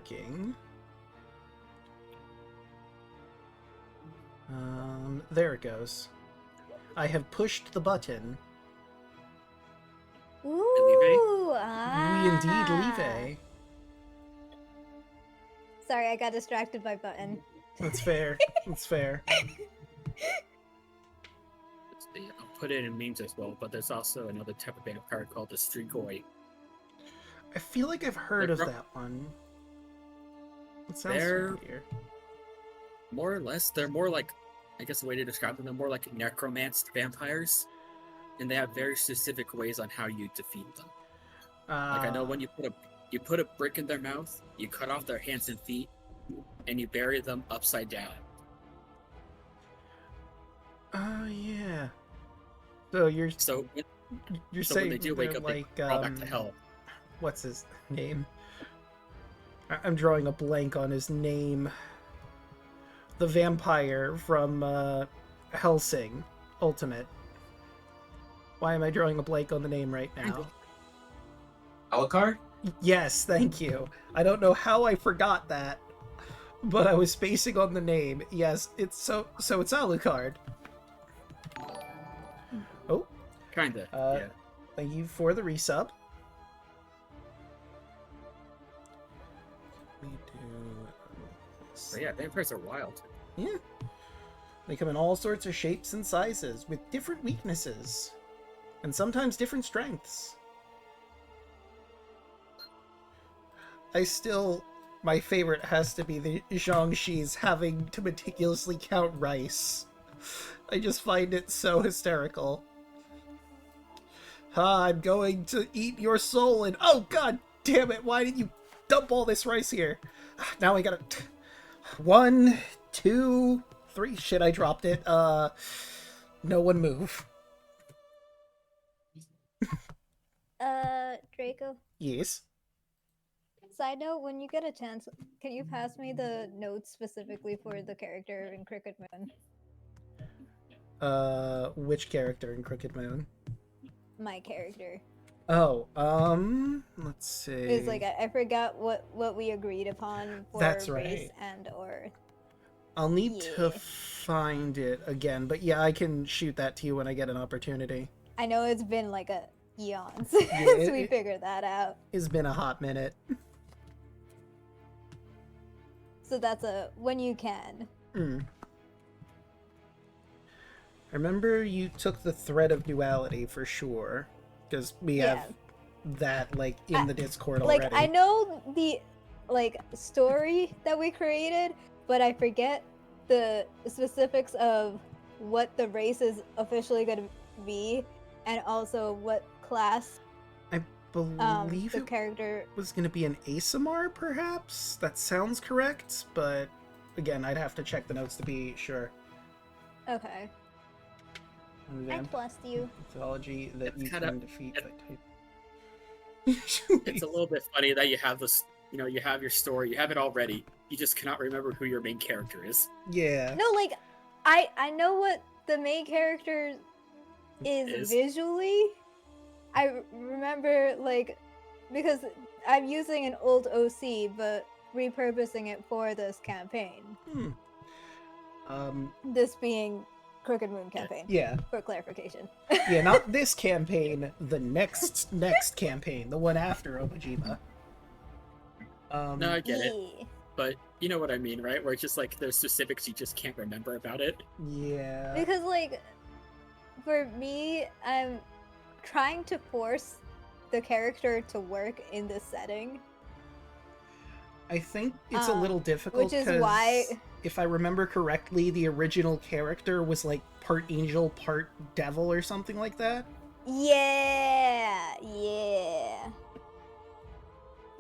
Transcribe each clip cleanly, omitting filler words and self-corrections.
working. There it goes. I have pushed the button. Ooh, We indeed leave. Sorry, I got distracted by button. That's fair. That's fair. I'll put it in memes as well, but there's also another type of vampire called the Strigoi. I feel like I've heard of that one. It sounds familiar. More or less, they're more like, I guess the way to describe them, they're more like necromanced vampires. And they have very specific ways on how you defeat them. Like I know when you put a brick in their mouth, you cut off their hands and feet, and you bury them upside down. Oh yeah. So you're saying when they do wake up, like, they fall back to hell. What's his name? I'm drawing a blank on his name. The vampire from Hellsing Ultimate. Why am I drawing a blank on the name right now? Alucard? Yes, thank you. I don't know how I forgot that, but I was spacing on the name. Yes, it's it's Alucard. Oh, kinda. Yeah. Thank you for the resub. We do. But yeah, vampires are wild. Yeah. They come in all sorts of shapes and sizes with different weaknesses. And sometimes different strengths. My favorite has to be the Zhangxi's having to meticulously count rice. I just find it so hysterical. I'm going to eat your soul and oh god damn it, why did you dump all this rice here? Now I gotta... 1, 2, 3... Shit, I dropped it. No one move. Draco? Yes? Side note, when you get a chance, can you pass me the notes specifically for the character in Crooked Moon? Which character in Crooked Moon? My character. Oh, let's see. It's like, I forgot what we agreed upon for That's race right. and or... I'll need to find it again, but yeah, I can shoot that to you when I get an opportunity. I know it's been like a eon since we figured that out. It's been a hot minute. So that's a when you can. I remember you took the thread of duality for sure, because we have that like in the Discord already. Like I know the story that we created, but I forget the specifics of what the race is officially going to be, and also what class. I believe the character was going to be an Asimar, perhaps? That sounds correct, but again, I'd have to check the notes to be sure. Okay. I blessed you. Mythology that you can defeat. It's a little bit funny that you have this, you have your story, you have it all ready. You just cannot remember who your main character is. Yeah. No, like, I know what the main character is visually. I remember, like, because I'm using an old OC, but repurposing it for this campaign. This being Crooked Moon campaign. Yeah. For clarification. Yeah, not this campaign, the next campaign, the one after Obajima. No, I get it. But you know what I mean, right? Where it's just like there's specifics you just can't remember about it. Yeah. Because like, for me, I'm trying to force the character to work in this setting. I think it's a little difficult, which is why, if I remember correctly, the original character was like part angel, part devil or something like that. Yeah.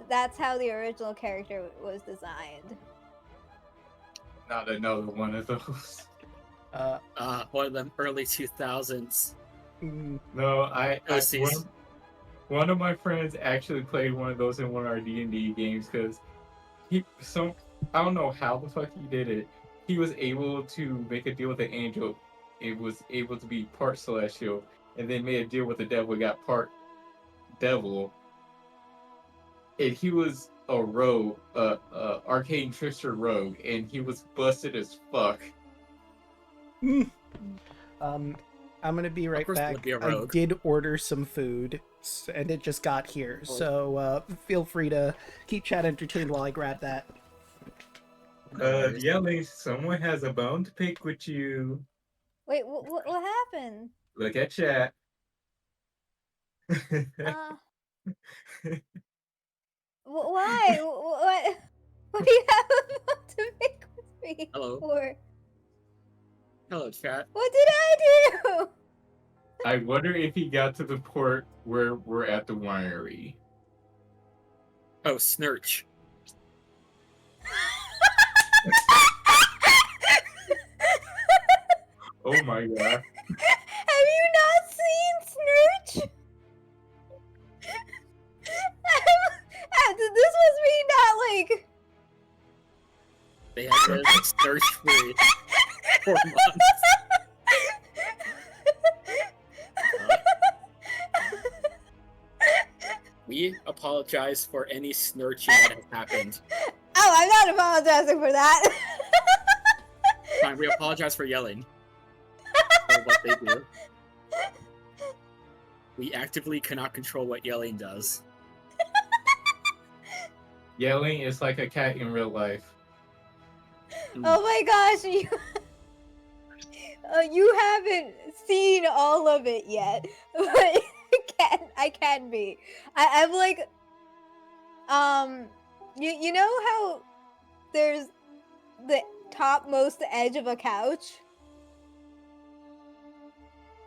That's how the original character was designed. Not another one of those. One of them early 2000s. No, one of my friends actually played one of those in one of our D&D games because I don't know how the fuck he did it. He was able to make a deal with the angel. It was able to be part celestial, and then made a deal with the devil. Got part devil, and he was a rogue, arcane trickster rogue, and he was busted as fuck. I'm gonna be right back. Be I did order some food, and it just got here. So feel free to keep chat entertained while I grab that. Yelling, someone has a bone to pick with you. Wait, what happened? Look at chat. Why? What do you have about to make with me? Hello. For? Hello, chat. What did I do? I wonder if he got to the port where we're at the winery. Oh, Snurch. Oh my god. Have you not seen Snurch? This was me not like... They had been Snurch for 4 months. We apologize for any snurching that has happened. Oh, I'm not apologizing for that. Fine, we apologize for yelling. For what they do. We actively cannot control what yelling does. Yelling is like a cat in real life. Oh my gosh, you haven't seen all of it yet, but I can be. I'm like, you know how there's the topmost edge of a couch?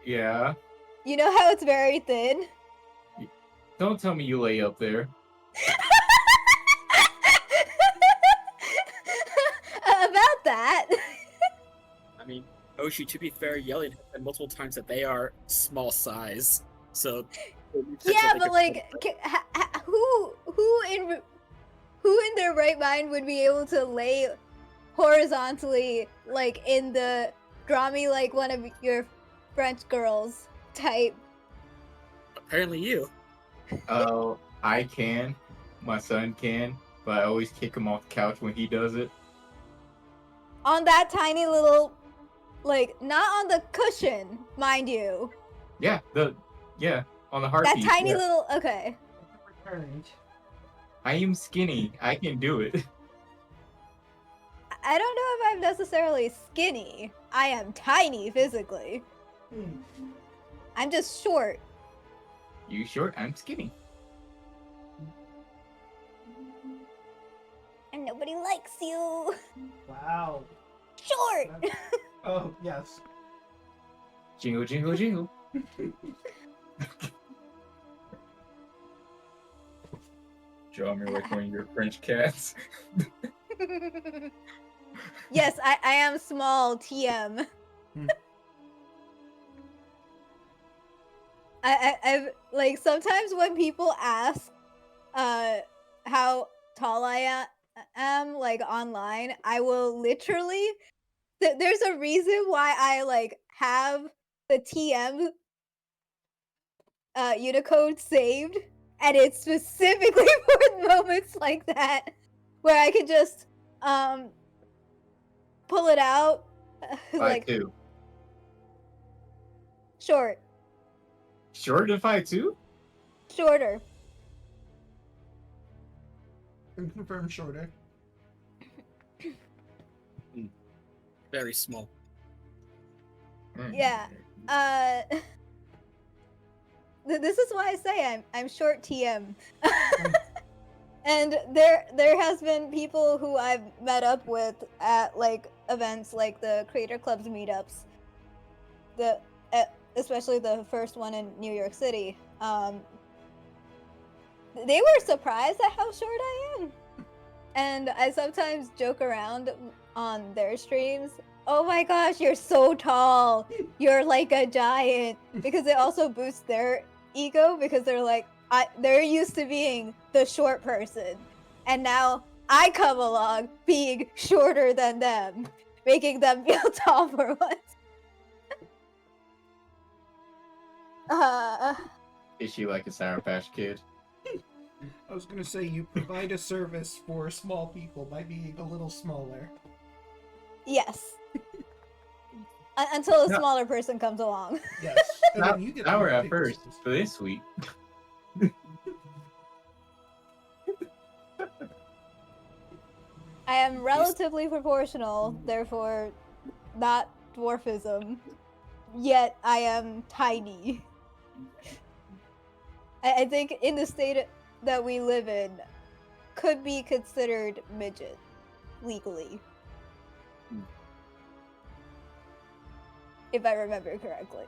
Yeah. You know how it's very thin? Don't tell me you lay up there. About that. I mean, Hoshi, to be fair, yelling has said multiple times that they are small size, so... Yeah, but like, who in their right mind would be able to lay horizontally, like in the draw me like one of your French girls type? Apparently you. Oh, I can. My son can, but I always kick him off the couch when he does it. On that tiny little, like, not on the cushion, mind you. Yeah, on the heartbeat. That tiny little, okay. I am skinny. I can do it. I don't know if I'm necessarily skinny. I am tiny physically. I'm just short. You short, I'm skinny. And nobody likes you. Wow. Short! Oh, yes. Jingle, jingle, jingle. Draw me like one of your French cats. Yes, I am small, TM. I've, like, sometimes when people ask how tall I am, like, online, I will literally... There's a reason why I, like, have the TM Unicode saved, and it's specifically for moments like that, where I can just, pull it out. Like, 5'2". Short. Shorter than 5'2"? Shorter. Confirm shorter. Very small. Yeah. This is why I say I'm short TM. And there has been people who I've met up with at, like, events like the Creator Club's meetups. Especially the first one in New York City. They were surprised at how short I am. And I sometimes joke around on their streams, oh my gosh, you're so tall. You're like a giant. Because it also boosts their ego, because they're like, they're used to being the short person. And now I come along being shorter than them, making them feel tall for once. Is she like a Sour Patch Kid? I was gonna say you provide a service for small people by being a little smaller. Yes. Until a smaller person comes along. Yes. And then you get our at first for this week. I am relatively proportional, therefore not dwarfism. Yet I am tiny. I think in the state that we live in, could be considered midget legally. If I remember correctly.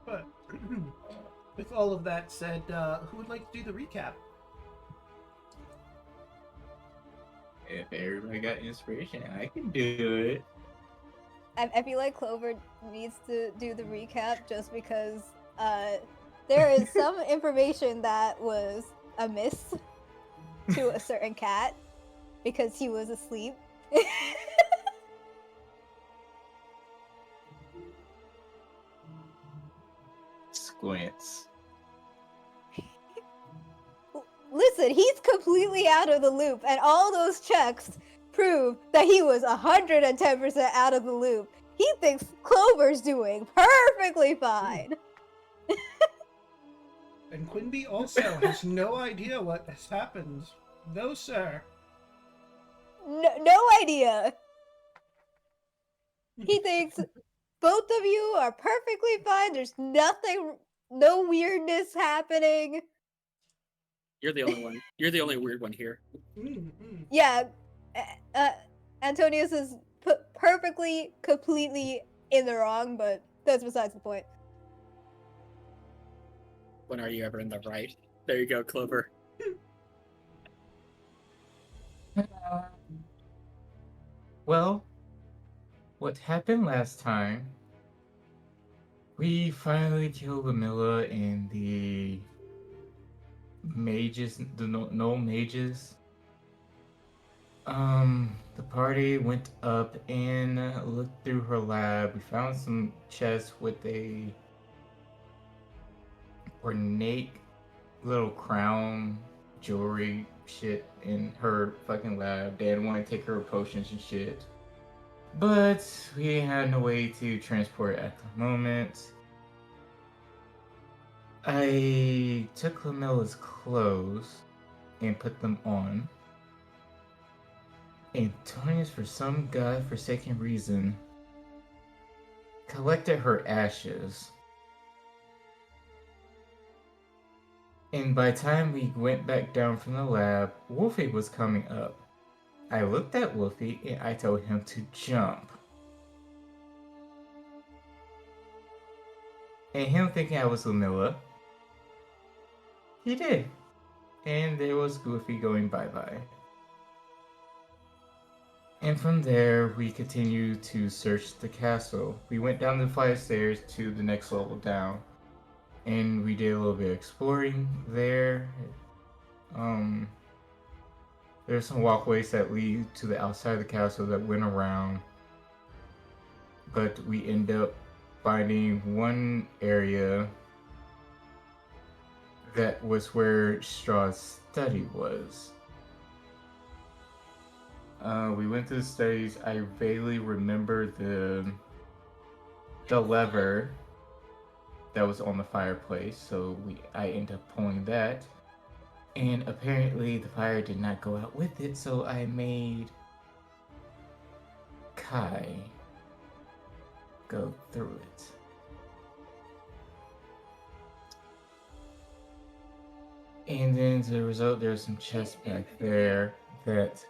But with all of that said, who would like to do the recap? If everybody got inspiration, I can do it. I feel like Clover needs to do the recap just because there is some information that was amiss to a certain cat because he was asleep. Squints. Listen, he's completely out of the loop, and all those checks prove that he was 110% out of the loop. He thinks Clover's doing perfectly fine. And Quinby also has no idea what has happened. No, sir. No idea. He thinks both of you are perfectly fine. There's nothing, no weirdness happening. You're the only one. You're the only weird one here. Yeah, Antonius is perfectly, completely in the wrong, but that's besides the point. When are you ever in the right? There you go, Clover. Well, what happened last time? We finally killed Camilla and the mages, the no mages. The party went up and looked through her lab. We found some chests with a ornate little crown jewelry shit in her fucking lab. They didn't want to take her potions and shit. But we had no way to transport it at the moment. I took Camilla's clothes and put them on. Antonius, for some godforsaken reason, collected her ashes. And by the time we went back down from the lab, Wolfie was coming up. I looked at Wolfie and I told him to jump. And him thinking I was Camilla, he did. And there was Goofy going bye-bye. And from there, we continued to search the castle. We went down the flight of stairs to the next level down. And we did a little bit of exploring there. There's some walkways that lead to the outside of the castle that went around. But we end up finding one area that was where Strahd's study was. We went to the studies. I vaguely remember the lever that was on the fireplace, so I ended up pulling that. And apparently the fire did not go out with it, so I made Kai go through it. And then as a result, there's some chests back there that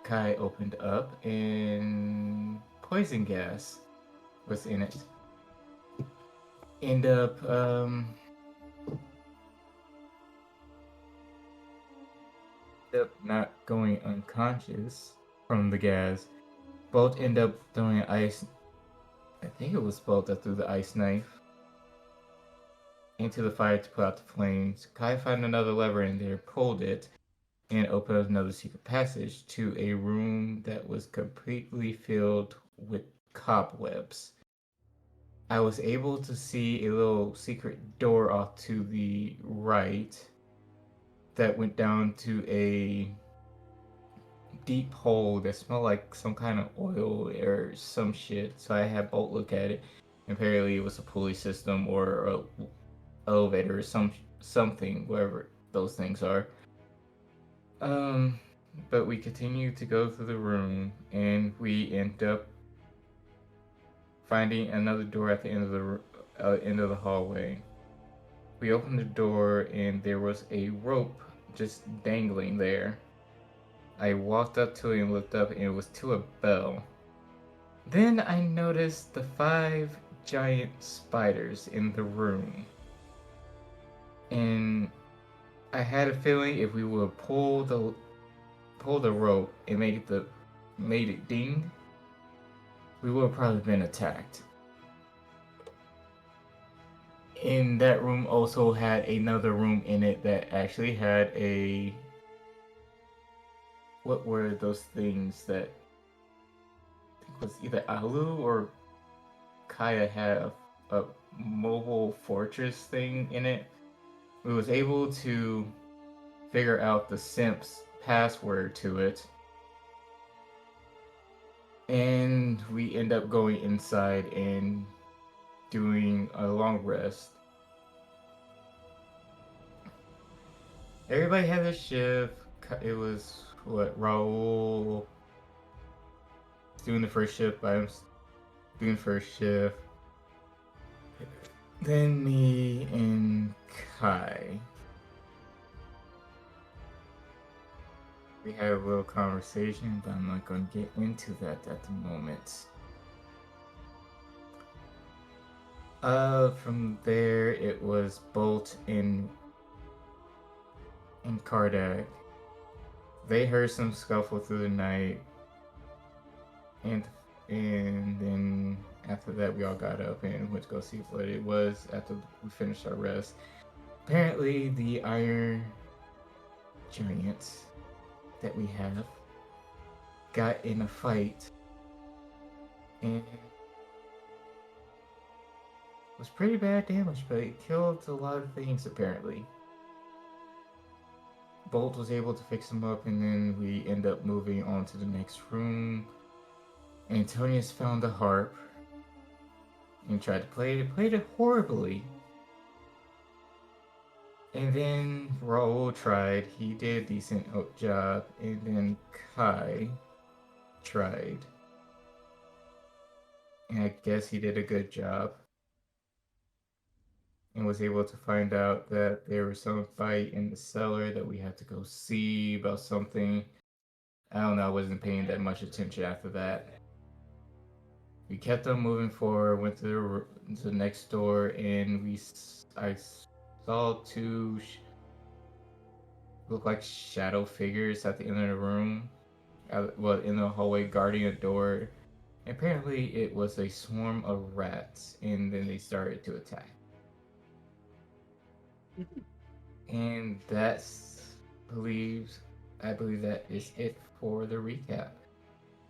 Kai opened up, and poison gas was in it. End up not going unconscious from the gas. Both end up throwing ice. I think it was both that threw the ice knife into the fire to put out the flames. Kai found another lever in there, pulled it, and opened up another secret passage to a room that was completely filled with cobwebs. I was able to see a little secret door off to the right that went down to a deep hole that smelled like some kind of oil or some shit. So I had Bolt look at it. Apparently, it was a pulley system or a elevator or something, whatever those things are. But we continued to go through the room, and we end up finding another door at the end of the hallway. We opened the door, and there was a rope just dangling there. I walked up to it and looked up, and it was to a bell. Then I noticed the 5 giant spiders in the room. And I had a feeling if we would pull the rope and made it ding, we would have probably been attacked. And that room also had another room in it that actually had a... What were those things that... I think it was either Alu or Kaya had a mobile fortress thing in it. We was able to figure out the simp's password to it. And we end up going inside and doing a long rest. Everybody had a shift. It was what Raul doing the first shift. I was doing first shift. Then me and Kai. We had a little conversation, but I'm not going to get into that at the moment. From there, it was Bolt and Kardak. They heard some scuffle through the night, and then after that, we all got up and went to go see what it was after we finished our rest. Apparently, the Iron Giants that we have got in a fight, and it was pretty bad damage, but it killed a lot of things apparently. Bolt was able to fix them up, and then we end up moving on to the next room. Antonius found the harp and tried to play it. Played it horribly. And then Raul tried. He did a decent job. And then Kai tried. And I guess he did a good job. And was able to find out that there was some fight in the cellar that we had to go see about something. I don't know, I wasn't paying that much attention after that. We kept on moving forward, went to the next door, and I saw 2 look like shadow figures at the end of the room. In the hallway guarding a door. Apparently, it was a swarm of rats, and then they started to attack. And I believe that is it for the recap.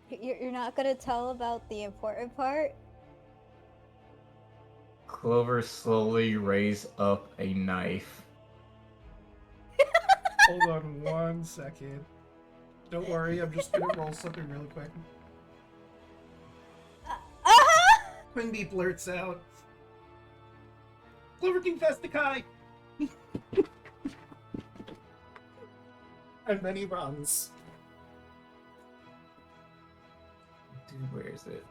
You're not gonna tell about the important part? Clover slowly raised up a knife. Hold on 1 second. Don't worry, I'm just gonna roll something really quick. Quimby blurts out, Clover confessed to Kai! And then he runs. Dude, where is it?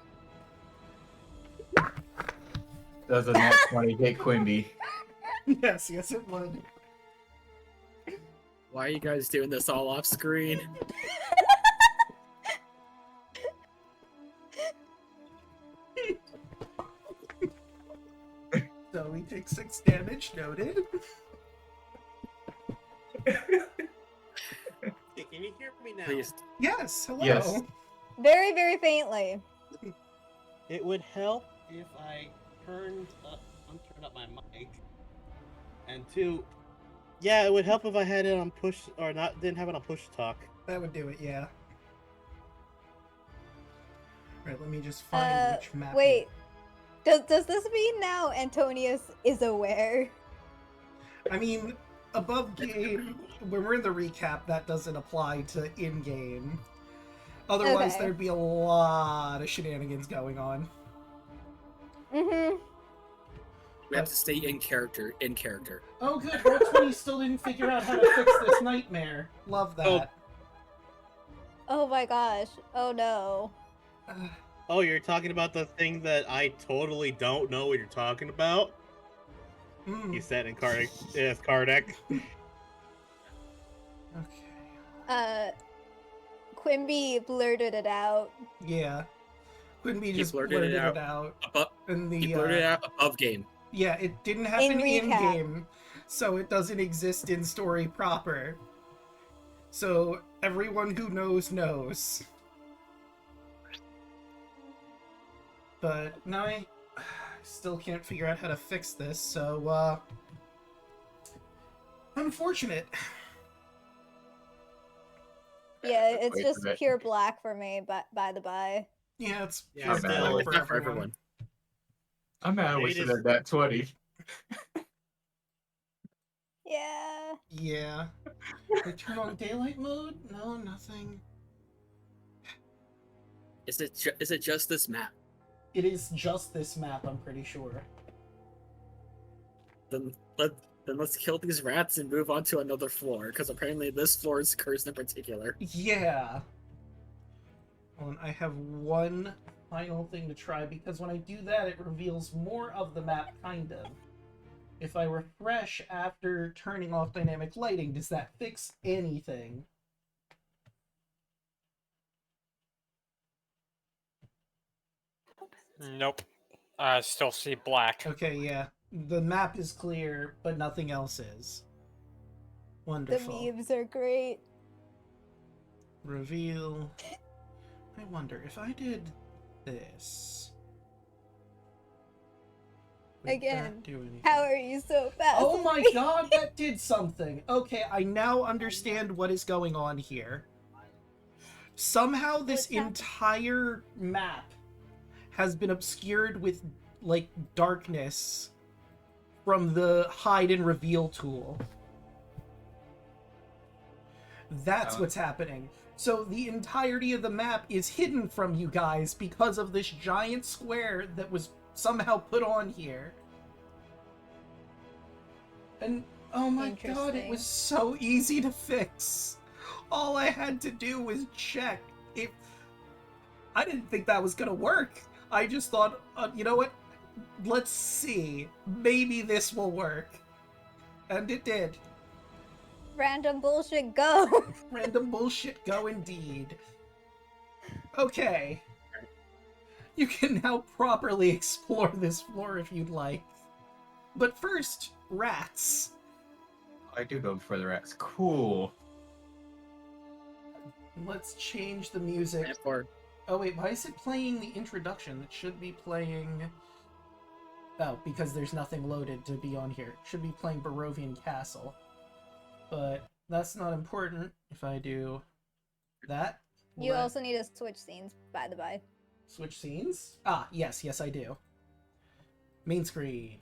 Does a nat 20 hit Quimby? Yes, it would. Why are you guys doing this all off screen? So he takes 6 damage, noted. Hey, can you hear me now? Please. Yes, hello. Yes. Very, very faintly. It would help if I turned up my mic. And 2, Yeah, it would help if I had it on push or not. Didn't have it on push talk. That would do it, yeah. Right, let me just find which map. Wait. Does this mean now Antonius is aware? I mean, above game, when we're in the recap, that doesn't apply to in-game. Otherwise, there'd be a lot of shenanigans going on. Mm-hmm. We have to stay in character. Oh, good. Roll20 still didn't figure out how to fix this nightmare. Love that. Oh my gosh. Oh no. Oh, you're talking about the thing that I totally don't know what you're talking about? He said in Kardec. Yes, Kardec. Okay. Quimby blurted it out. Yeah. Quimby just blurted it out. He blurted it out above game. Yeah, it didn't happen in-game, so it doesn't exist in story proper. So everyone who knows, knows. But now I still can't figure out how to fix this, so, unfortunate. Yeah, it's just pure black for me, by the by. Yeah, it's pure black for everyone. I'm mad I wasted that 20. Yeah. Yeah. They turn on daylight mode? No, nothing. Is it just this map? It is just this map, I'm pretty sure. Then let's kill these rats and move on to another floor, because apparently this floor is cursed in particular. Yeah. Well, I have one final thing to try, because when I do that, it reveals more of the map, kind of. If I refresh after turning off dynamic lighting, does that fix anything? Nope. I still see black. Okay, yeah. The map is clear, but nothing else is. Wonderful. The memes are great. Reveal. I wonder if I did this. Again, how are you so fast? Oh my god, that did something! Okay, I now understand what is going on here. Somehow this entire map has been obscured with, like, darkness from the hide and reveal tool. That's what's happening. So the entirety of the map is hidden from you guys because of this giant square that was somehow put on here. And oh my god, it was so easy to fix. All I had to do was check. I didn't think that was gonna work. I just thought, you know what? Let's see. Maybe this will work. And it did. Random bullshit go. Random bullshit go indeed. Okay. You can now properly explore this floor if you'd like. But first, rats. I do go for the rats. Cool. Let's change the music. Oh wait, why is it playing the introduction? It should be playing... Oh, because there's nothing loaded to be on here. It should be playing Barovian Castle. But that's not important if I do that. You also need to switch scenes, by the by. Switch scenes? Ah, yes, I do. Main screen.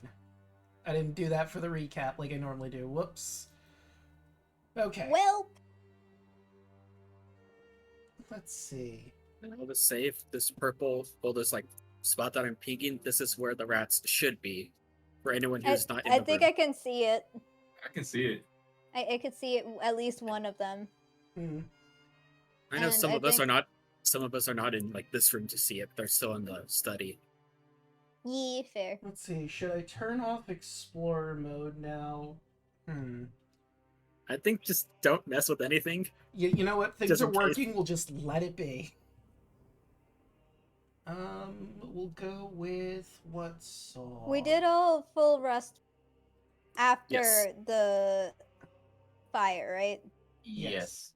I didn't do that for the recap like I normally do. Whoops. Okay. Well. Let's see. I'll just save this purple, well, this like spot that I'm peeking. This is where the rats should be. For anyone who's not in the room. I can see it. I can see it. I could see it, at least one of them. I know some of us are not in like this room to see it. They're still in the study. Yeah, fair. Let's see. Should I turn off Explorer mode now? I think just don't mess with anything. You know what? Things are working. We'll just let it be. We'll go with what song? We did all full rest after the fire, right? Yes.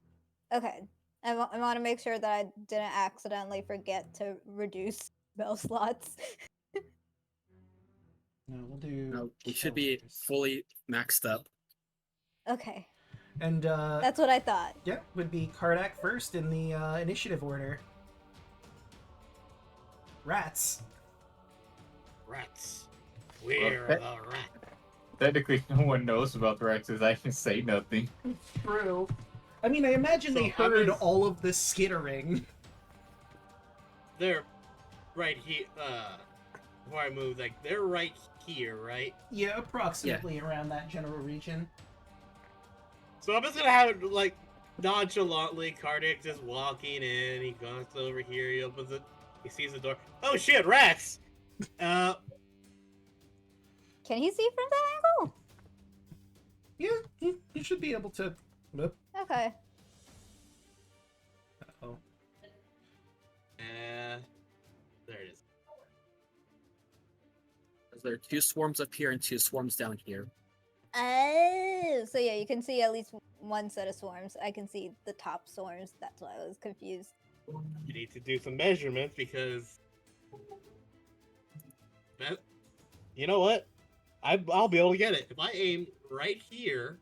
Okay. I want to make sure that I didn't accidentally forget to reduce spell slots. No, we'll do... No, we should be fully maxed up. Okay. And that's what I thought. Yeah, would be Kardak first in the initiative order. Rats. Rats. Where are the rats? Technically, no one knows about the rats because I can say nothing. True. I mean, I imagine they heard all of this skittering. They're right here. Before I move, like they're right here, right? Yeah, approximately around that general region. So I'm just gonna have it like nonchalantly. Kardak just walking in. He goes over here. He opens it. He sees the door. Oh shit, rats! Can he see from that angle? Yeah, you should be able to. Okay. Uh-oh. There it is. There are 2 swarms up here and 2 swarms down here. Oh, so yeah, you can see at least one set of swarms. I can see the top swarms. That's why I was confused. You need to do some measurements because you know what? I'll be able to get it. If I aim right here,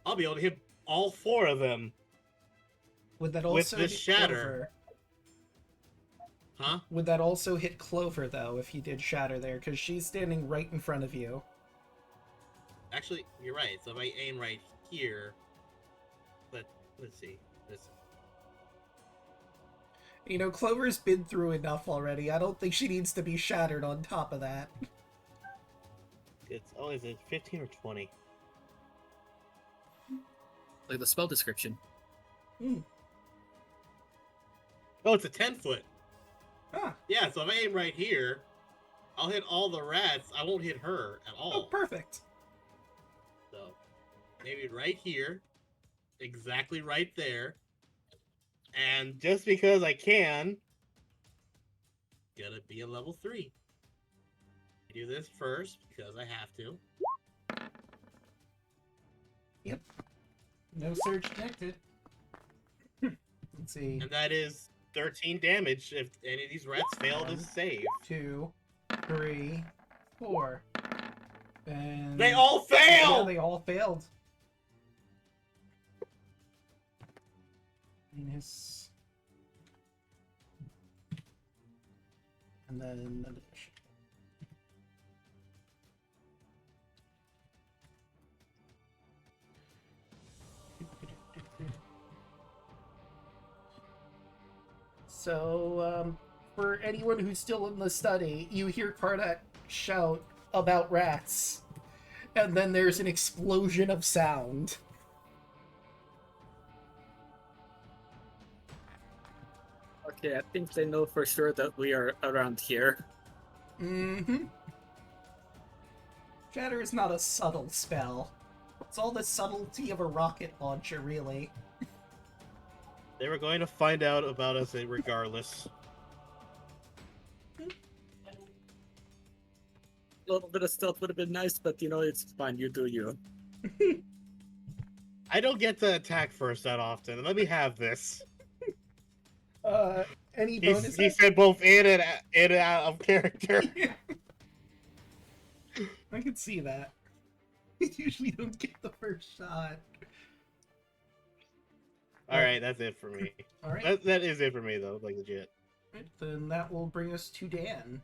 I'll be able to hit all 4 of them. Would that also with the hit shatter? Clover? Huh? Would that also hit Clover, though, if you did shatter there? Because she's standing right in front of you. Actually, you're right. So if I aim right here, let's see. You know, Clover's been through enough already. I don't think she needs to be shattered on top of that. Is it 15 or 20? Like the spell description. Oh, it's a 10-foot. Ah. Yeah, so if I aim right here, I'll hit all the rats. I won't hit her at all. Oh, perfect. So maybe right here, exactly right there. And just because I can, gonna be a level 3. I do this first because I have to. Yep. No surge detected. Let's see. And that is 13 damage if any of these rats fail to save. 2, 3, 4. And they all failed! Yeah, they all failed. Minus. And then addition. So, for anyone who's still in the study, you hear Kardak shout about rats, and then there's an explosion of sound. Okay, I think they know for sure that we are around here. Mm-hmm. Shatter is not a subtle spell. It's all the subtlety of a rocket launcher, really. They were going to find out about us regardless. A little bit of stealth would have been nice, but you know, it's fine. You do you. I don't get to attack first that often. Let me have this. Any bonus? He said both in and out of character. I can see that. You usually don't get the first shot. Alright, that's it for me. Alright. That is it for me, though, like legit. Right, then that will bring us to Dan.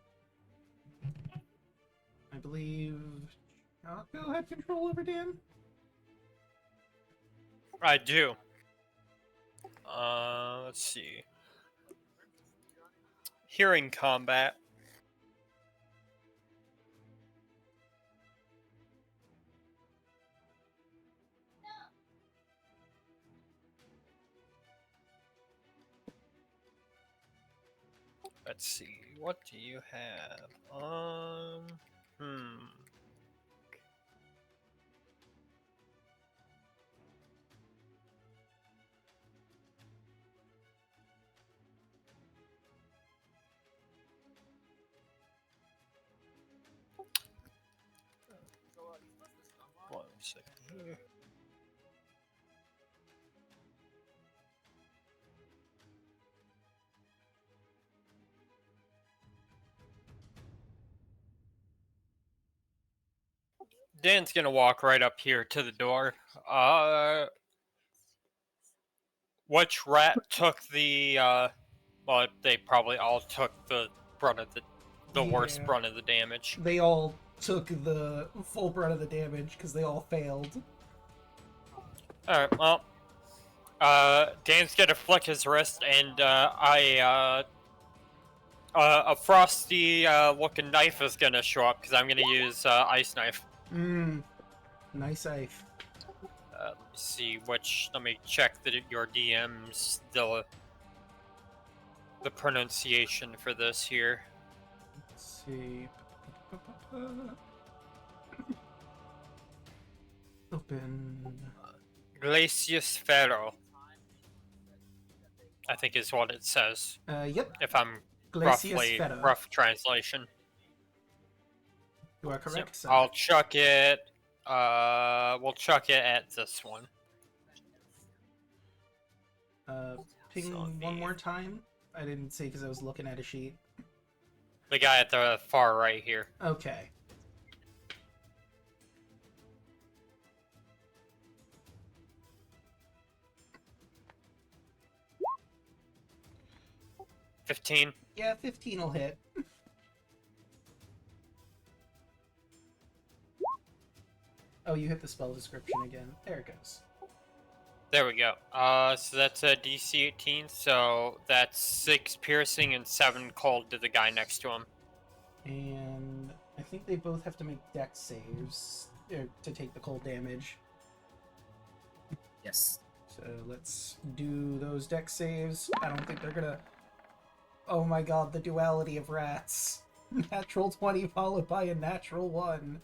I believe Alco had control over Dan? I do. Let's see. Hearing combat. Let's see. What do you have? One second here. Dan's gonna walk right up here to the door. Which rat took the, well, they probably all took the brunt of the worst Yeah. brunt of the damage. They all took the full brunt of the damage because they all failed. Alright, well, Dan's gonna flick his wrist, and, a frosty, looking knife is gonna show up, because I'm gonna use, ice knife. Nice knife. Let me see let me check your DM's, the pronunciation for this here. Let's see. Open. Glacius Ferro, I think is what it says. Yep. If I'm Glacius Ferro. rough translation. You are correct, So sir. I'll chuck it. We'll chuck it at this one. Ping So one more time. I didn't see because I was looking at a sheet. The guy at the far right here. Okay. $15. Yeah, 15 will hit. Oh, you hit the spell description again. There it goes. There we go. So that's a DC 18, so that's 6 piercing and 7 cold to the guy next to him. And I think they both have to make dex saves to take the cold damage. Yes. So let's do those dex saves. I don't think they're gonna... Oh my god, the duality of rats. Natural 20 followed by a natural 1.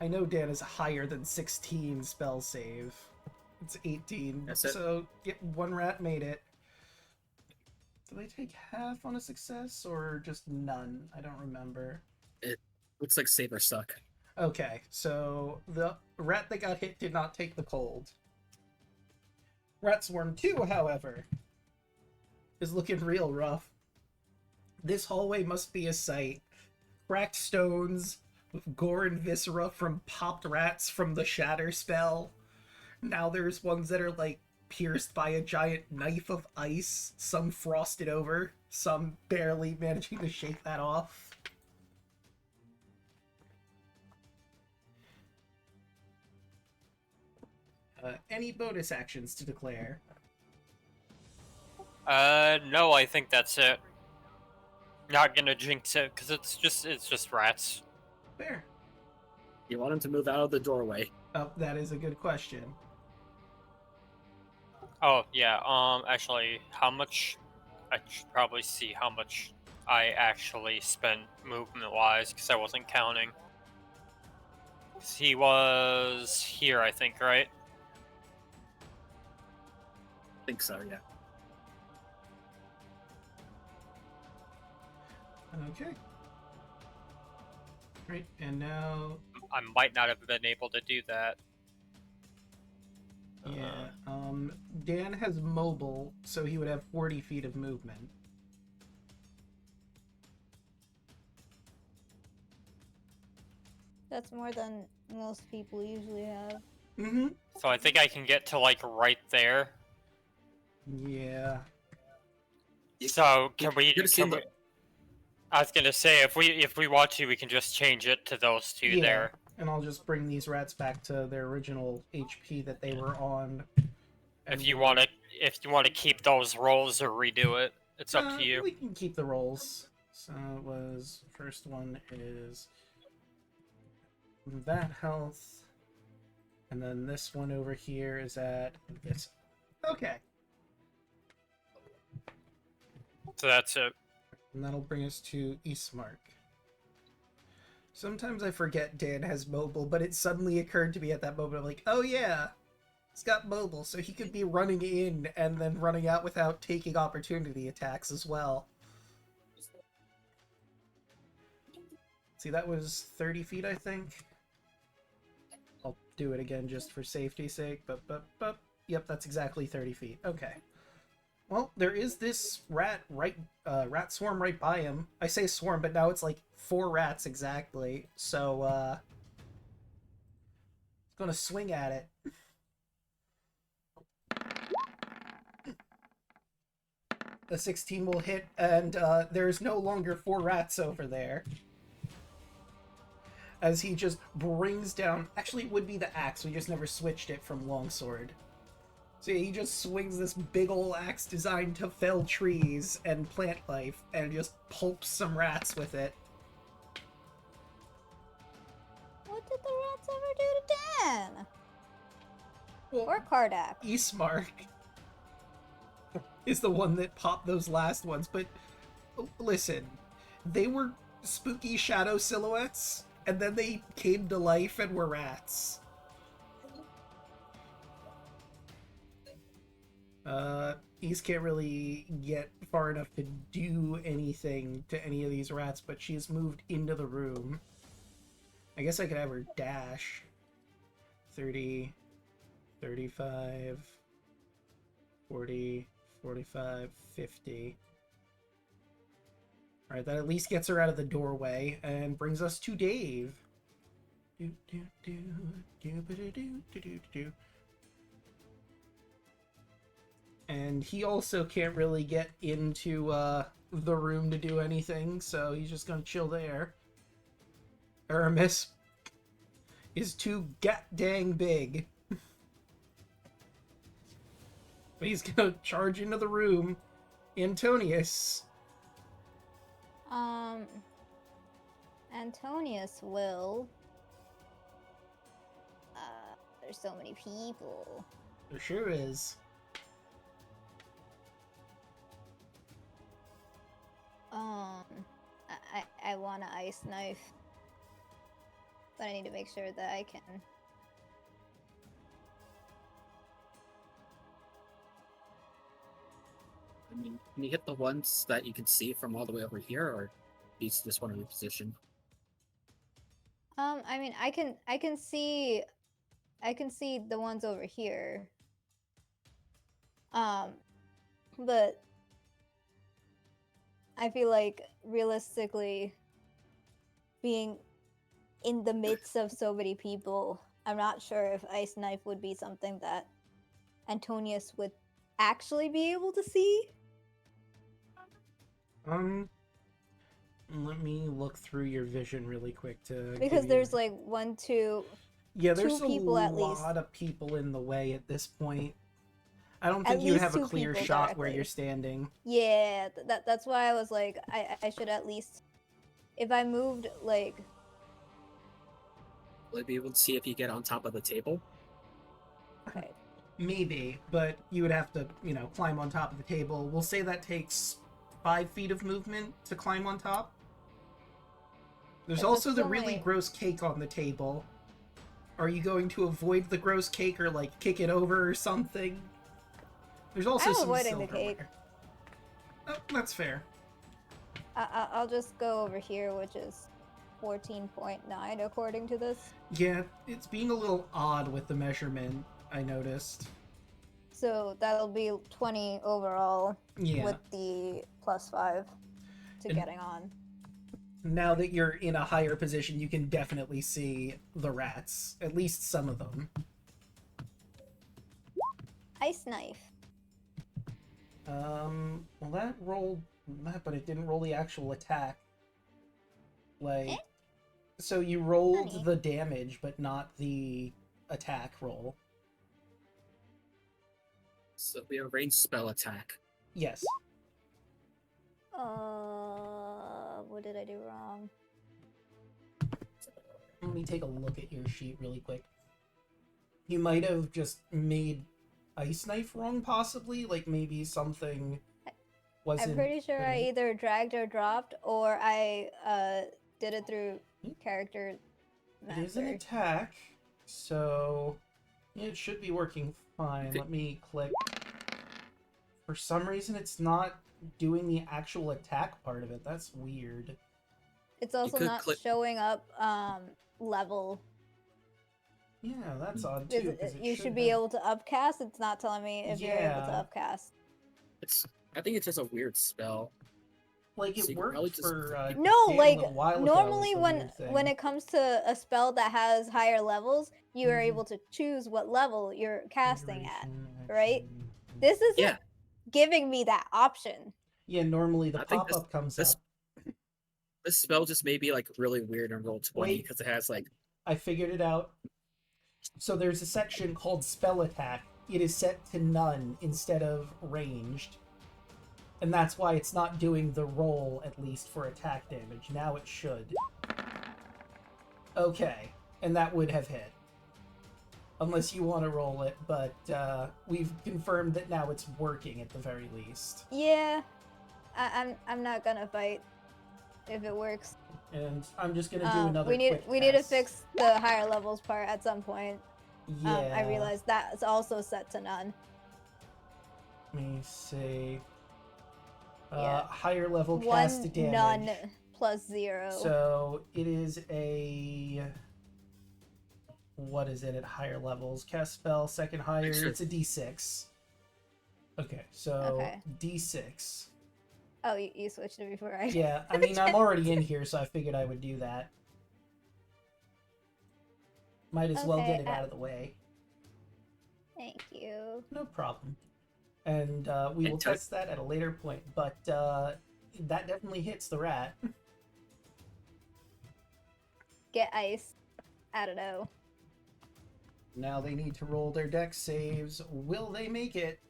I know Dan is higher than 16 spell save. It's 18. That's it. So, yeah, one rat made it. Do they take half on a success or just none? I don't remember. It looks like save or suck. Okay, so the rat that got hit did not take the cold. Rat Swarm 2, however, is looking real rough. This hallway must be a sight. Cracked stones with gore and viscera from popped rats from the shatter spell. Now there's ones that are like pierced by a giant knife of ice, some frosted over, some barely managing to shake that off. Any bonus actions to declare? No, I think that's it. Not gonna jinx it, because it's just rats. Fair. You want him to move out of the doorway. Oh, that is a good question. Oh, yeah, actually, how much... I should probably see how much I actually spent movement-wise, because I wasn't counting. 'Cause he was here, I think, right? I think so, yeah. Okay. Right, and now... I might not have been able to do that. Yeah, Dan has mobile, so he would have 40 feet of movement. That's more than most people usually have. Mm-hmm. So I think I can get to, like, right there. Yeah. So, can we... You're seeing the... I was gonna say, if we want to, we can just change it to those two there. And I'll just bring these rats back to their original HP that they were on. If you want to keep those rolls or redo it, it's up to you. We can keep the rolls. So it was... First one is... that health. And then this one over here is at this. Okay. So that's it. And that'll bring us to Eastmark. Sometimes I forget Dan has mobile, but it suddenly occurred to me at that moment. I'm like, oh yeah, he's got mobile, so he could be running in and then running out without taking opportunity attacks as well. See, that was 30 feet, I think. I'll do it again just for safety's sake, but, yep, that's exactly 30 feet. Okay. Well, there is this rat swarm right by him. I say swarm, but now it's like 4 rats exactly. So, it's gonna swing at it. The 16 will hit, and there's no longer 4 rats over there. As he just brings down... Actually, it would be the axe. We just never switched it from longsword. So yeah, he just swings this big ol' axe designed to fell trees and plant life, and just pulps some rats with it. What did the rats ever do to Dan? Well, Or Kardak? Ismark is the one that popped those last ones, but listen, they were spooky shadow silhouettes, and then they came to life and were rats. Ys can't really get far enough to do anything to any of these rats, but she's moved into the room. I guess I could have her dash. 30, 35, 40, 45, 50. Alright, that at least gets her out of the doorway and brings us to Dave. And he also can't really get into the room to do anything, so he's just gonna chill there. Aramis is too dang big. But he's gonna charge into the room. Antonius. Antonius will... there's so many people. There sure is. I want an ice knife. But I need to make sure that I can... I mean, can you hit the ones that you can see from all the way over here, or is this one reposition? I mean, I can see the ones over here. But I feel like realistically, being in the midst of so many people, I'm not sure if ice knife would be something that Antonius would actually be able to see. Let me look through your vision really quick to... Because there's like 1, 2... Yeah, there's two people a at least. lot of people in the way at this point. I don't At think you least have a 2 clear people shot where directly. you're standing. Yeah, that's why I was like, I should at least... If I moved, like... Will I be able to see if you get on top of the table? Okay. Maybe, but you would have to, climb on top of the table. We'll say that takes 5 feet of movement to climb on top. There's But also that's the only- really gross cake on the table. Are you going to avoid the gross cake or, like, kick it over or something? There's also I'm some avoiding the silverware. cake. Oh, that's fair. I'll just go over here, which is 14.9 according to this. Yeah, it's being a little odd with the measurement, I noticed. So that'll be 20 overall Yeah. with the +5 to And- getting on. Now that you're in a higher position, you can definitely see the rats. At least some of them. Ice knife. Well, that rolled that, but it didn't roll the actual attack. Like, Eh? so you rolled Funny. the damage, but not the attack roll. So we have a ranged spell attack. Yes. What did I do wrong? Let me take a look at your sheet really quick. You might have just made ice knife wrong, possibly. Like maybe something wasn't. I'm pretty sure I putting- either dragged or dropped, or I did it through character It is an master. attack, so yeah, it should be working fine. Okay. Let me click. For some reason, it's not doing the actual attack part of it. That's weird. It's also could not click- showing up level. Yeah, that's odd too. 'cause it You should be have- able to upcast. It's not telling me if you're able to Yeah. upcast. I think it's just a weird spell. Like, it So you could worked probably just- for No, Gabe a like little while ago, normally was the weird thing. when it comes to a spell that has higher levels, you are Mhm. able to choose what level you're casting at. Iteration, right? action. This isn't Yeah. giving me that option. Yeah, normally the I think pop-up comes this- up. This spell just may be like really weird in roll 20 Wait. because it has like I figured it out. So there's a section called Spell Attack. It is set to none instead of ranged. And that's why it's not doing the roll, at least, for attack damage. Now it should. Okay. And that would have hit. Unless you want to roll it, but we've confirmed that now it's working at the very least. Yeah, I'm not gonna fight if it works. And I'm just gonna do another we need quick we need to test. fix the higher levels part at some point. Yeah. I realized that's also set to none. Let me see. Yeah. Higher level One cast damage. none plus 0. So it is a... What is it at higher levels? Cast spell, second higher, Sure. it's a d6. Okay, so Okay. d6. Oh, you switched it before I. Yeah, I mean, I'm already in here, so I figured I would do that. Might as well Okay, get it out of the way. Thank you. No problem. And we will And test that at a later point, but that definitely hits the rat. Get ice. I don't know. Now they need to roll their dex saves. Will they make it?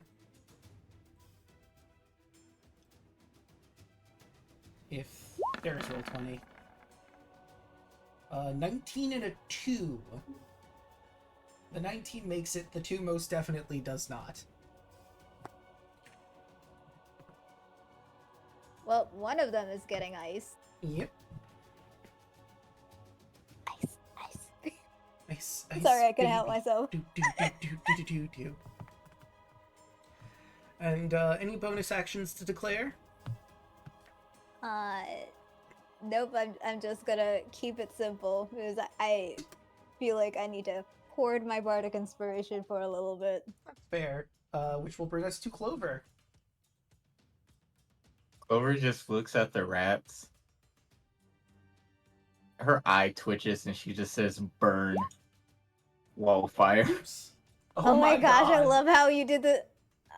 If there's roll 20. 19 and a 2. The 19 makes it, the 2 most definitely does not. Well, one of them is getting ice. Yep. Ice, ice. Nice. Nice, Sorry, I couldn't help baby. myself. Do. And any bonus actions to declare? Nope. I'm just gonna keep it simple because I feel like I need to hoard my bardic inspiration for a little bit. Fair. Which will bring us to Clover. Clover just looks at the rats. Her eye twitches and she just says, "Burn." Wildfire. Oops. Oh my gosh, I God. love how you did the.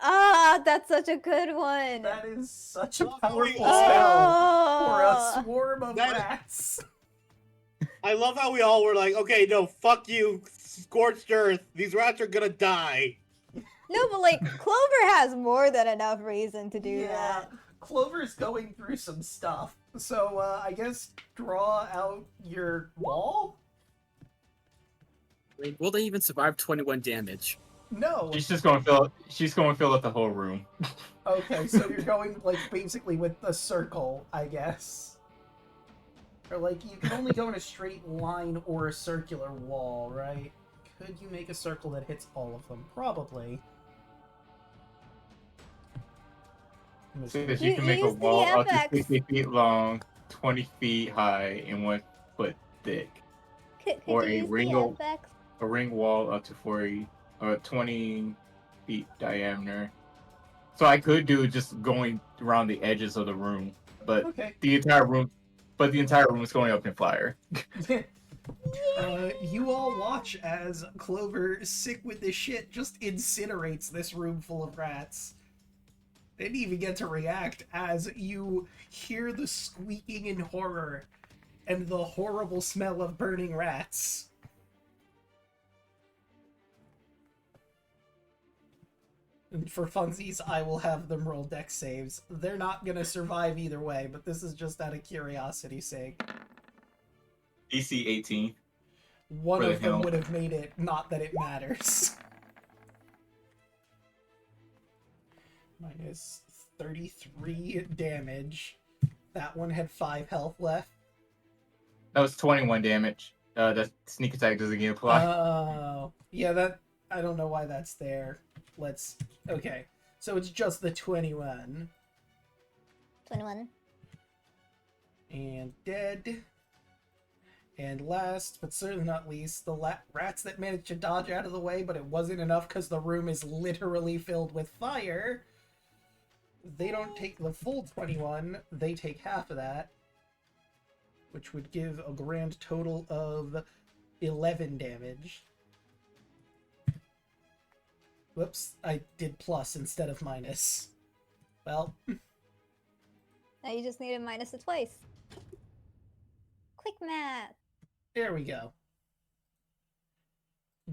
Ah, that's such a good one. That is such a Oh, powerful oh. spell for a swarm of That- rats. I love how we all were like, okay, no, fuck you, scorched earth. These rats are gonna die. No, but like Clover has more than enough reason to do that. Clover's going through some stuff. So, I guess draw out your wall? Like, will they even survive 21 damage? No. She's just gonna fill. She's gonna fill up the whole room. Okay, so you're going, like, basically with a circle, I guess. Or, like, you can only go in a straight line or a circular wall, right? Could you make a circle that hits all of them? Probably. So that You- you can make you a use the wall up to FX. 60 feet long, 20 feet high, and 1 foot thick. Could Or you a use ring the of- FX? A ring wall up to 40 or 20 feet diameter. So I could do just going around the edges of the room, but Okay. the entire room is going up in fire. You all watch as Clover, sick with this shit, just incinerates this room full of rats. They didn't even get to react as you hear the squeaking in horror and the horrible smell of burning rats. And for funsies, I will have them roll dex saves. They're not gonna survive either way, but this is just out of curiosity's sake. DC 18. One For the of them hill. would have made it, not that it matters. Minus 33 damage. That one had 5 health left. That was 21 damage. That sneak attack doesn't get applied. Oh. Yeah, that... I don't know why that's there. Let's... Okay. So it's just the 21. 21. And dead. And last, but certainly not least, the rats that managed to dodge out of the way, but it wasn't enough because the room is literally filled with fire. they don't take the full 21, they take half of that, which would give a grand total of 11 damage. Whoops, I did plus instead of minus. Well. Now you just need to minus it twice. Quick math. There we go.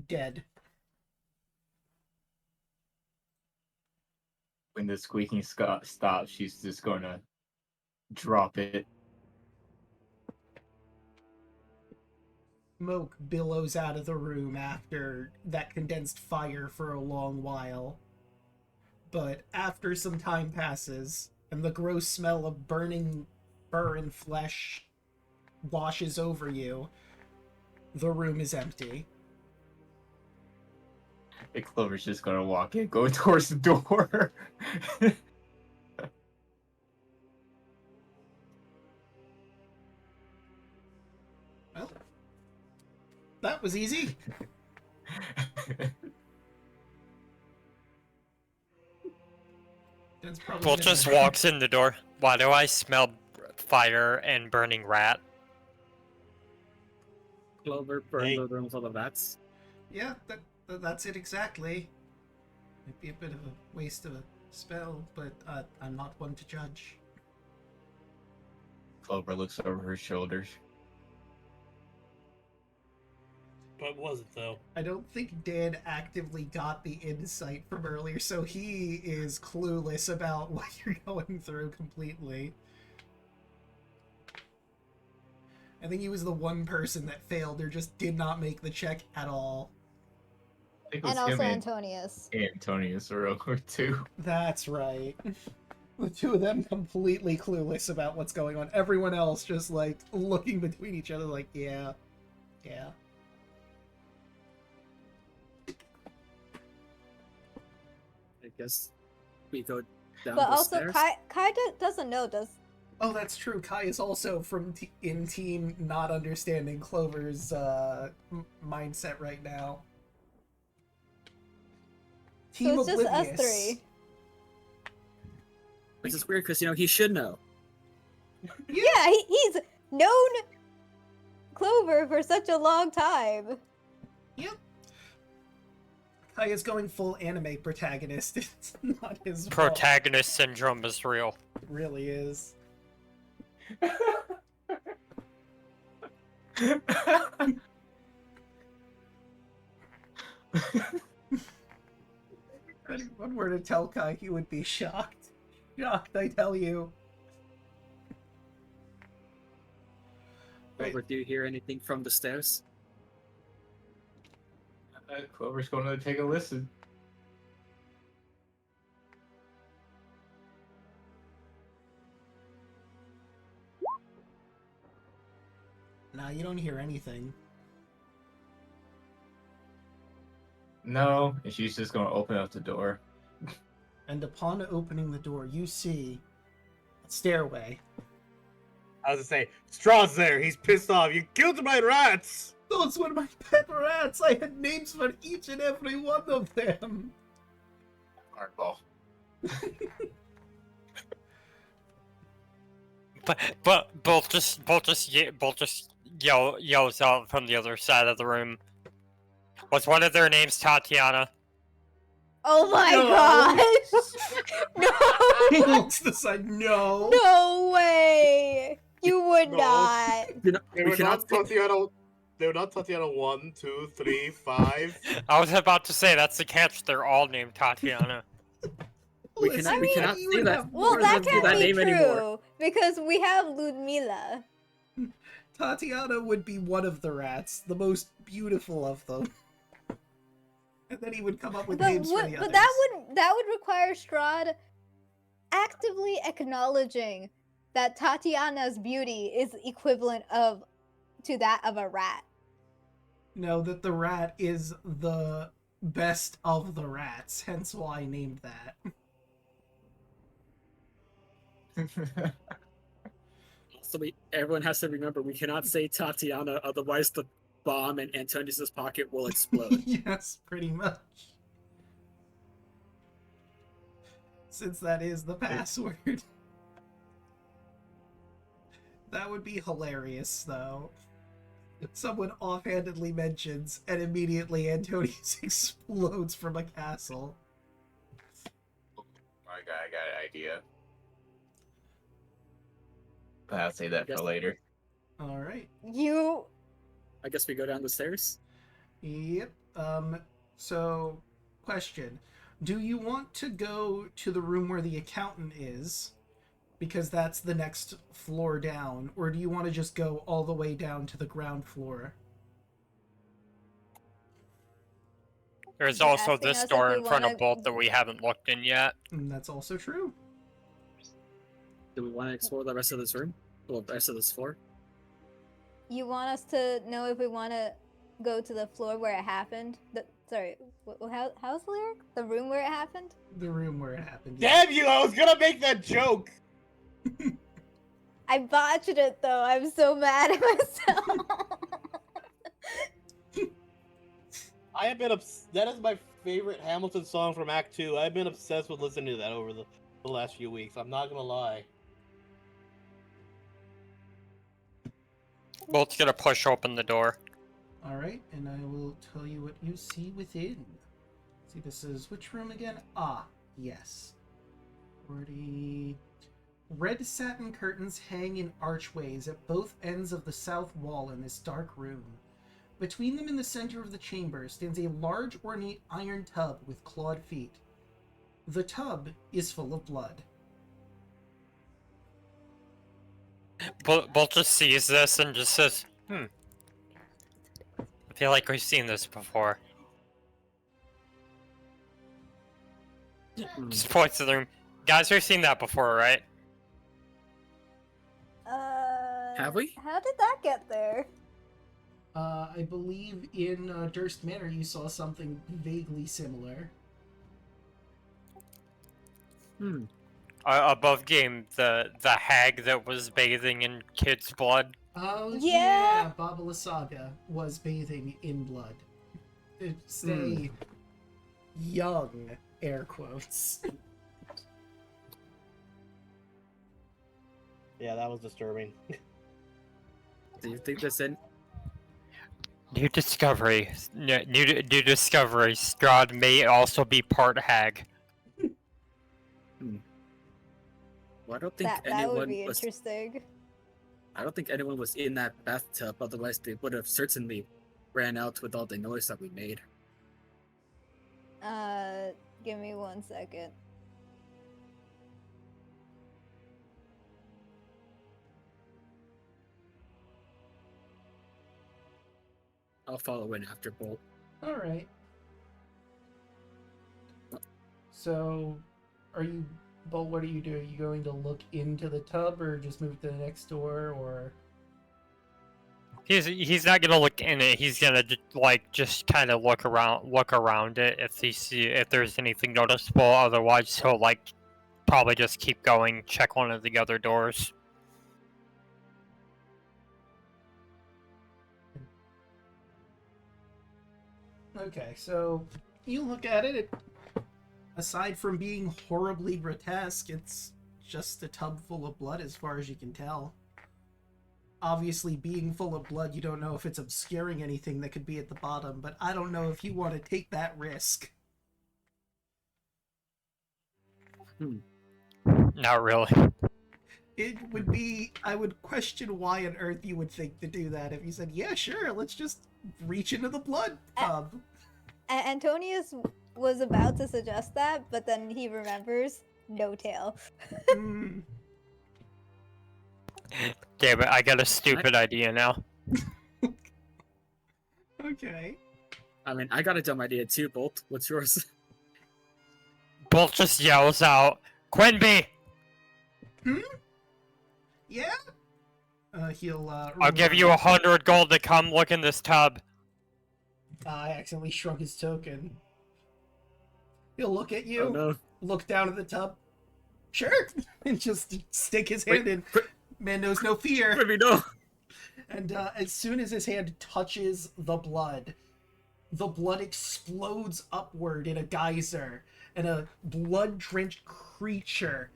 Dead. When the squeaking stops, she's just gonna drop it. Smoke billows out of the room after that condensed fire for a long while. But after some time passes, and the gross smell of burning fur and flesh washes over you, the room is empty. And Clover's just gonna walk in, go towards the door. Well, that was easy. Bolt just walks in the door. Why do I smell fire and burning rat? Clover burned the rooms full of rats. Yeah, that's it exactly. Might be a bit of a waste of a spell, but I'm not one to judge. Clover looks over her shoulders. What was it, though? I don't think Dan actively got the insight from earlier, so he is clueless about what you're going through completely. I think he was the one person that failed or just did not make the check at all. And also Antonius. Antonius are over too. That's right. The two of them completely clueless about what's going on. Everyone else just, like, looking between each other like, yeah. I guess we go down But the also, stairs. Kai doesn't know, does... Oh, that's true. Kai is also from in team not understanding Clover's mindset right now. Team so it's just us oblivious. three. Which is weird because, he should know. Yeah, he's known Clover for such a long time. Yep. Kai is going full anime protagonist. It's not his fault. Protagonist syndrome is real. It really is. If anyone were to tell Kai, he would be shocked. Shocked, I tell you. Clover, do you hear anything from the stairs? Clover's going to take a listen. Nah, you don't hear anything. No, and she's just going to open up the door. And upon opening the door, you see a stairway. I was gonna say, Strahd's there. He's pissed off. You killed my rats. Those were my pet rats! I had names for each and every one of them! Hardball. But Bolt just yells out from the other side of the room. Was one of their names Tatiana? Oh my gosh! No! Bolt's the side, no! No way! You would No. not. They were not Tatiana. They were not Tatiana 1, 2, 3, 5. I was about to say that's the catch. They're all named Tatiana. We cannot you say would that. have Well, more that than can't one. be name true anymore. because we have Ludmila. Tatiana would be one of the rats, the most beautiful of them. And then he would come up with names for the others. But that would require Strahd actively acknowledging that Tatiana's beauty is equivalent to that of a rat. No, that the rat is the best of the rats, hence why I named that. So everyone has to remember, we cannot say Tatiana, otherwise the bomb in Antonius' pocket will explode. Yes, pretty much. Since that is the password. That would be hilarious, though. Someone offhandedly mentions, and immediately Antonius explodes from a castle. I got an idea. But I'll say that for later. Alright. I guess we go down the stairs? Yep. So, question. Do you want to go to the room where the accountant is, because that's the next floor down, or do you want to just go all the way down to the ground floor? There's also this door in front of both that we haven't looked in yet. That's also true. Do we want to explore the rest of this room? Or the rest of this floor? You want us to know if we want to go to the floor where it happened? How's the lyric? The room where it happened? The room where it happened. Yeah. Damn you! I was gonna make that joke! I botched it, though. I'm so mad at myself. I have been that is my favorite Hamilton song from Act 2. I've been obsessed with listening to that over the last few weeks. I'm not gonna lie. Bolt's gonna push open the door. Alright, and I will tell you what you see within. See, this is which room again? Ah, yes. 40. Red satin curtains hang in archways at both ends of the south wall in this dark room. Between them in the center of the chamber stands a large ornate iron tub with clawed feet. The tub is full of blood. Bolt just sees this and just says, I feel like we've seen this before. Just points to the room. Guys, we've seen that before, right? Have we? How did that get there? I believe in Durst Manor you saw something vaguely similar. Above game, the hag that was bathing in kids' blood. Oh yeah, Baba Lysaga was bathing in blood. Stay young, air quotes. Yeah, that was disturbing. Do you think this in? New discovery. New discovery. Strahd may also be part hag. Well, I don't think that would be was. interesting. I don't think anyone was in that bathtub. Otherwise, they would have certainly ran out with all the noise that we made. Give me 1 second. I'll follow in after Bolt. Alright. So, Bolt, what are you doing? Are you going to look into the tub or just move to the next door, or? He's not gonna look in it. He's gonna just kind of look around it if there's anything noticeable. Otherwise, he'll probably just keep going, check one of the other doors. Okay, so you look at it. Aside from being horribly grotesque, it's just a tub full of blood as far as you can tell. Obviously, being full of blood, you don't know if it's obscuring anything that could be at the bottom, but I don't know if you want to take that risk. Not really. It would be... I would question why on earth you would think to do that if you said, yeah, sure, let's just reach into the blood tub. Antonius was about to suggest that, but then he remembers no tail. Damn it, I got a stupid idea now. Okay. I mean, I got a dumb idea too, Bolt. What's yours? Bolt just yells out, Quenby! Yeah? He'll, I'll give you 100 gold to come look in this tub. I accidentally shrunk his token. He'll look at you, Oh, no. look down at the tub, sure, and just stick his hand in. Man knows no fear. Let me know. And as soon as his hand touches the blood explodes upward in a geyser, and a blood-drenched creature,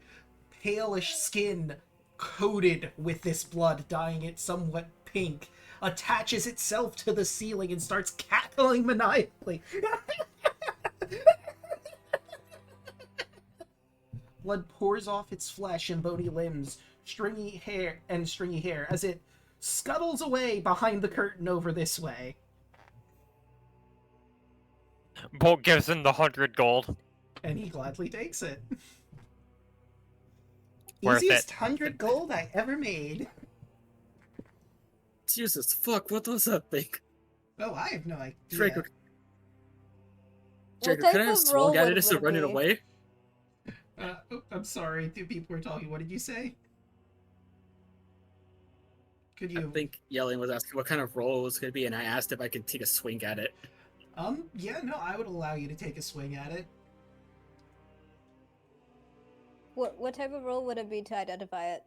palish skin coated with this blood, dyeing it somewhat pink, attaches itself to the ceiling and starts cackling maniacally. Blood pours off its flesh and bony limbs, stringy hair as it scuttles away behind the curtain over this way. Bolt gives him the 100 gold. And he gladly takes it. Worth Easiest it. 100 gold I ever made. Jesus fuck, what was that thing? Oh, I have no idea. Draco, What can type I of have swung roll at would it instead of it running be? away? I'm sorry, two people were talking. What did you say? Could you... I think Yelling was asking what kind of roll it was going to be, and I asked if I could take a swing at it. Yeah, no, I would allow you to take a swing at it. What type of roll would it be to identify it?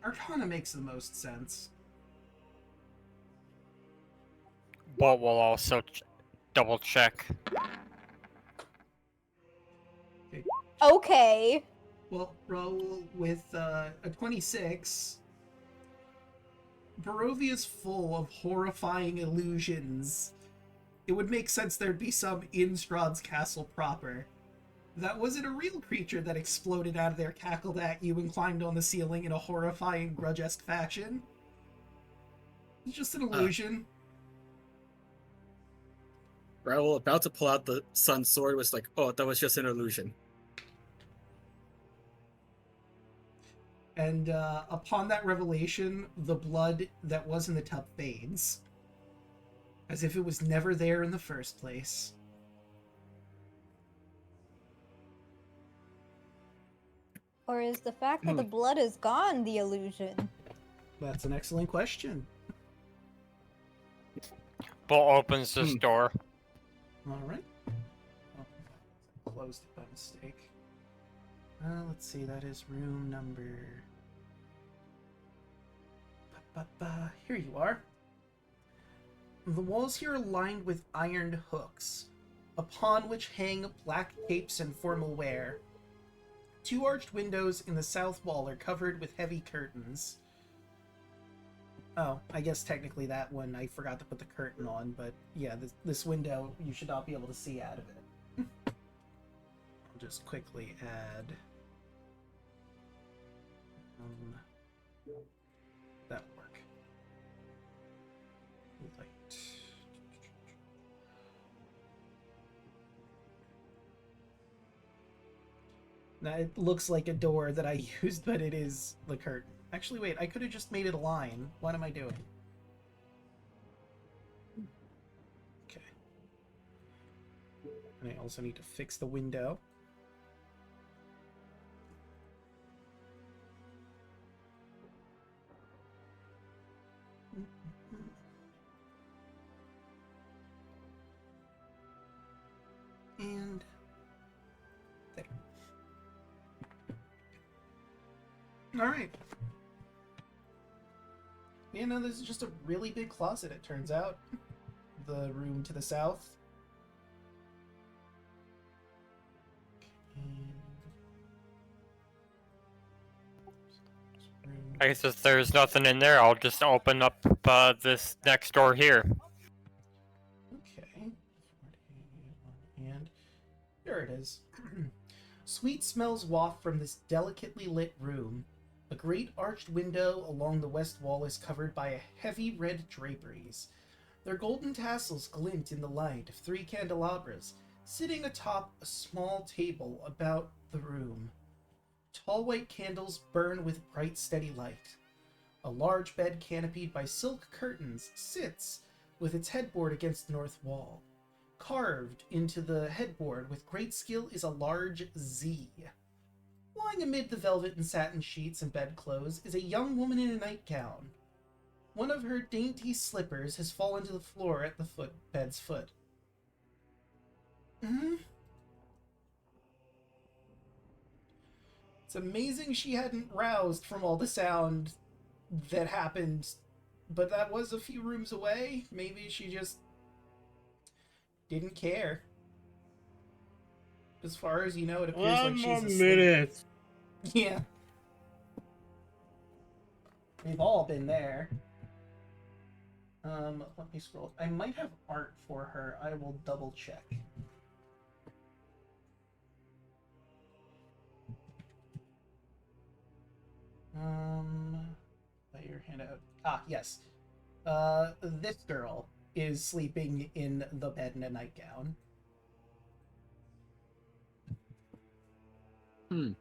Arcana makes the most sense. Bolt will also double check. Okay. Well, roll with a 26. Barovia's full of horrifying illusions. It would make sense there'd be some in Strahd's castle proper. That wasn't a real creature that exploded out of there, cackled at you, and climbed on the ceiling in a horrifying, grudge-esque fashion. It's just an illusion. Raoul, about to pull out the sun sword, was like, oh, that was just an illusion. And upon that revelation, the blood that was in the tub fades. As if it was never there in the first place. Or is the fact that the blood is gone the illusion? That's an excellent question. Bolt opens this door. Alright. Oh, closed it by mistake. Let's see, that is room number... Here you are. The walls here are lined with ironed hooks, upon which hang black capes and formal wear. Two arched windows in the south wall are covered with heavy curtains. Oh, I guess technically that one I forgot to put the curtain on, but yeah, this window you should not be able to see out of it. I'll just quickly add that work. Light. Now it looks like a door that I used, but it is the curtain. Actually, wait, I could have just made it a line. What am I doing? Okay. And I also need to fix the window. And there. Alright. You know, this is just a really big closet, it turns out. The room to the south. I guess if there's nothing in there, I'll just open up this next door here. Okay. And there it is. Sweet smells waft from this delicately lit room. A great arched window along the west wall is covered by heavy red draperies. Their golden tassels glint in the light of three candelabras, sitting atop a small table about the room. Tall white candles burn with bright, steady light. A large bed canopied by silk curtains sits with its headboard against the north wall. Carved into the headboard with great skill is a large Z. Lying amid the velvet and satin sheets and bedclothes is a young woman in a nightgown. One of her dainty slippers has fallen to the floor at the bed's foot. It's amazing she hadn't roused from all the sound that happened, but that was a few rooms away. Maybe she just didn't care. As far as you know, it appears like One she's more asleep. minute. Yeah. We've all been there. Let me scroll. I might have art for her. I will double check. Lay your hand out. Ah, yes. This girl is sleeping in the bed in a nightgown. Hmm.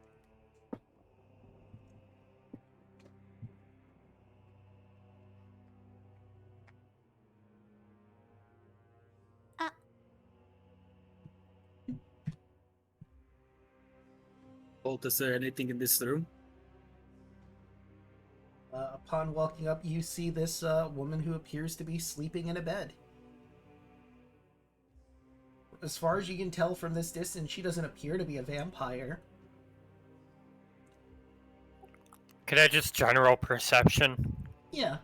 Bolt, is there anything in this room? Upon walking up, you see this woman who appears to be sleeping in a bed. As far as you can tell from this distance, she doesn't appear to be a vampire. Could I just general perception? Yeah.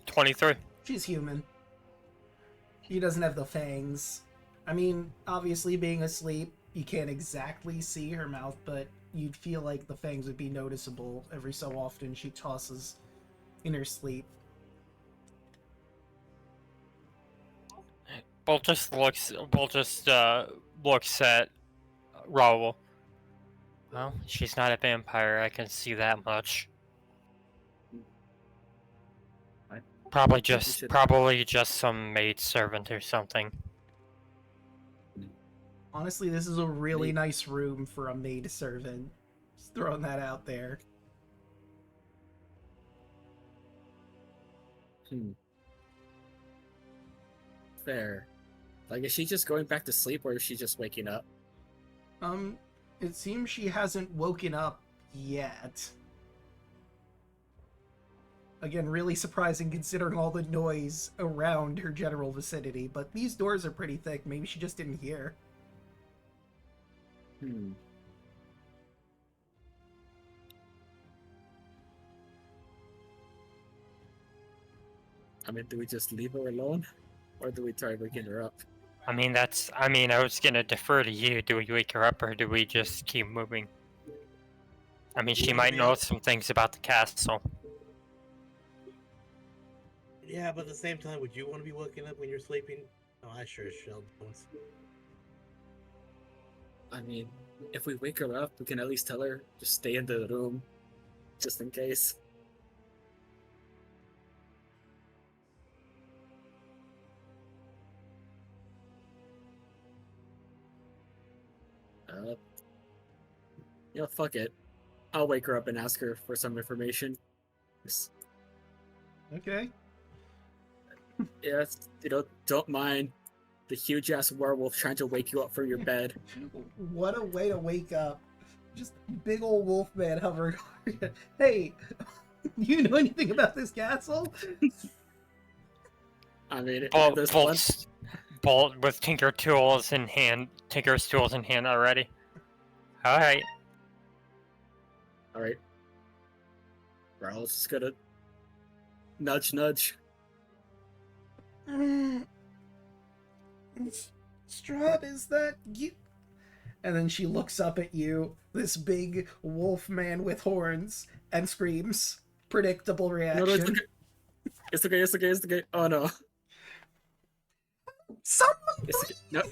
23. She's human. She doesn't have the fangs. I mean, obviously being asleep, you can't exactly see her mouth, but you'd feel like the fangs would be noticeable every so often she tosses in her sleep. Bolt just looks at Raoul. Well, she's not a vampire, I can see that much. Probably just some maid servant or something. Honestly, this is a really nice room for a maid servant. Just throwing that out there. Fair. Like, is she just going back to sleep, or is she just waking up? It seems she hasn't woken up yet. Again, really surprising considering all the noise around her general vicinity, but these doors are pretty thick. Maybe she just didn't hear. I mean, do we just leave her alone? Or do we try waking her up? I was gonna defer to you. Do we wake her up or do we just keep moving? I mean, she might know some things about the castle. Yeah, but at the same time, would you want to be woken up when you're sleeping? Oh, I sure as shall don't. I mean, if we wake her up, we can at least tell her just stay in the room, just in case. Fuck it. I'll wake her up and ask her for some information. Okay. Yes, don't mind the huge ass werewolf trying to wake you up from your bed. What a way to wake up. Just big old wolf man hovering over you. Hey, do you know anything about this castle? I mean, Bolt with Tinker's tools in hand already. Alright. Raul's just gonna nudge. Strahd, is that you? And then she looks up at you, this big wolf man with horns, and screams. Predictable reaction. No, it's okay. Oh no. Someone please! No.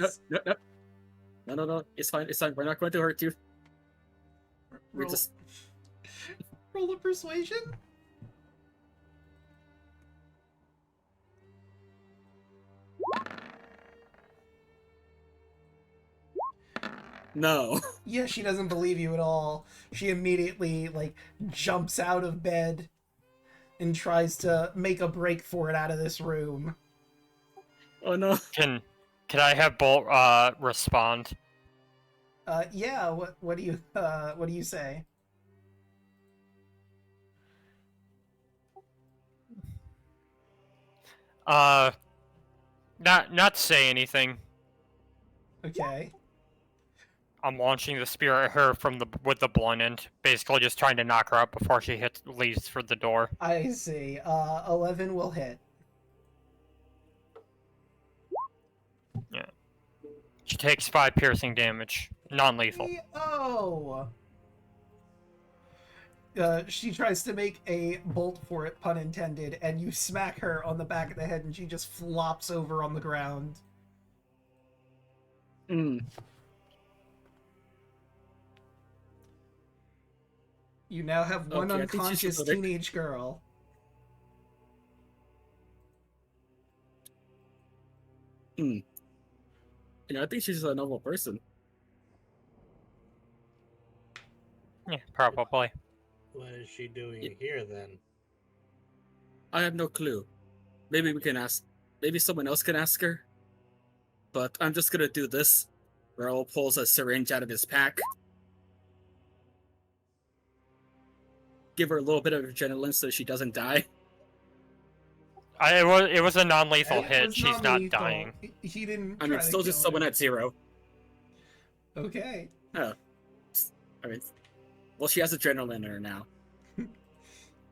It's fine. We're not going to hurt you. Roll a persuasion? No. Yeah, she doesn't believe you at all. She immediately, jumps out of bed and tries to make a break for it out of this room. Oh no. Can I have Bolt respond? Yeah, what do you say? Not say anything. Okay. I'm launching the spear at her with the blunt end, basically just trying to knock her out before she leaves for the door. I see. 11 will hit. She takes 5 piercing damage, non-lethal. Oh. She tries to make a bolt for it, pun intended, and you smack her on the back of the head, and she just flops over on the ground. Mm. You now have one Okay, I think she's unconscious another- teenage girl. You know, I think she's a normal person. Yeah, probably. What is she doing here then? I have no clue. Maybe we can ask. Maybe someone else can ask her. But I'm just gonna do this. Raoul pulls a syringe out of his pack. Give her a little bit of adrenaline so she doesn't die. It was a non-lethal It hit. was She's not non-lethal. dying. He didn't. I try mean, to still kill just someone her. at 0. Okay. Oh. I mean, well, she has adrenaline in her now.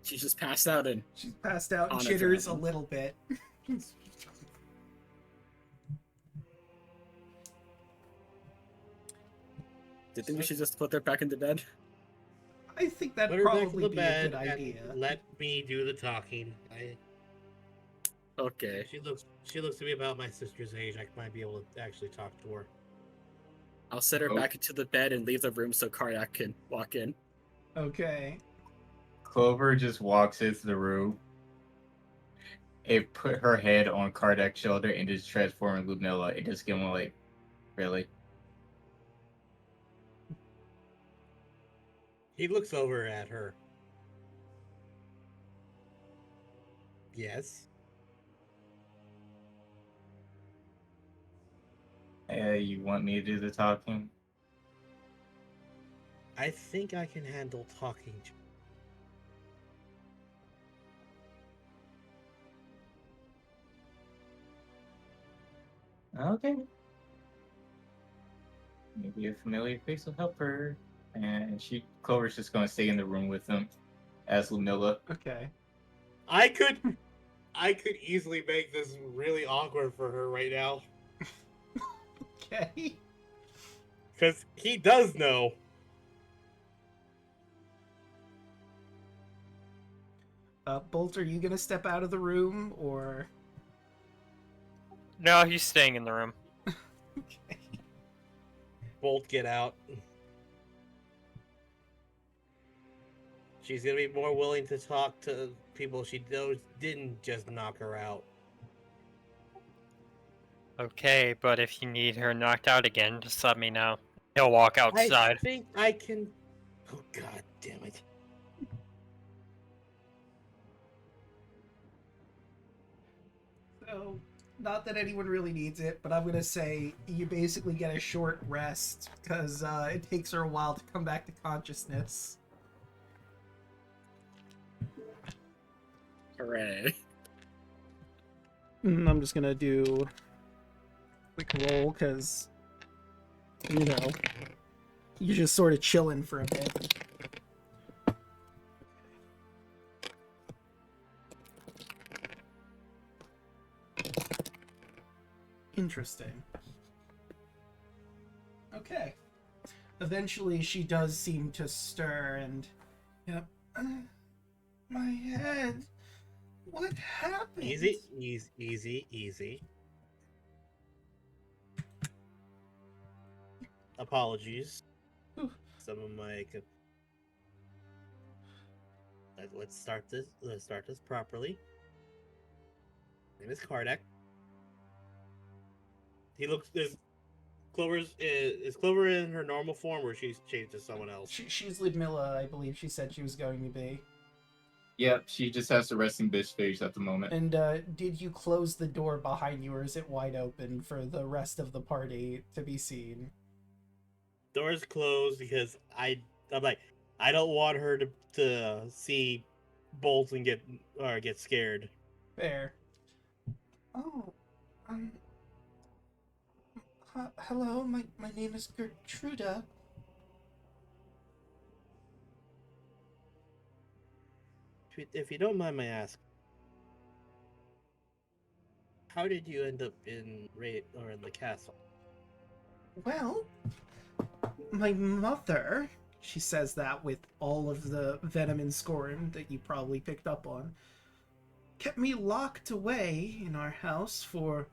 She's just passed out and She's passed out and On jitters a adrenaline. little bit. do you think we should just put her back into bed? I think that'd Put her back to probably the be a bed good and idea. let me do the talking. Okay. She looks to be about my sister's age. I might be able to actually talk to her. I'll set her back into the bed and leave the room so Karyak can walk in. Okay. Clover just walks into the room. It put her head on Kardak's shoulder and just transforming Lunilla. It just gave him like, really? He looks over at her. Yes. You want me to do the talking? I think I can handle talking. Okay. Maybe a familiar face will help her. And Clover's just gonna stay in the room with them as Lunilla. Okay. I could easily make this really awkward for her right now. Okay. Because he does know. Bolt, are you gonna step out of the room, or? No, he's staying in the room. Okay. Bolt, get out. She's gonna be more willing to talk to people she knows didn't just knock her out. Okay, but if you need her knocked out again, just let me know. He'll walk outside. I think I can. Oh, god damn it. So, not that anyone really needs it, but I'm gonna say you basically get a short rest because it takes her a while to come back to consciousness. Hooray. I'm just gonna do a quick roll because, you know, you're just sort of chilling for a bit. Interesting. Okay. Eventually, she does seem to stir and, yep. My head. What happened? Easy, easy. Apologies. Whew. Some of my. Let's start this. Let's start this properly. Name is Kardak. He looks. Is Clover in her normal form, or she's changed to someone else? She's Ludmilla, I believe she said she was going to be. Yep, she just has the resting bitch face at the moment. And did you close the door behind you, or is it wide open for the rest of the party to be seen? Door's closed because I'm like, I don't want her to see Bolt and get scared. Fair. Oh, hello, my name is Gertruda. If you don't mind my ask, how did you end up in the castle? Well, my mother, she says that with all of the venom and scorn that you probably picked up on, kept me locked away in our house for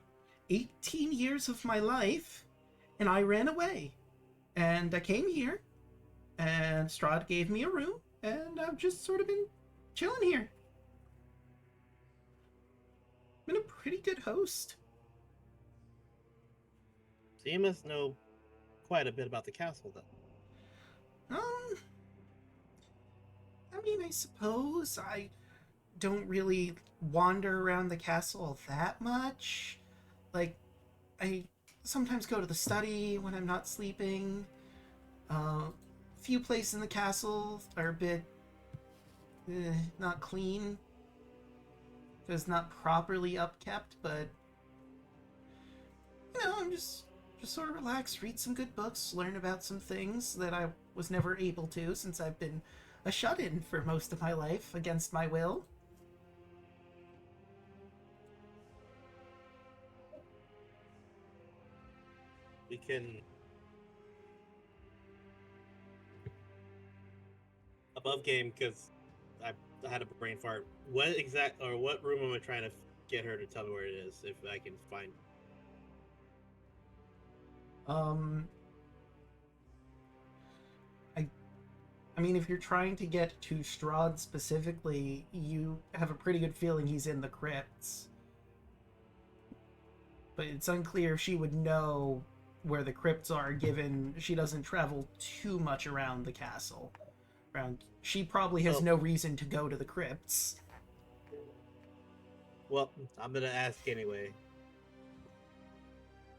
18 years of my life, and I ran away. And I came here, and Strahd gave me a room, and I've just sort of been chilling here. Been a pretty good host. So you must know quite a bit about the castle, then. I mean, I suppose I don't really wander around the castle that much. Like, I sometimes go to the study when I'm not sleeping. Few places in the castle are a bit not clean, because not properly upkept. But I'm just sort of relax, read some good books, learn about some things that I was never able to since I've been a shut-in for most of my life against my will. We can above game because I had a brain fart. What room am I trying to get her to tell me where it is if I can find? I mean, if you're trying to get to Strahd specifically, you have a pretty good feeling he's in the crypts. But it's unclear if she would know where the crypts are, given she doesn't travel too much around the castle. She probably has no reason to go to the crypts. Well, I'm gonna ask anyway.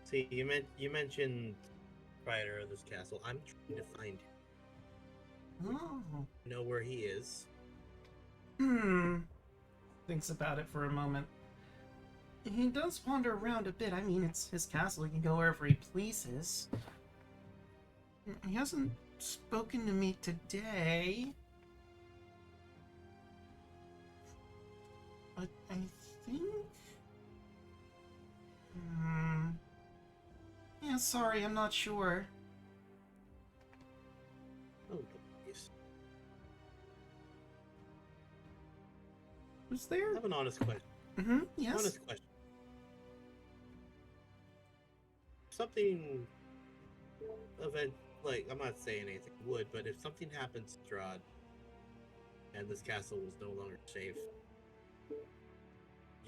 See, you mentioned proprietor of this castle. I'm trying to find him. Oh. Know where he is. Thinks about it for a moment. He does wander around a bit. I mean, it's his castle. He can go wherever he pleases. He hasn't spoken to me today. But I think... Yeah, sorry, I'm not sure. Oh, yes. Was there? I have an honest question. Yes? Honest question. Something... like, I'm not saying anything would, but if something happens to Strahd and this castle was no longer safe, do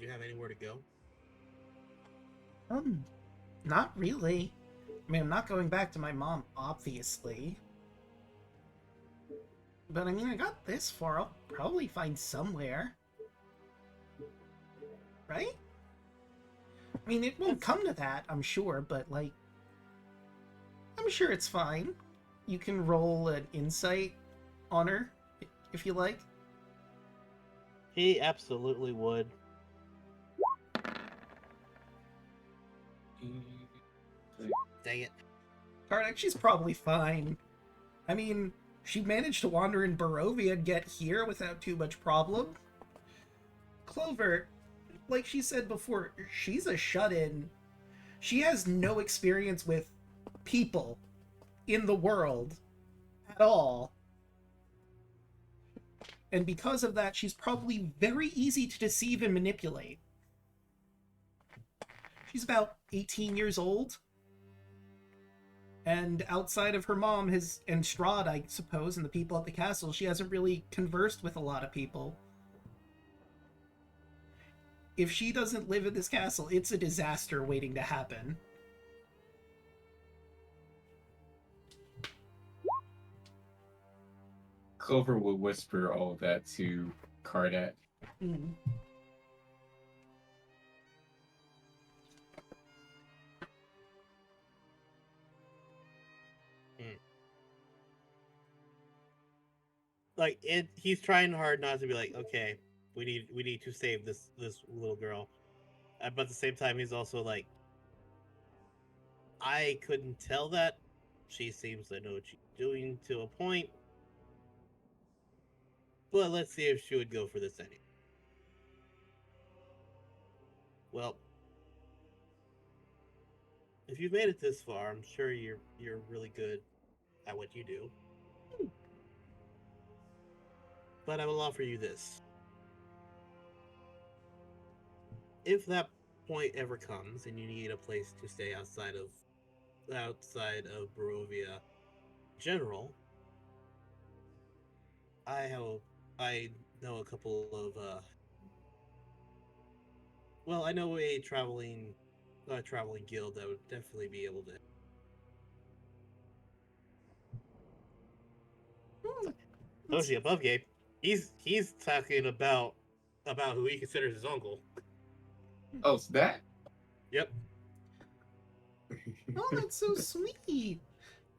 you have anywhere to go? Not really. I mean, I'm not going back to my mom, obviously. But I mean, I got this far. I'll probably find somewhere. Right? I mean, it won't come to that, I'm sure, but, like... I'm sure it's fine. You can roll an insight on her, if you like. He absolutely would. Dang it. Karnak, she's probably fine. I mean, she managed to wander in Barovia and get here without too much problem. Clover, like she said before, she's a shut-in. She has no experience with people in the world at all. And because of that, she's probably very easy to deceive and manipulate. She's about 18 years old. And outside of her mom and Strahd, I suppose, and the people at the castle, she hasn't really conversed with a lot of people. If she doesn't live in this castle, it's a disaster waiting to happen. Clover will whisper all of that to Karnak. Like he's trying hard not to be like, okay, we need to save this little girl, but at the same time, he's also like, I couldn't tell that. She seems to know what she's doing to a point, but let's see if she would go for this anyway. Well, if you've made it this far, I'm sure you're really good at what you do. But I will offer you this. If that point ever comes and you need a place to stay outside of Barovia General, I know a couple of I know a traveling guild that would definitely be able to. Hoshi above Gabe, he's talking about who he considers his uncle. Oh, it's that? Yep. Oh, that's so sweet.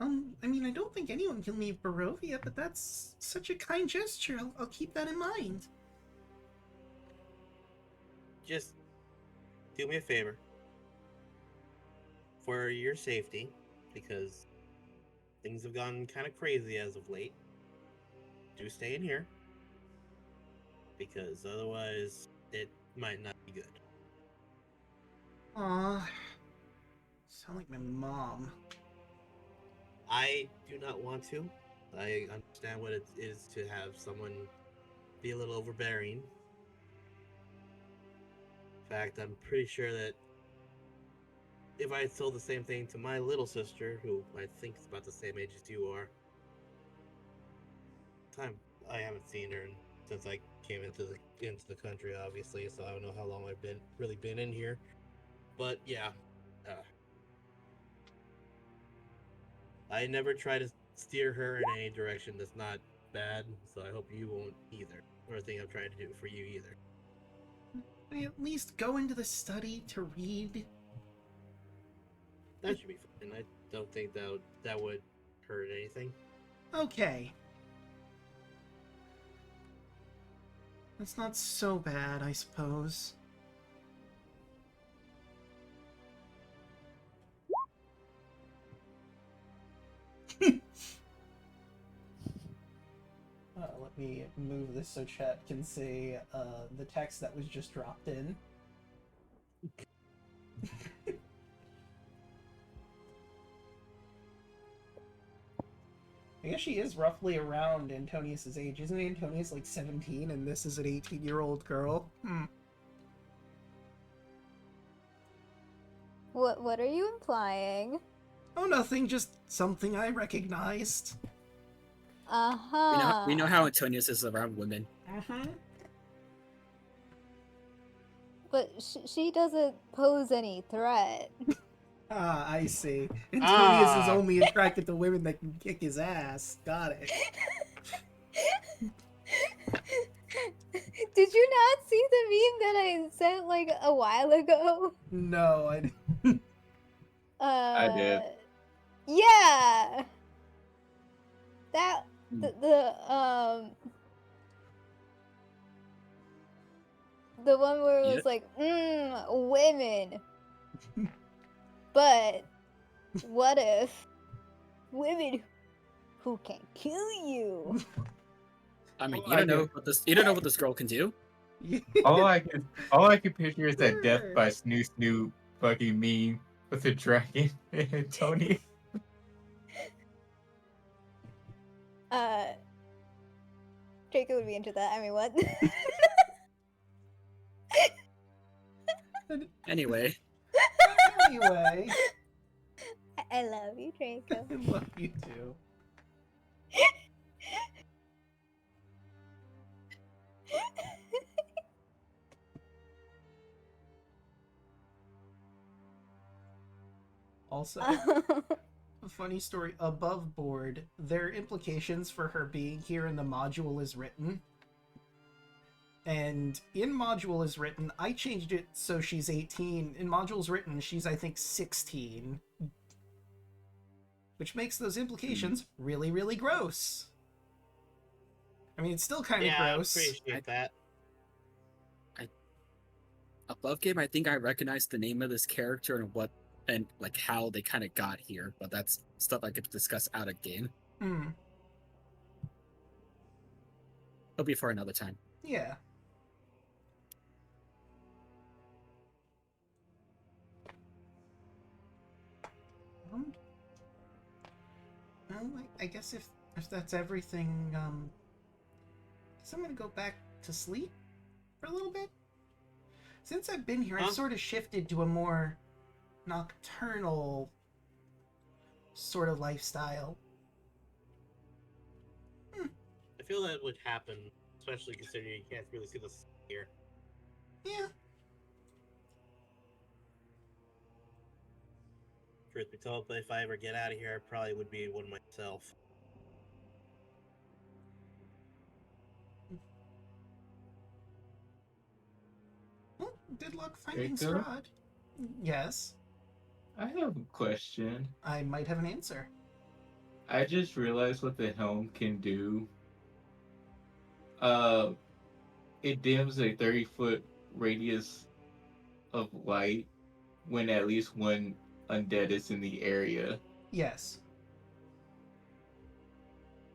I mean, I don't think anyone can leave Barovia, but that's such a kind gesture. I'll keep that in mind. Just do me a favor. For your safety, because things have gone kind of crazy as of late, do stay in here. Because otherwise, it might not be good. Aw. Sound like my mom. I do not want to. I understand what it is to have someone be a little overbearing. In fact, I'm pretty sure that if I told the same thing to my little sister, who I think is about the same age as you are, I haven't seen her since I came into the country, obviously, so I don't know how long I've been in here. But yeah, I never try to steer her in any direction that's not bad, so I hope you won't either. Or think I'm trying to do it for you either. Can I at least go into the study to read? That should be fine. I don't think that would hurt anything. Okay. That's not so bad, I suppose. Let me move this so chat can see the text that was just dropped in. I guess she is roughly around Antonius's age. Isn't Antonius like 17 and this is an 18-year-old girl? What are you implying? Oh, nothing, just something I recognized. Uh-huh. We know how Antonius is around women. But she doesn't pose any threat. Ah, I see. Antonius is only attracted to women that can kick his ass. Got it. Did you not see the meme that I sent like a while ago? No, I didn't. I did. Yeah. That the one where it was like, women. But what if women who can kill you? I mean, you don't know what this girl can do. all I can picture is that death by Snoo Snoo fucking meme with the dragon and Tony. Draco would be into that. I mean, what? Anyway. I love you, Draco. I love you too. Also, a funny story, above board, there are implications for her being here in the module as written. And in module as written, I changed it so she's 18. In modules written, she's, I think, 16. Which makes those implications really, really gross. I mean, it's still kind of gross. I appreciate that. Above game, I think I recognized the name of this character and like how they kind of got here, but that's stuff I could discuss out of game. It'll be for another time. Yeah. I guess if that's everything, guess I'm gonna go back to sleep for a little bit. Since I've been here, I've sort of shifted to a more nocturnal sort of lifestyle. I feel that would happen, especially considering you can't really see the sun here. Yeah. Truth be told, but if I ever get out of here, I probably would be one myself. Well, good luck finding Strahd. Yes. I have a question. I might have an answer. I just realized what the helm can do. It dims a 30-foot radius of light when at least one undead is in the area. Yes.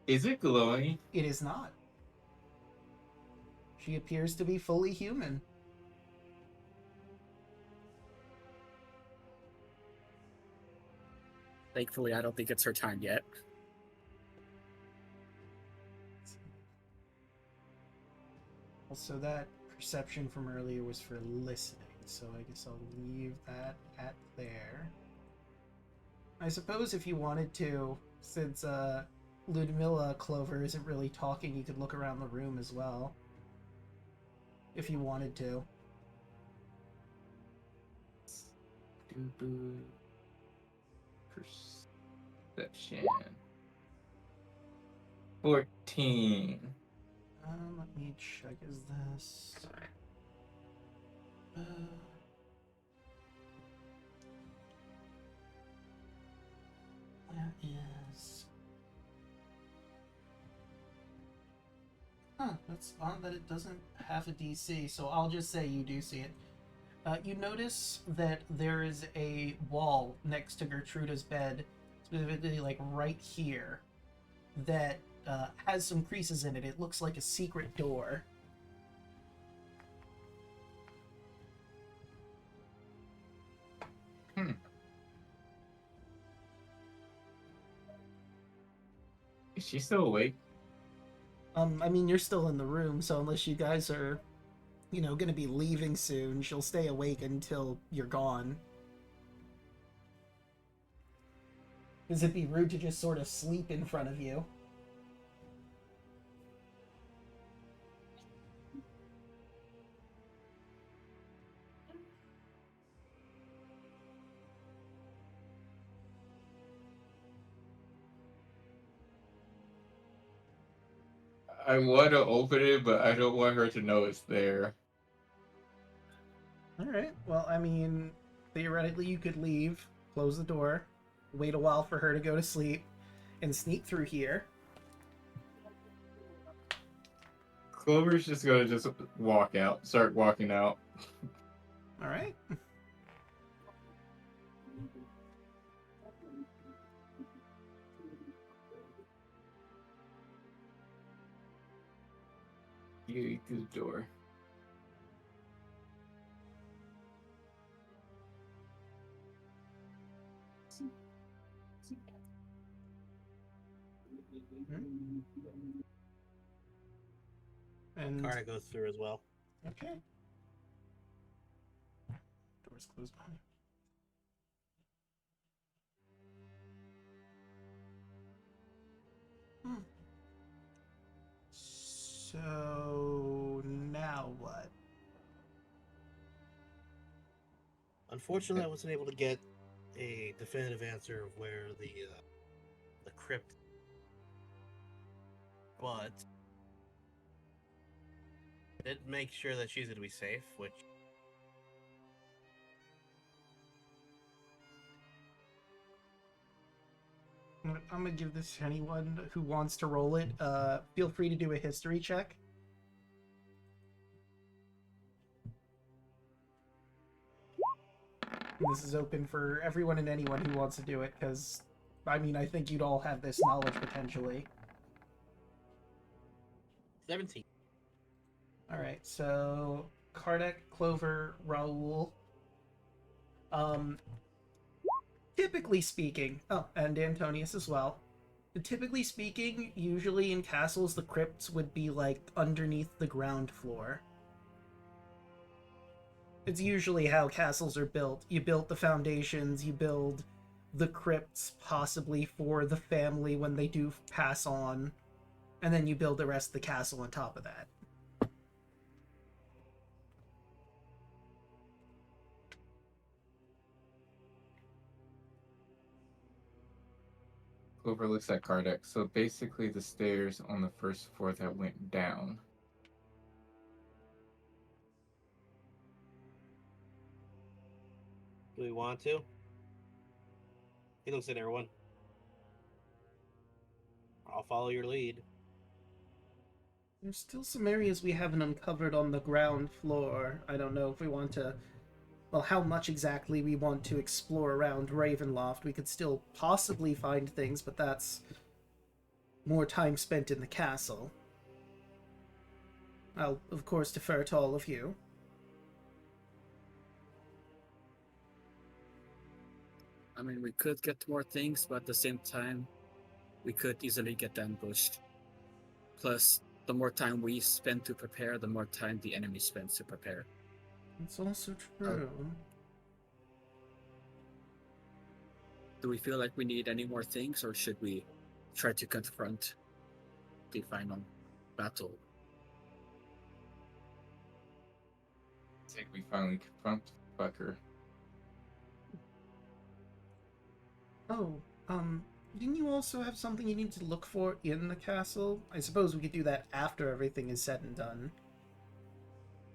Is it glowing? It is not. She appears to be fully human. Thankfully, I don't think it's her time yet. Also, that perception from earlier was for listening, so I guess I'll leave that at there. I suppose if you wanted to, since Ludmilla Clover isn't really talking, you could look around the room as well. If you wanted to. Perception. 14. Let me check. Is this... where is... Huh, that's odd that it doesn't have a DC, so I'll just say you do see it. You notice that there is a wall next to Gertruda's bed, specifically like right here, that has some creases in it. It looks like a secret door. Is she still awake? I mean, you're still in the room, so unless you guys are, you know, gonna be leaving soon, she'll stay awake until you're gone. Because it'd be rude to just sort of sleep in front of you. I want to open it, but I don't want her to know it's there. Alright, well, I mean, theoretically you could leave, close the door, wait a while for her to go to sleep, and sneak through here. Clover's just gonna start walking out. Alright. You eat through the door. And Kara goes through as well. okay. Door's closed behind you. So now what? Unfortunately, I wasn't able to get a definitive answer of where the crypt, but did make sure that she's going to be safe, which I'm gonna give this to anyone who wants to roll it. Feel free to do a history check. This is open for everyone and anyone who wants to do it, because, I mean, I think you'd all have this knowledge potentially. 17. Alright, so Kardec, Clover, Raoul. Typically speaking, oh, and Antonius as well. Typically speaking, usually in castles, the crypts would be like underneath the ground floor. It's usually how castles are built. You build the foundations, you build the crypts possibly for the family when they do pass on, and then you build the rest of the castle on top of that. Clover looks at Kardec. So basically the stairs on the first floor that went down. Do we want to? He looks at everyone. I'll follow your lead. There's still some areas we haven't uncovered on the ground floor. I don't know if we want to... Well, how much exactly we want to explore around Ravenloft. We could still possibly find things, but that's more time spent in the castle. I'll, of course, defer to all of you. I mean, we could get more things, but at the same time, we could easily get ambushed. Plus, the more time we spend to prepare, the more time the enemy spends to prepare. It's also true. Do we feel like we need any more things, or should we try to confront the final battle? I think we finally confront fucker. Oh, didn't you also have something you need to look for in the castle? I suppose we could do that after everything is said and done.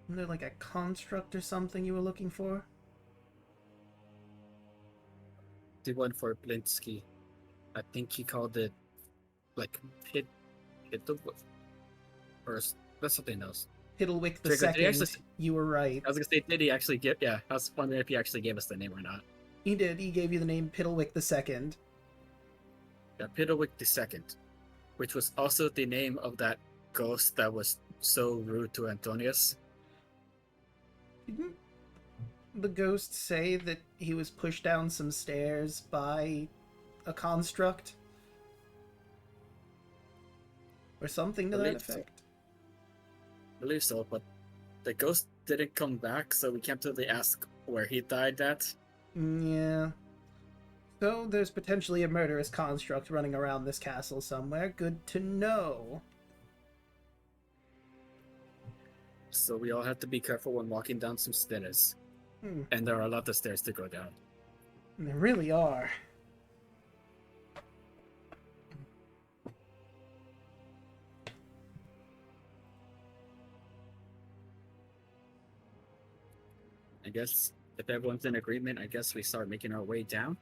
Isn't there like a construct or something you were looking for? The one for Blinsky. I think he called it like hit the or that's something else. Piddlewick the Trigger, Second. You were right. I was gonna say, did he actually give? Yeah, I was wondering if he actually gave us the name or not. He did. He gave you the name Piddlewick the Second. Yeah, Piddlewick the Second, which was also the name of that ghost that was so rude to Antonius. Didn't the ghost say that he was pushed down some stairs by a construct? Or something to that effect? I believe so, but the ghost didn't come back, so we can't really ask where he died at. Yeah. So there's potentially a murderous construct running around this castle somewhere. Good to know. So we all have to be careful when walking down some stairs. Hmm. And there are a lot of stairs to go down. There really are. I guess if everyone's in agreement, I guess we start making our way down.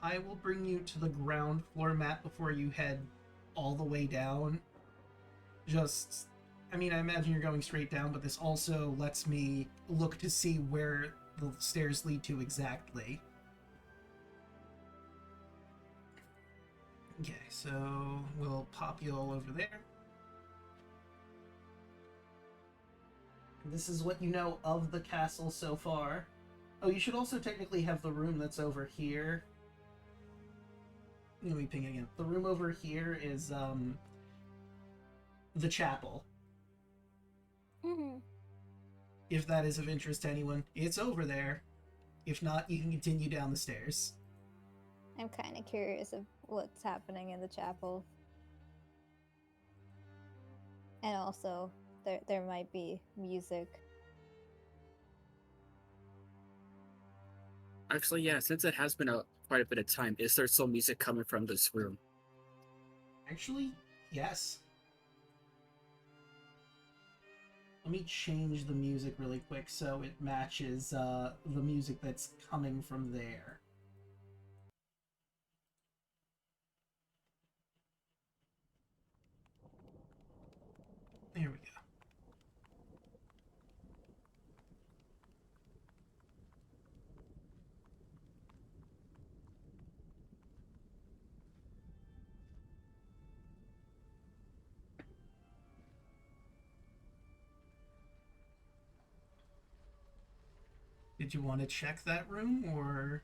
I will bring you to the ground floor map before you head all the way down. Just, I mean, I imagine you're going straight down, but this also lets me look to see where the stairs lead to exactly. Okay, so we'll pop you all over there. This is what you know of the castle so far. Oh, you should also technically have the room that's over here. Let me ping it again. The room over here is, the chapel. Mm-hmm. If that is of interest to anyone, it's over there. If not, you can continue down the stairs. I'm kind of curious of what's happening in the chapel. And also, there might be music. Actually, yeah, since it has been quite a bit of time, is there still music coming from this room? Actually, yes. Let me change the music really quick so it matches the music that's coming from there. There we go. Did you want to check that room, or...?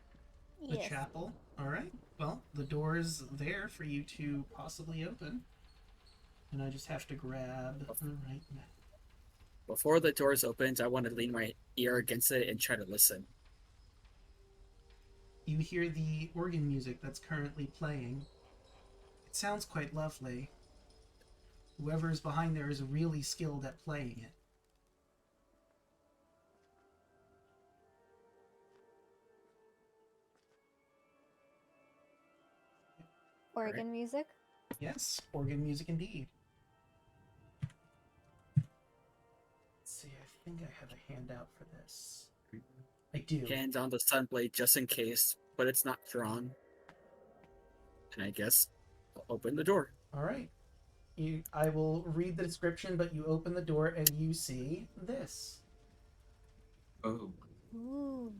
The Yes. chapel. All right. Well, the door is there for you to possibly open. And I just have to grab the right map. Before the doors opened, I want to lean my ear against it and try to listen. You hear the organ music that's currently playing. It sounds quite lovely. Whoever is behind there is really skilled at playing it. Organ music? Yes, organ music indeed. Let's see, I think I have a handout for this. I do. Hand on the sunblade just in case, but it's not drawn. And I guess I'll open the door. All right. I will read the description, but you open the door and you see this. Oh. Ooh.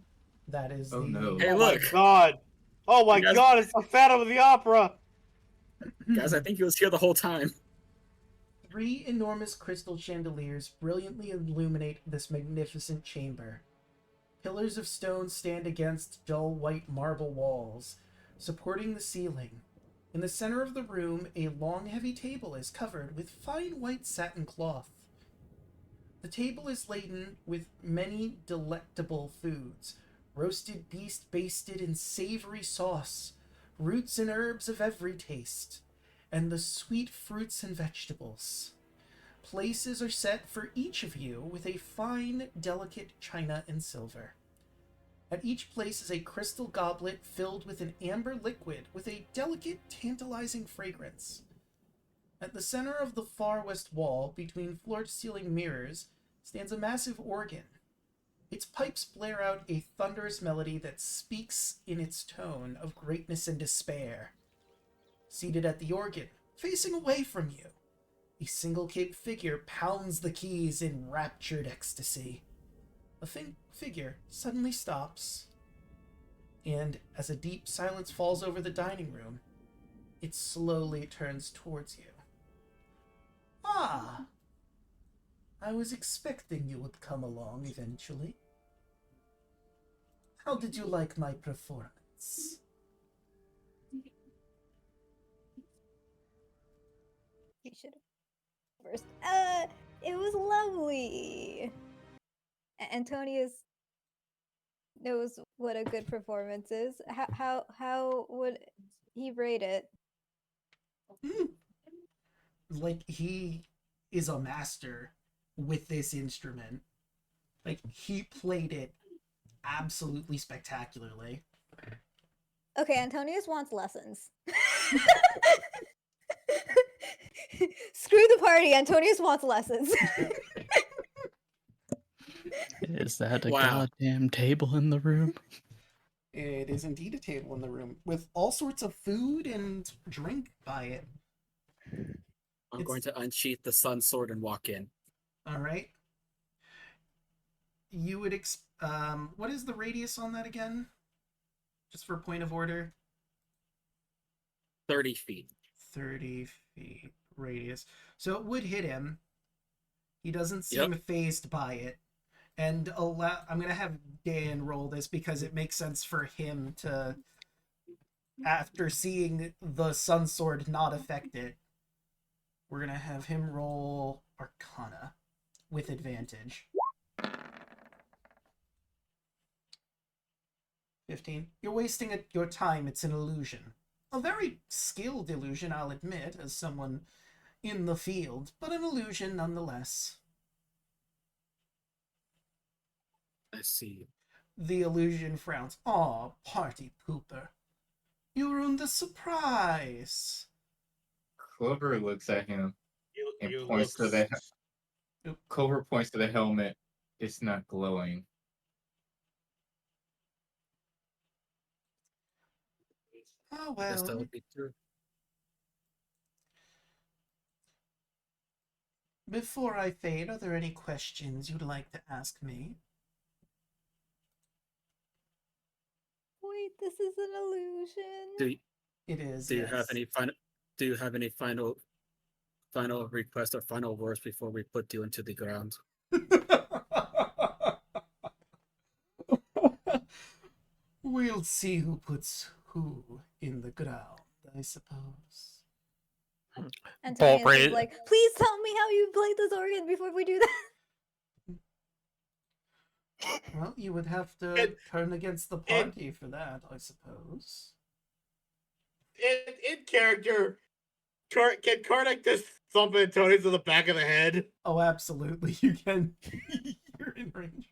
That is Oh, the... no. Hey, Oh look! my god! Oh my Guys- god, it's the Phantom of the Opera! Guys, I think he was here the whole time. 3 enormous crystal chandeliers brilliantly illuminate this magnificent chamber. Pillars of stone stand against dull white marble walls, supporting the ceiling. In the center of the room, a long, heavy table is covered with fine white satin cloth. The table is laden with many delectable foods: roasted beast basted in savory sauce, roots and herbs of every taste, and the sweet fruits and vegetables. Places are set for each of you with a fine, delicate china and silver. At each place is a crystal goblet filled with an amber liquid with a delicate, tantalizing fragrance. At the center of the far west wall, between floor-to-ceiling mirrors, stands a massive organ. Its pipes blare out a thunderous melody that speaks in its tone of greatness and despair. Seated at the organ, facing away from you, a single-caped figure pounds the keys in raptured ecstasy. The figure suddenly stops, and as a deep silence falls over the dining room, it slowly turns towards you. Ah! I was expecting you would come along eventually. How did you like my performance? You should have first. It was lovely. Antonius knows what a good performance is. How would he rate it? Like, he is a master with this instrument. Like, he played it absolutely spectacularly. Okay, Antonius wants lessons. Screw the party. Antonius wants lessons. Is that a Wow. goddamn table in the room? It is indeed a table in the room with all sorts of food and drink by it. I'm going to unsheath the sun sword and walk in. All right. You would what is the radius on that again? Just for point of order. 30 feet. 30 feet radius. So it would hit him. He doesn't seem fazed by it. And I'm going to have Dan roll this because it makes sense for him to, after seeing the sun sword not affect it, we're going to have him roll Arcana with advantage. 15. You're wasting your time. It's an illusion. A very skilled illusion, I'll admit, as someone in the field, but an illusion nonetheless. I see. The illusion frowns. Aw, party pooper. You ruined the surprise. Clover looks at him and You points to the... Oop. Clover points to the helmet. It's not glowing. Oh, I guess well. that would be true. Before I fade, are there any questions you'd like to ask me? Wait, this is an illusion. It is. Do you yes. have any final? Do you have any final requests or final words before we put you into the ground? We'll see who puts who in the ground, I suppose. Antonius is like, please tell me how you played this organ before we do that. Well, you would have to turn against the party for that, I suppose. In character, can Karnak just thump Antonius in the back of the head? Oh, absolutely, you can. You're in range.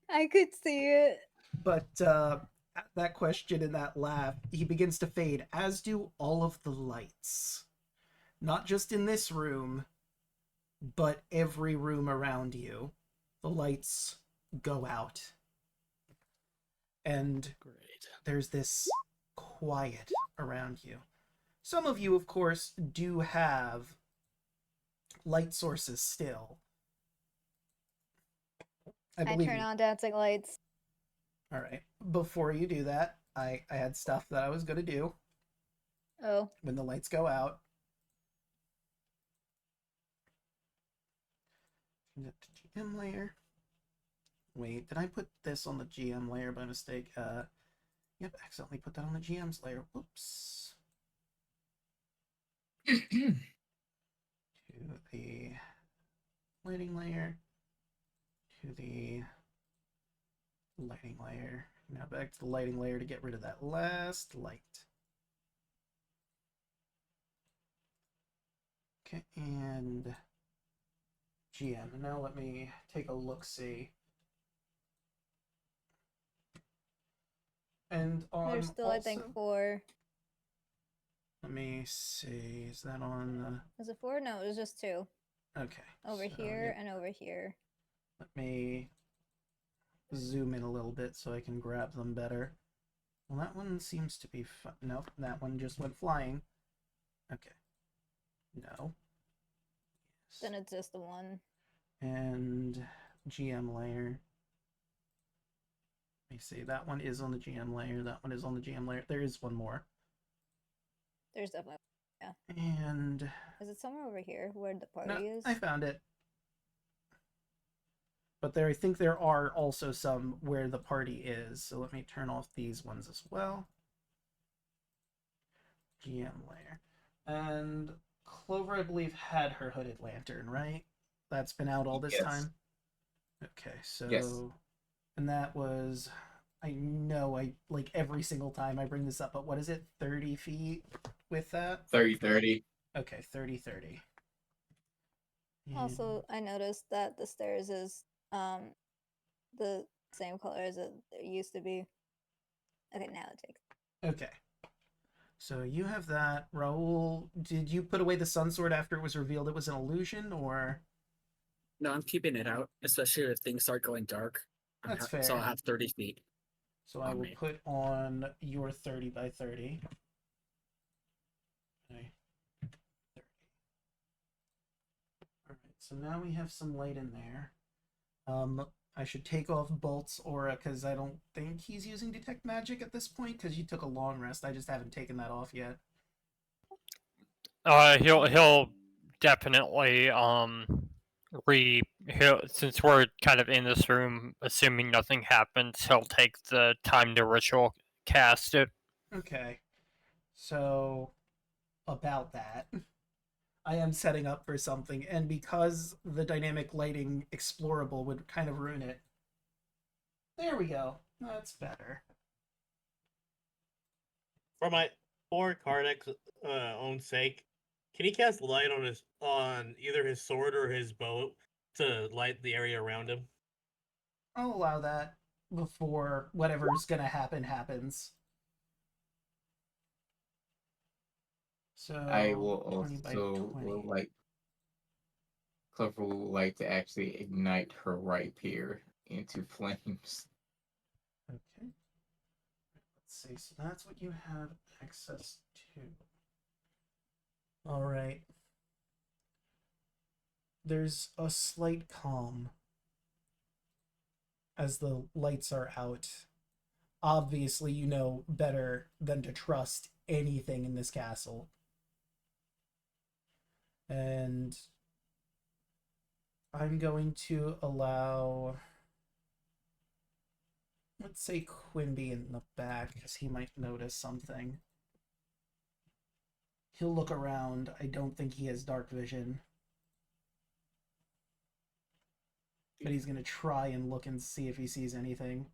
I could see it. But at that question and that laugh, he begins to fade, as do all of the lights. Not just in this room, but every room around you. The lights go out. And there's this quiet around you. Some of you, of course, do have light sources still. I turn on dancing lights. All right. Before you do that, I had stuff that I was going to do. Oh. When the lights go out. GM layer. Wait, did I put this on the GM layer by mistake? Yep, accidentally put that on the GM's layer. Whoops. To the lighting layer. To the lighting layer. Now back to the lighting layer to get rid of that last light. Okay, and GM. Now let me take a look-see. And on there's still, also, I think, 4. Let me see. Is that on? Was it 4? No, it was just 2. Okay. Over here and over here. Let me zoom in a little bit so I can grab them better. Well, that one seems to be fun. Nope, that one just went flying. Okay. No. Yes. Then it's just the one. And GM layer. Let me see. That one is on the GM layer. That one is on the GM layer. There is one more. There's definitely, yeah. And is it somewhere over here where the party is? I found it. But I think there are also some where the party is. So let me turn off these ones as well. GM layer. And Clover, I believe, had her hooded lantern, right? That's been out all this time? Okay, so... Yes. And that was... I know like every single time I bring this up, but what is it? 30 feet with that? 30-30. Okay, 30-30. Also, I noticed that the stairs is the same color as it used to be. Okay, now it takes. Okay. So you have that. Raul, did you put away the sun sword after it was revealed it was an illusion, or? No, I'm keeping it out, especially if things start going dark. That's fair. So I'll have 30 feet. So I will put on your 30 by 30. Okay. 30. Alright, so now we have some light in there. I should take off Bolt's aura because I don't think he's using Detect Magic at this point because you took a long rest. I just haven't taken that off yet. He'll definitely since we're kind of in this room, assuming nothing happens, he'll take the time to ritual cast it. Okay. So about that, I am setting up for something, and because the dynamic lighting explorable would kind of ruin it. There we go. That's better. For Karnak's own sake, can he cast light on either his sword or his bow to light the area around him? I'll allow that before whatever's gonna happen happens. So I will also like Clover will like to actually ignite her rapier into flames. Okay. Let's see. So that's what you have access to. All right. There's a slight calm as the lights are out. Obviously, you know better than to trust anything in this castle. And I'm going to allow... Let's say Quimby in the back, because he might notice something. He'll look around. I don't think he has dark vision. But he's going to try and look and see if he sees anything.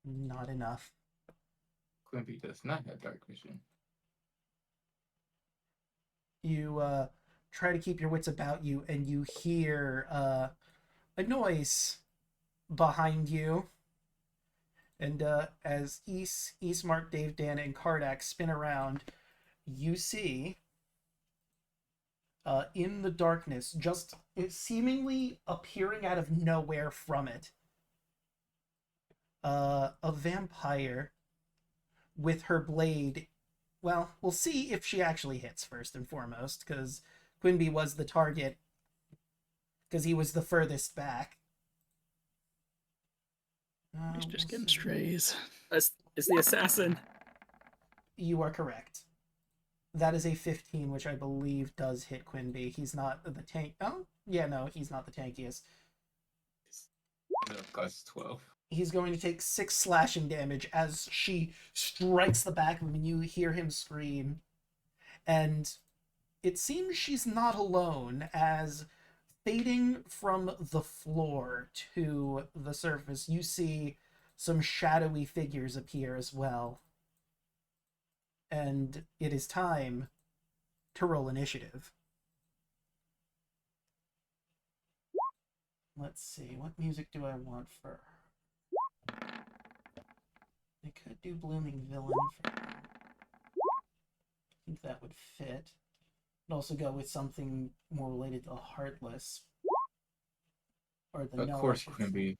Not enough. Quimby does not have dark vision. You try to keep your wits about you, and you hear a noise behind you. And as Eastmark, Dave, Dan, and Kardak spin around, you see in the darkness, just seemingly appearing out of nowhere from it, a vampire with her blade. Well, we'll see if she actually hits first and foremost, because Quimby was the target, because he was the furthest back. He's just getting strays. Is the assassin? You are correct. That is a 15, which I believe does hit Quimby. He's not the tank. Oh, yeah, no, he's not the tankiest. Plus 12. He's going to take 6 slashing damage as she strikes the back of him, and you hear him scream. And it seems she's not alone, as fading from the floor to the surface, you see some shadowy figures appear as well. And it is time to roll initiative. Let's see, what music do I want for her? I could do Blooming Villain for her. I think that would fit. I'd also go with something more related to the Heartless. Or the Of course, Quimby.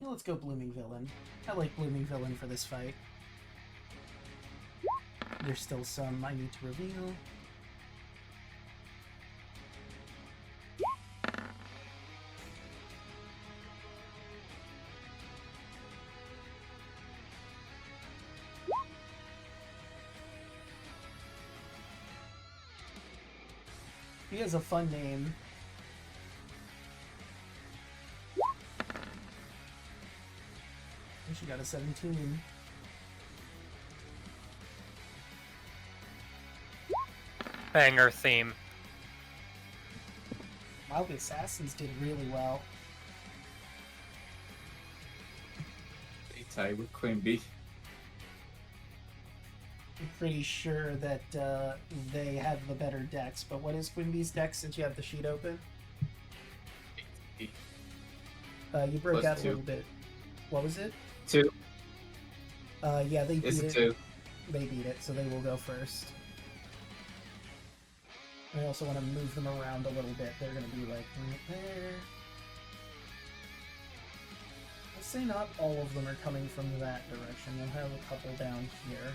Let's go Blooming Villain. I like Blooming Villain for this fight. There's still some I need to reveal. He has a fun name. She got a 17. Banger theme. Wow, the assassins did really well. They tie with Quimby. I'm pretty sure that they have the better dex, but what is Quimby's dex since you have the sheet open? You broke out a little bit. What was it? 2. Yeah, they beat It's a it. 2. They beat it, so they will go first. I also want to move them around a little bit. They're going to be like right there. I'll say not all of them are coming from that direction. We'll have a couple down here.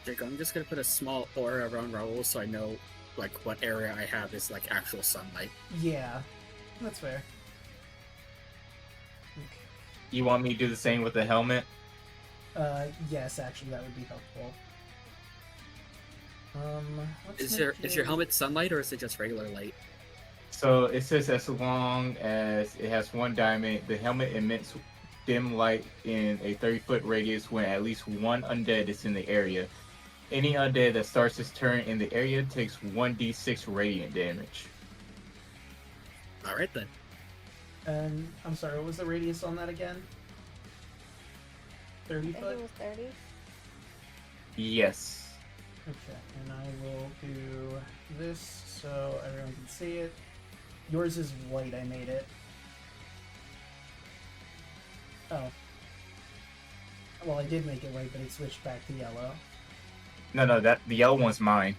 Jake, I'm just gonna put a small aura around Raoul so I know like what area I have is like actual sunlight. Yeah, that's fair. Okay. You want me to do the same with the helmet? Yes, actually, that would be helpful. Is your helmet sunlight or is it just regular light? So it says as long as it has 1 diamond, the helmet emits dim light in a 30-foot radius when at least 1 undead is in the area. Any undead that starts its turn in the area takes 1d6 radiant damage. Alright then. And I'm sorry, what was the radius on that again? 30 I think foot? it was 30. Yes. Okay, and I will do this so everyone can see it. Yours is white, I made it. Oh. Well, I did make it white, but it switched back to yellow. No, the yellow one's mine.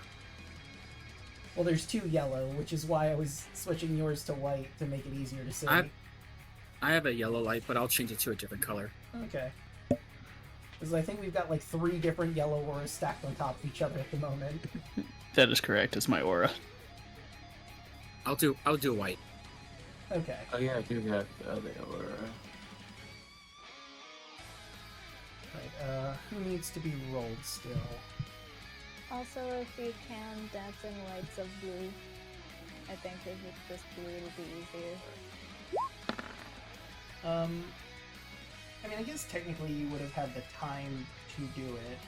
Well, there's 2 yellow, which is why I was switching yours to white to make it easier to see. I have a yellow light, but I'll change it to a different color. Okay. Because I think we've got like 3 different yellow auras stacked on top of each other at the moment. That is correct. It's my aura. I'll do white. Okay. Oh yeah, I do have the other aura. Right, who needs to be rolled still? Also, if you can, dancing lights of blue. I think if it's just blue, it'll be easier. I mean, I guess technically you would have had the time to do it.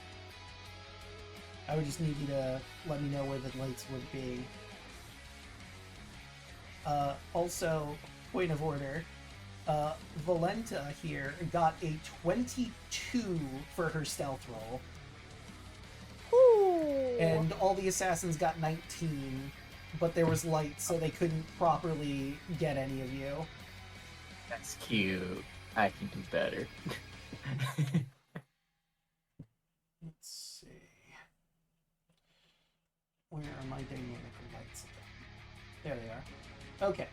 I would just need you to let me know where the lights would be. Also, point of order, Valenta here got a 22 for her stealth roll. Ooh. And all the assassins got 19, but there was light, so they couldn't properly get any of you. That's cute. I can do better. Let's see. Where are my dynamic lights? There they are. Okay.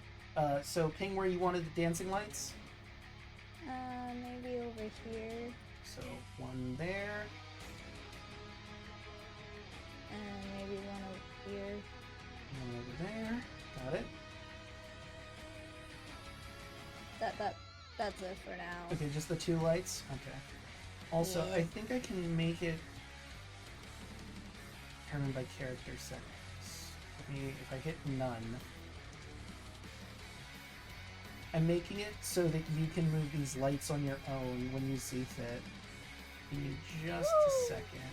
So ping where you wanted the dancing lights? Maybe over here. So one there. And maybe one over here. One over there. Got it. That's it for now. Okay, just the 2 lights? Okay. Also, Yeah. I think I can make it determined by character settings. If I hit none. I'm making it so that you can move these lights on your own when you see fit. Give me just a second.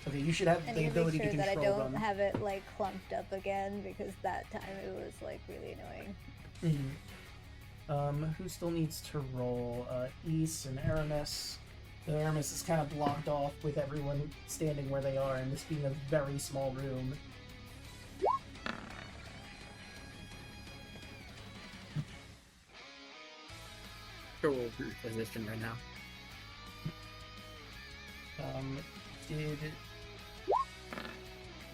Okay, you should have the ability to make sure control that I don't them. have it like clumped up again, because that time it was like really annoying. Who still needs to roll? Ys and Aramis. The Aramis is kind of blocked off with everyone standing where they are, and this being a very small room. Sure, we'll reposition right now.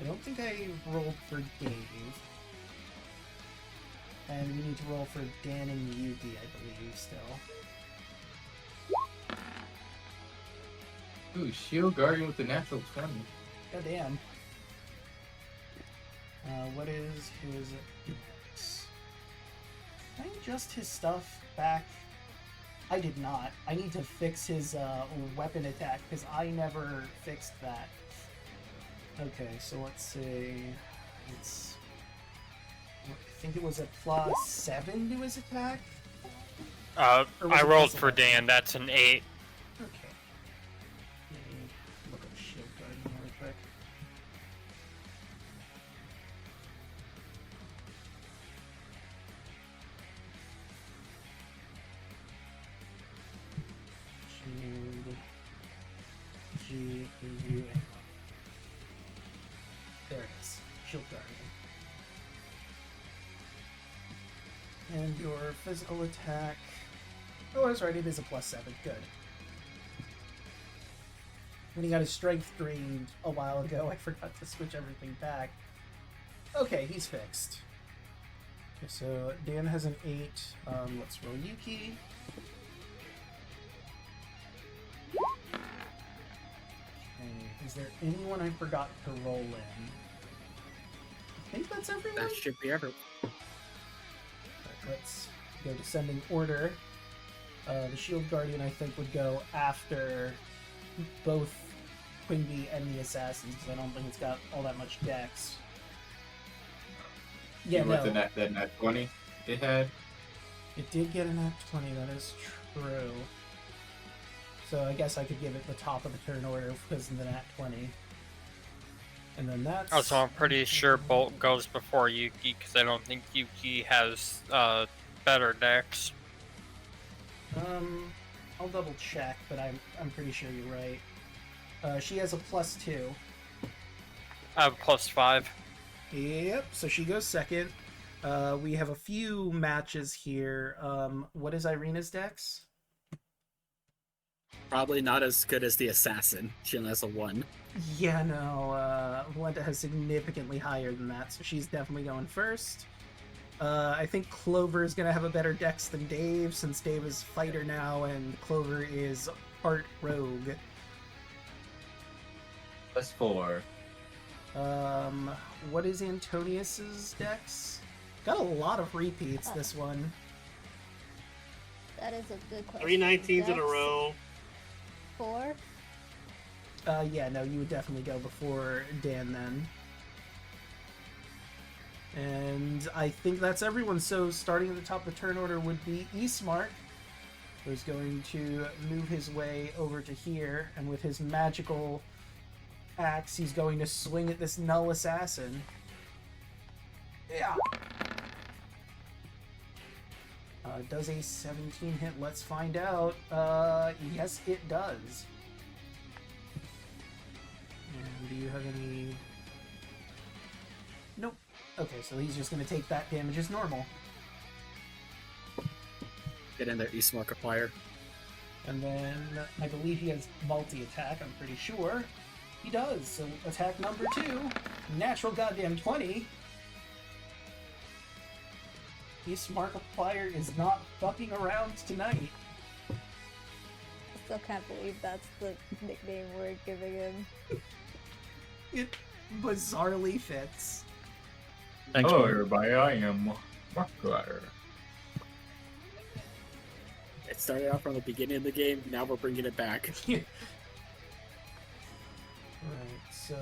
I don't think I rolled for Dave. And we need to roll for Dan and Yugi, I believe, still. Ooh, Shield Guardian with the natural 20. Goddamn. What is his... Can I adjust his stuff back? I did not. I need to fix his weapon attack, because I never fixed that. Okay, so let's see... I think it was a +7 to his attack? I Or was it rolled plus for 11? Dan. That's an 8. Okay. Let me look up Shield Guardian really quick. Shield G-U-A. There it is. Shield Guardian. And your physical attack... Oh, I was right, it is a +7. Good. When he got his strength drained a while ago, I forgot to switch everything back. Okay, he's fixed. Okay, so Dan has an 8. Let's roll Yuki. Okay, is there anyone I forgot to roll in? I think that's everyone? That should be everyone. Let's go descending order. The Shield Guardian, I think, would go after both Quimby and the Assassins, because I don't think it's got all that much dex. Yeah, With no. that nat 20 it had? It did get a nat 20, that is true. So I guess I could give it the top of the turn order because of the nat 20. And then that's... Also, I'm pretty sure Bolt goes before Yuki, because I don't think Yuki has better dex. I'll double check, but I'm pretty sure you're right. She has a +2. I have a +5. Yep, so she goes second. We have a few matches here. What is Irina's dex? Probably not as good as the assassin. She only has a 1. Yeah, no, Valenta has significantly higher than that, so she's definitely going first. I think Clover is going to have a better dex than Dave, since Dave is fighter now, and Clover is art rogue. +4. What is Antonius's dex? Got a lot of repeats, this one. That is a good question. 3 19s in a Dex? row. 4? Yeah, no, you would definitely go before Dan then. And I think that's everyone. So starting at the top of the turn order would be Eastmark, who's going to move his way over to here, and with his magical axe, he's going to swing at this Null Assassin. Yeah! Does a 17 hit? Let's find out. Yes, it does. And do you have any... Nope. Okay, so he's just going to take that damage as normal. Get in there, Eastmark Applier. And then I believe he has multi-attack, I'm pretty sure. He does. So attack number 2, natural goddamn 20. Eastmark Applier is not fucking around tonight. Still can't believe that's the nickname we're giving him. It bizarrely fits. Thanks, Hello, Mark. everybody. I am Markiplier. It started out from the beginning of the game, now we're bringing it back. Right, so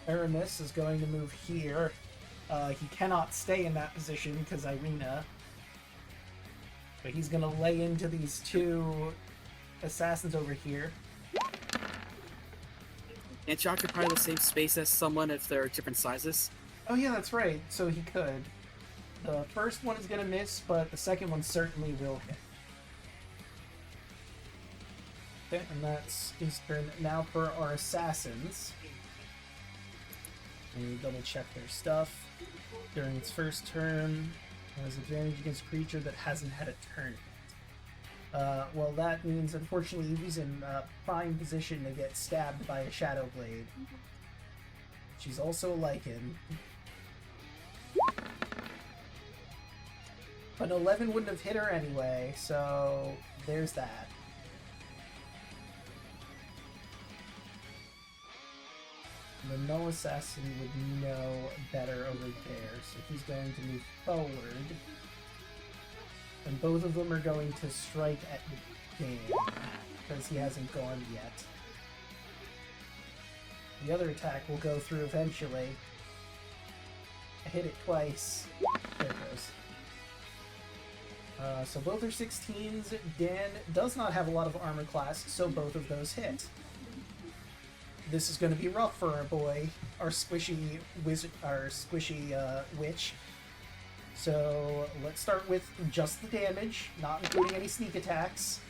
Aramis is going to move here. He cannot stay in that position because Irina. But he's going to lay into these 2 assassins over here. Can't you occupy the same space as someone if they're different sizes? Oh yeah, that's right. So he could. The first one is going to miss, but the second one certainly will hit. Okay, and that's his turn. Now for our assassins. We double check their stuff. During its first turn, it has advantage against a creature that hasn't had a turn yet. Well, that means unfortunately he's in prime position to get stabbed by a Shadow Blade. She's also a Lycan. But an 11 wouldn't have hit her anyway, so there's that. The Null Assassin would know better over there, so he's going to move forward. And both of them are going to strike at Dan, because he hasn't gone yet. The other attack will go through eventually. I hit it twice. There it goes. So both are 16s. Dan does not have a lot of armor class, so both of those hit. This is going to be rough for our boy, our squishy wizard, our squishy witch. So let's start with just the damage, not including any sneak attacks.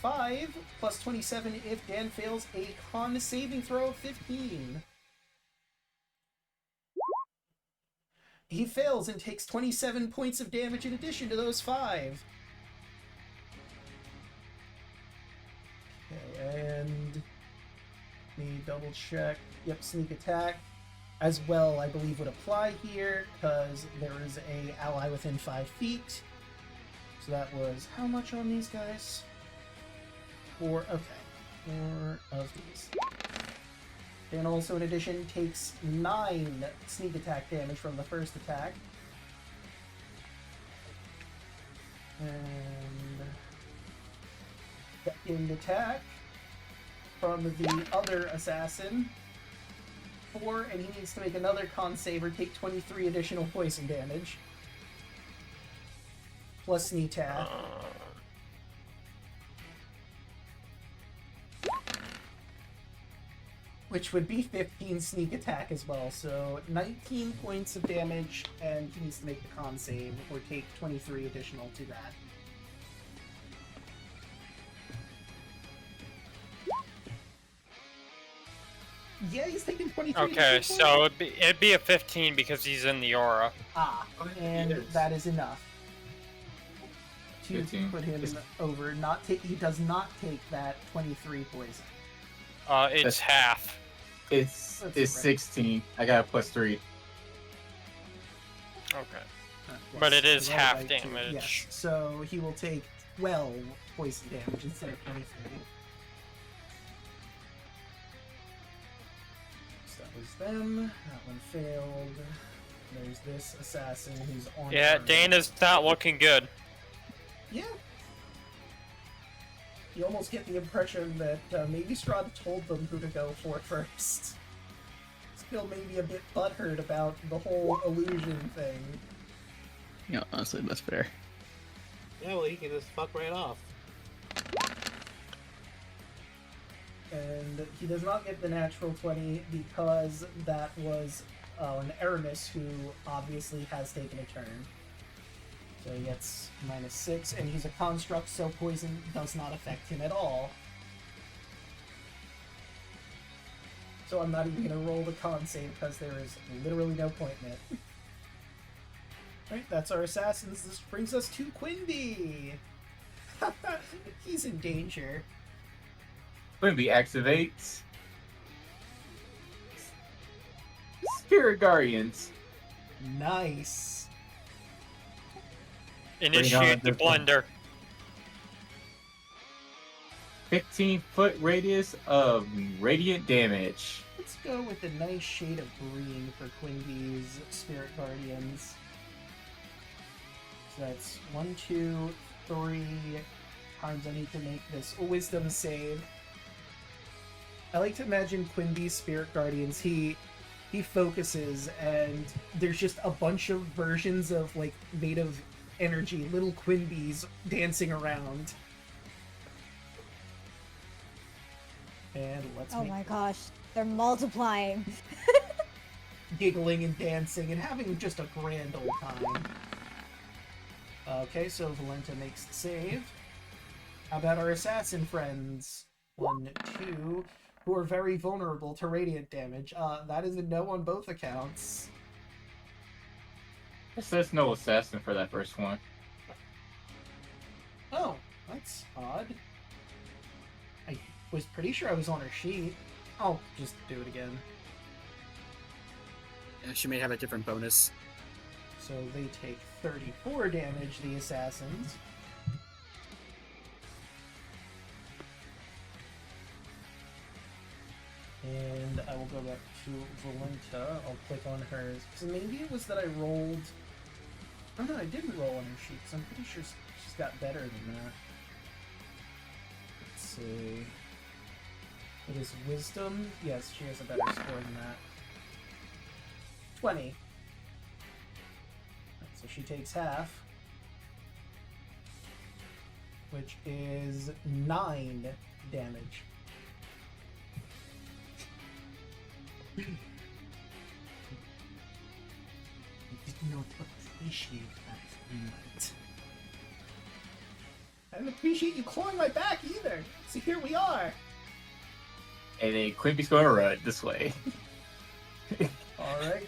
5 plus 27 if Dan fails a con saving throw of 15. He fails and takes 27 points of damage in addition to those 5. Okay, and let me double check. Yep, sneak attack as well, I believe, would apply here because there is a ally within 5 feet. So that was how much on these guys? 4. Okay, 4 of these. And also, in addition, takes 9 sneak attack damage from the first attack. And second attack from the other assassin. 4, and he needs to make another con save or take 23 additional poison damage. Plus sneak attack. Which would be 15 sneak attack as well, so 19 points of damage, and he needs to make the con save or take 23 additional to that. Yeah, he's taking 23. Okay, so it'd be a 15 because he's in the aura. Ah, and that is enough to 15. put him over. He does not take that 23 poison. It's half. It's That's right. 16. I got a +3. Okay. Yes, But it is divided half by 2. damage. Yes, so he will take 12 poison damage instead of 23. So that was them. That one failed. There's this assassin who's on. Yeah, target. Dana's not looking good. Yeah. You almost get the impression that maybe Strahd told them who to go for first. Still maybe a bit butthurt about the whole illusion thing. Yeah, honestly, that's fair. Yeah, well, he can just fuck right off. And he does not get the natural 20 because that was an Aramis who obviously has taken a turn. So he gets -6, and he's a construct, so poison does not affect him at all. So I'm not even going to roll the con save because there is literally no point in it. Right, that's our assassins. This brings us to Quimby. He's in danger. Quimby activates Spirit Guardians. Nice. Initiate the blender. 15-foot radius of radiant damage. Let's go with a nice shade of green for Quimby's Spirit Guardians. So that's 1, 2, 3 times I need to make this wisdom save. I like to imagine Quimby's Spirit Guardians, he focuses and there's just a bunch of versions of, like, made of energy, little Quimbys dancing around. And let's Oh my gosh, they're multiplying. Giggling and dancing and having just a grand old time. Okay, so Valenta makes the save. How about our assassin friends? 1, 2, who are very vulnerable to radiant damage. That is a no on both accounts. It says no assassin for that first one. Oh, that's odd. I was pretty sure I was on her sheet. I'll just do it again. Yeah, she may have a different bonus. So they take 34 damage, the assassins. And I will go back to Valenta. I'll click on hers. So maybe it was that I rolled... Oh no, I didn't roll on her sheet, because I'm pretty sure she's got better than that. Let's see... It is Wisdom. Yes, she has a better score than that. 20. So she takes half. Which is 9 damage. I did not appreciate that moment. I didn't appreciate you clawing my back either. So here we are. And then Quimby's going to run this way. Alright.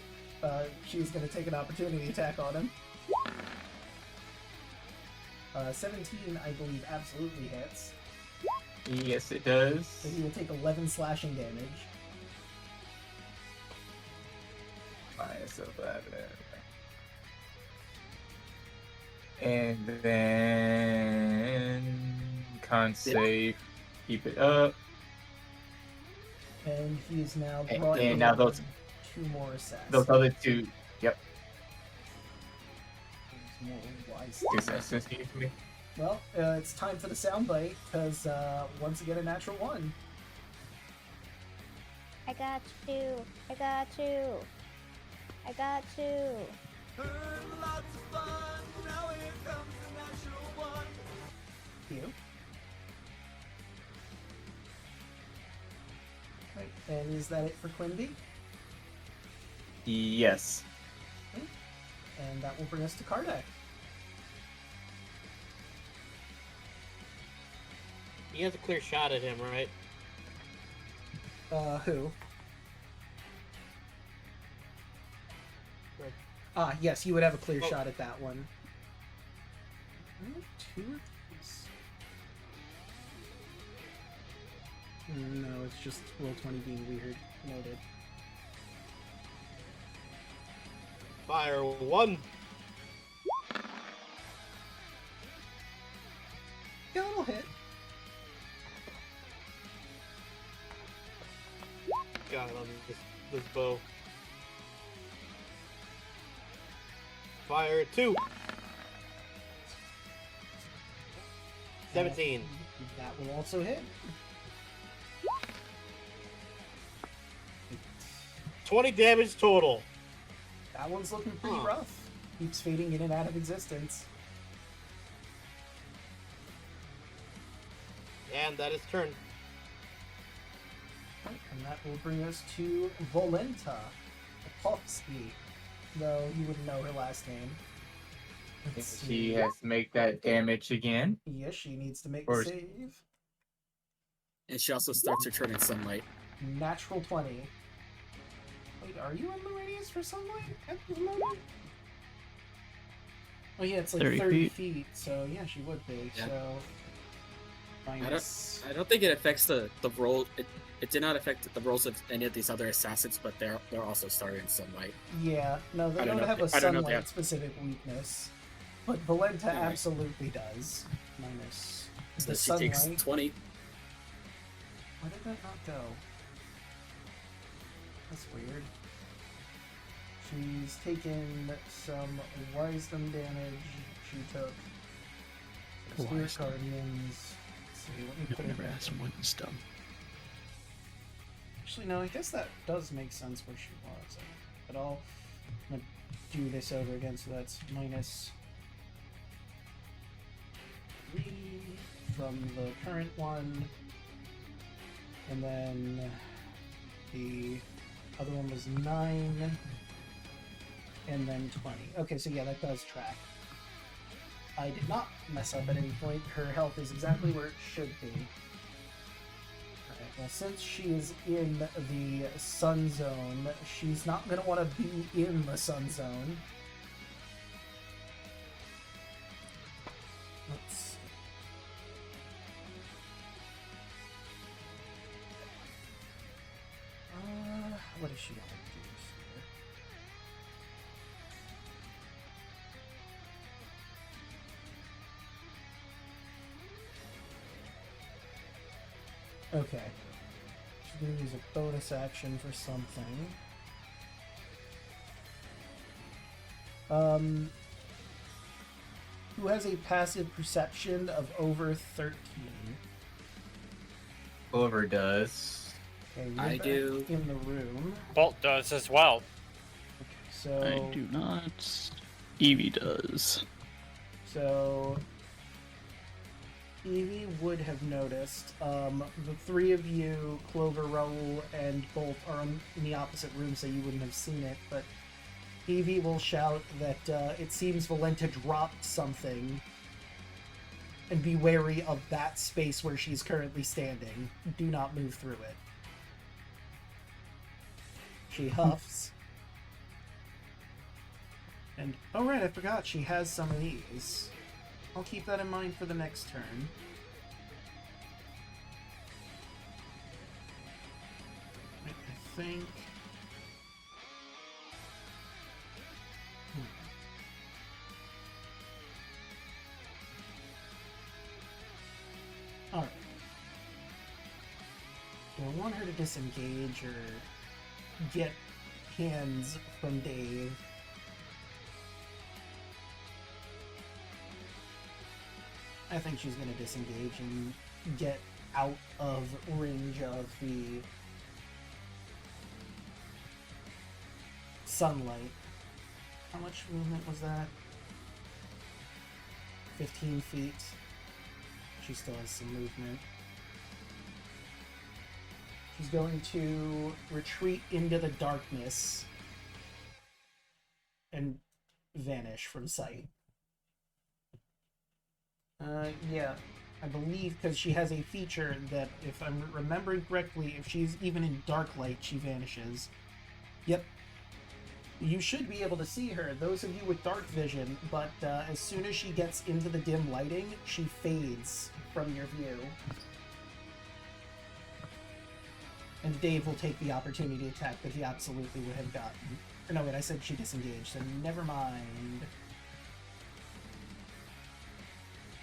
She's going to take an opportunity attack on him. 17, I believe, absolutely hits. Yes, it does. So he will take 11 slashing damage. And then con save, keep it up. And he is now brought And now those 2 more assassins. Those other 2, yep. More wise. 2 assassins you give me. Well, it's time for the soundbite, because once again a natural 1. I got you. I got you. I got you. Lots of fun. Now here comes the natural 1. You. Right, and is that it for Quimby? Yes. Okay. And that will bring us to Kardak. He has a clear shot at him, right? Who? Yes, you would have a clear shot at that one. Two of these? No, it's just Roll20 being weird. Noted. Fire 1. Yeah, it'll hit. God, I love this bow. Fire 2. 17. That will also hit. 20 damage total. That one's looking pretty rough. Keeps fading in and out of existence. And that is turn. And that will bring us to Volenta Popovsky. Though you wouldn't know her last name. She has to make that damage again. Yes, she needs to make a save. And she also starts her turn in sunlight. Natural 20. Wait, are you in the radius for sunlight at the moment? Oh yeah, it's like 30 feet, so yeah, she would be. Yeah. So minus... I don't think it affects the roll. It did not affect the rolls of any of these other assassins, but they're also starting in sunlight. Yeah, no, they don't have a sunlight specific weakness, but Volenta absolutely does. Minus so the she sunlight. Takes 20. Why did that not go? That's weird. She's taken some wisdom damage. She took Spirit Guardians. Let's see, let me put it never asked what wisdom. Actually, no, I guess that does make sense where she was. But I'm gonna do this over again, so that's minus 3 from the current one. And then the other one was 9. And then 20. Okay, so yeah, that does track. I did not mess up at any point. Her health is exactly where it should be. Alright, well, since she is in the sun zone, she's not going to want to be in the sun zone. Let's see. What is she going to do? Okay. She's going to use a bonus action for something. Who has a passive perception of over 13? Clover does. Okay, I do. In the room. Bolt does as well. Okay, so I do not. Evie does. So Evie would have noticed. The three of you, Clover, Raoul, and Bolt, are in the opposite room, so you wouldn't have seen it. But Evie will shout that it seems Volenta dropped something, and be wary of that space where she's currently standing. Do not move through it. She huffs. And, oh right, I forgot, she has some of these. I'll keep that in mind for the next turn. I think... Alright. Do I want her to disengage or get hands from Dave? I think she's going to disengage and get out of range of the sunlight. How much movement was that? 15 feet. She still has some movement. She's going to retreat into the darkness and vanish from sight. Yeah, I believe because she has a feature that, if I'm remembering correctly, if she's even in dark light, she vanishes. Yep. You should be able to see her, those of you with dark vision, but as soon as she gets into the dim lighting, she fades from your view. And Dave will take the opportunity to attack that he absolutely would have gotten. Or no, wait, I said she disengaged, so never mind.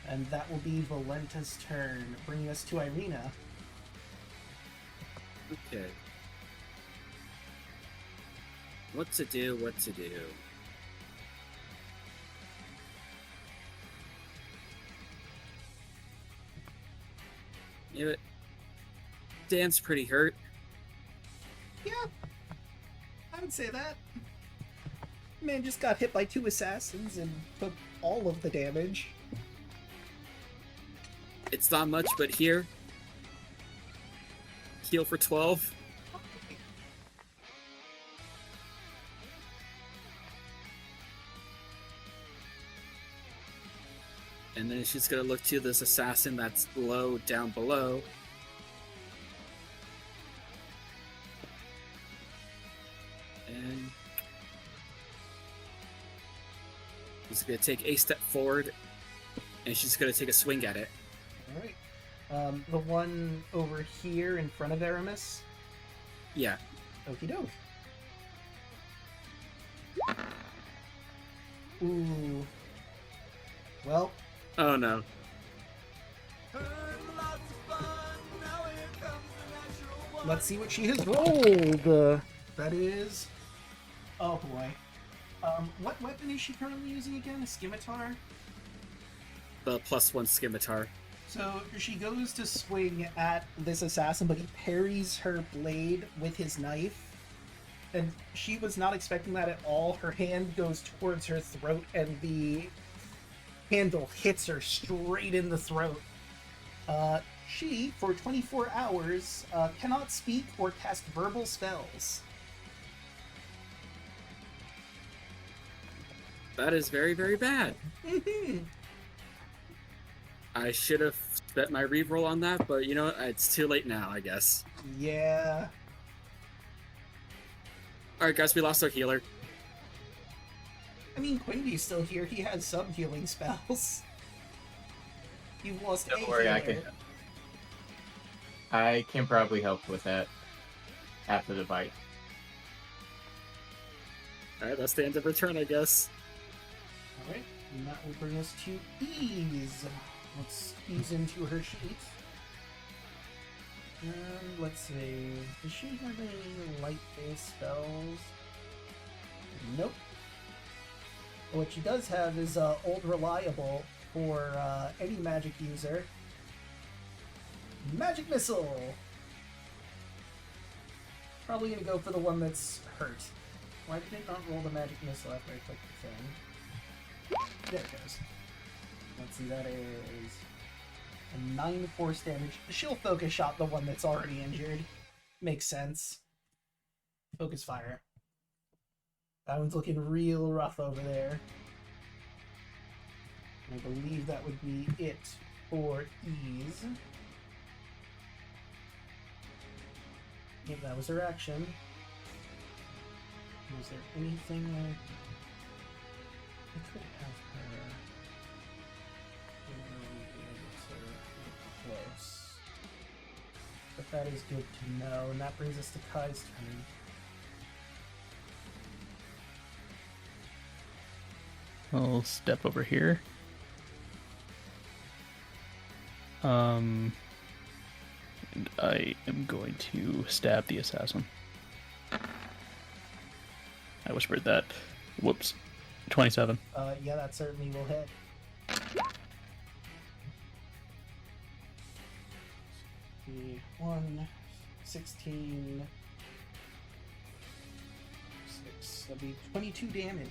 And that will be Volenta's turn, bringing us to Irina. Okay. What to do, what to do. Yeah, Dan's pretty hurt. Yeah, I would say that. Man just got hit by 2 assassins and took all of the damage. It's not much, but here. Heal for 12. And then she's gonna look to this assassin that's down below. And she's gonna take a step forward, and she's gonna take a swing at it. Alright. The one over here in front of Aramis? Yeah. Okie doke. Ooh. Well. Oh no. Let's see what she has rolled. That is. Oh boy. What weapon is she currently using again? A scimitar? The +1 scimitar. So she goes to swing at this assassin, but he parries her blade with his knife. And she was not expecting that at all. Her hand goes towards her throat, and the handle hits her straight in the throat. She, for 24 hours, cannot speak or cast verbal spells. That is very, very bad. I should have bet my reroll on that, but you know what? It's too late now, I guess. Yeah. Alright, guys, we lost our healer. I mean, Quindy's still here. He has some healing spells. You've lost Don't a worry, healer. I can probably help with that after the fight. Alright, that's the end of her turn, I guess. Alright, and that will bring us to ease. Let's ease into her sheet. And let's see. Does she have any light-based spells? Nope. What she does have is Old Reliable for any magic user. Magic Missile! Probably gonna go for the one that's hurt. Why did it not roll the Magic Missile after I clicked the thing? There it goes. Let's see, that is a 9 force damage. She'll focus shot the one that's already injured. Makes sense. Focus fire. That one's looking real rough over there. I believe that would be it for ease. Yep, that was her action. Was there anything I could have her close? But that is good to know, and that brings us to Kai's turn. I'll step over here. And I am going to stab the assassin. I whispered that. Whoops. 27. Yeah, that certainly will hit. The 1, 16, 6. That'll be 22 damage.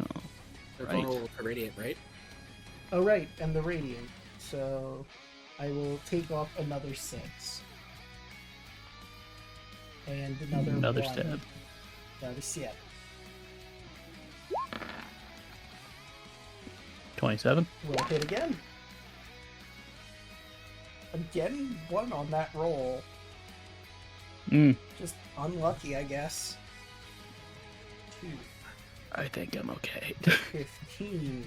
Oh, They're right. vulnerable to radiant, right? Oh, right, and the radiant. So I will take off another 6. And another 1. Stab. That is 7. 27. We'll hit again. Again, 1 on that roll. Just unlucky, I guess. 2. I think I'm okay. 15.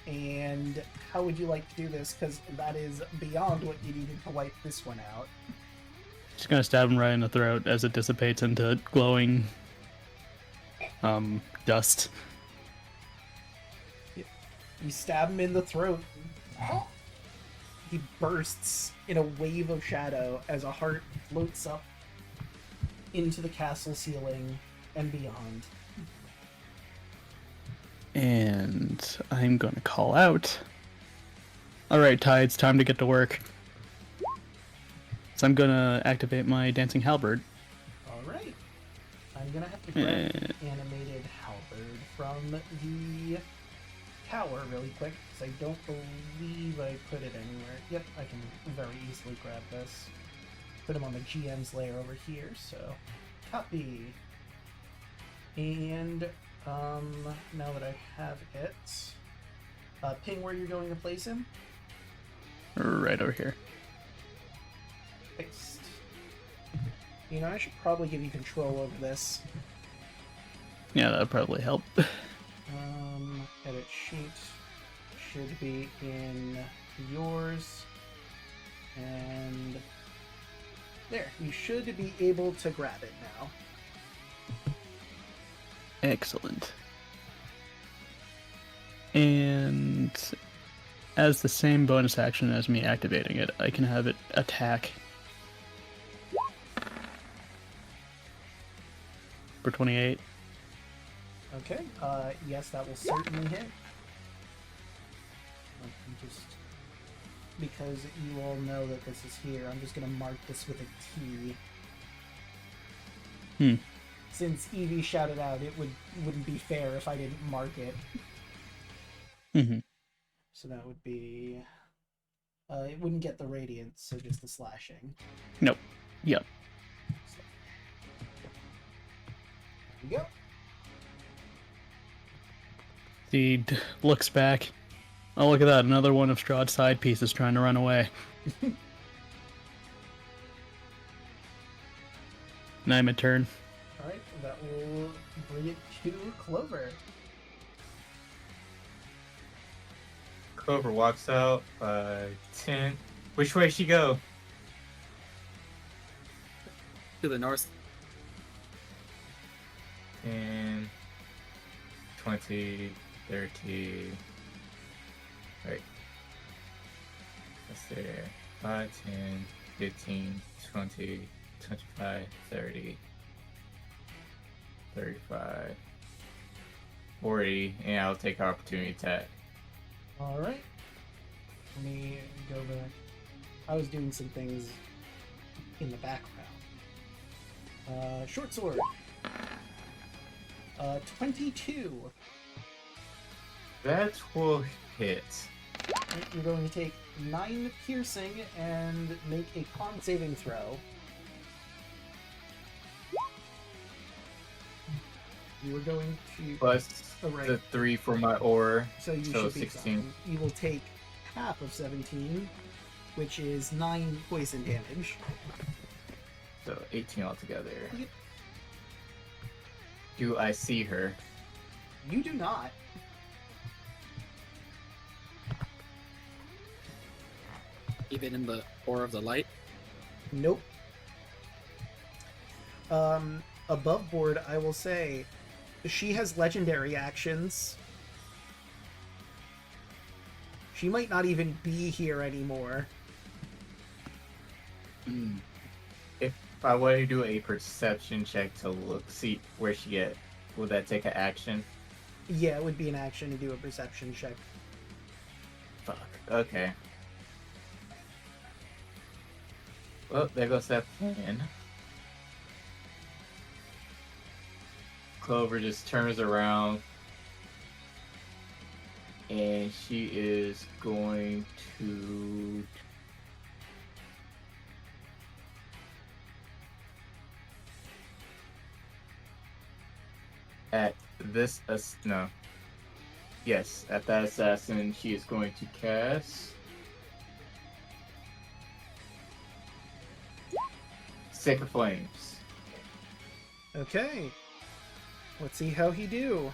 And how would you like to do this? Because that is beyond what you needed to wipe this one out. Just gonna stab him right in the throat as it dissipates into glowing dust. You stab him in the throat. He bursts in a wave of shadow as a heart floats up into the castle ceiling and beyond. And I'm gonna call out Alright, Ty, it's time to get to work. So I'm gonna activate my Dancing Halberd. Alright. I'm gonna have to grab the animated halberd from the tower really quick, because I don't believe I put it anywhere. Yep, I can very easily grab this. Put them on the GM's layer over here, so copy. And now that I have it, ping where you're going to place him. Right over here. Paste. You know, I should probably give you control over this. Yeah, that would probably help. Edit sheet should be in yours. And there, you should be able to grab it now. Excellent. And as the same bonus action as me activating it, I can have it attack for 28. Okay, yes, that will certainly hit. Just because you all know that this is here, I'm just gonna mark this with a T. Since Evie shouted out, it wouldn't be fair if I didn't mark it. So that would be... it wouldn't get the radiant, so just the slashing. Nope. Yep. So, there we go. He looks back. Oh, look at that. Another one of Strahd's side pieces trying to run away. Now I'm a turn. Alright, that will bring it to Clover. Clover walks out, 10. Which way she go? To the north. 10, 20, 30. Right. That's there. 5, 10, 15, 20, 25, 30, 35, 40, and I'll take opportunity attack. Alright. Let me go back. I was doing some things in the background. Short sword. 22. That will hit. You're going to take 9 piercing and make a con saving throw. You are going to... Plus right. the 3 for my aura, so you so should be 16. fine. You will take half of 17, which is 9 poison damage. So 18 altogether. Yep. Do I see her? You do not. Even in the aura of the light? Nope. Above board, I will say, she has legendary actions. She might not even be here anymore. If I were to do a perception check to see where she at, would that take an action? Yeah, it would be an action to do a perception check. Fuck. Okay. Well, there goes that plan. Clover just turns around and she is going to at this no. Yes, at that assassin she is going to cast Sacred Flames. Okay. Let's see how he do.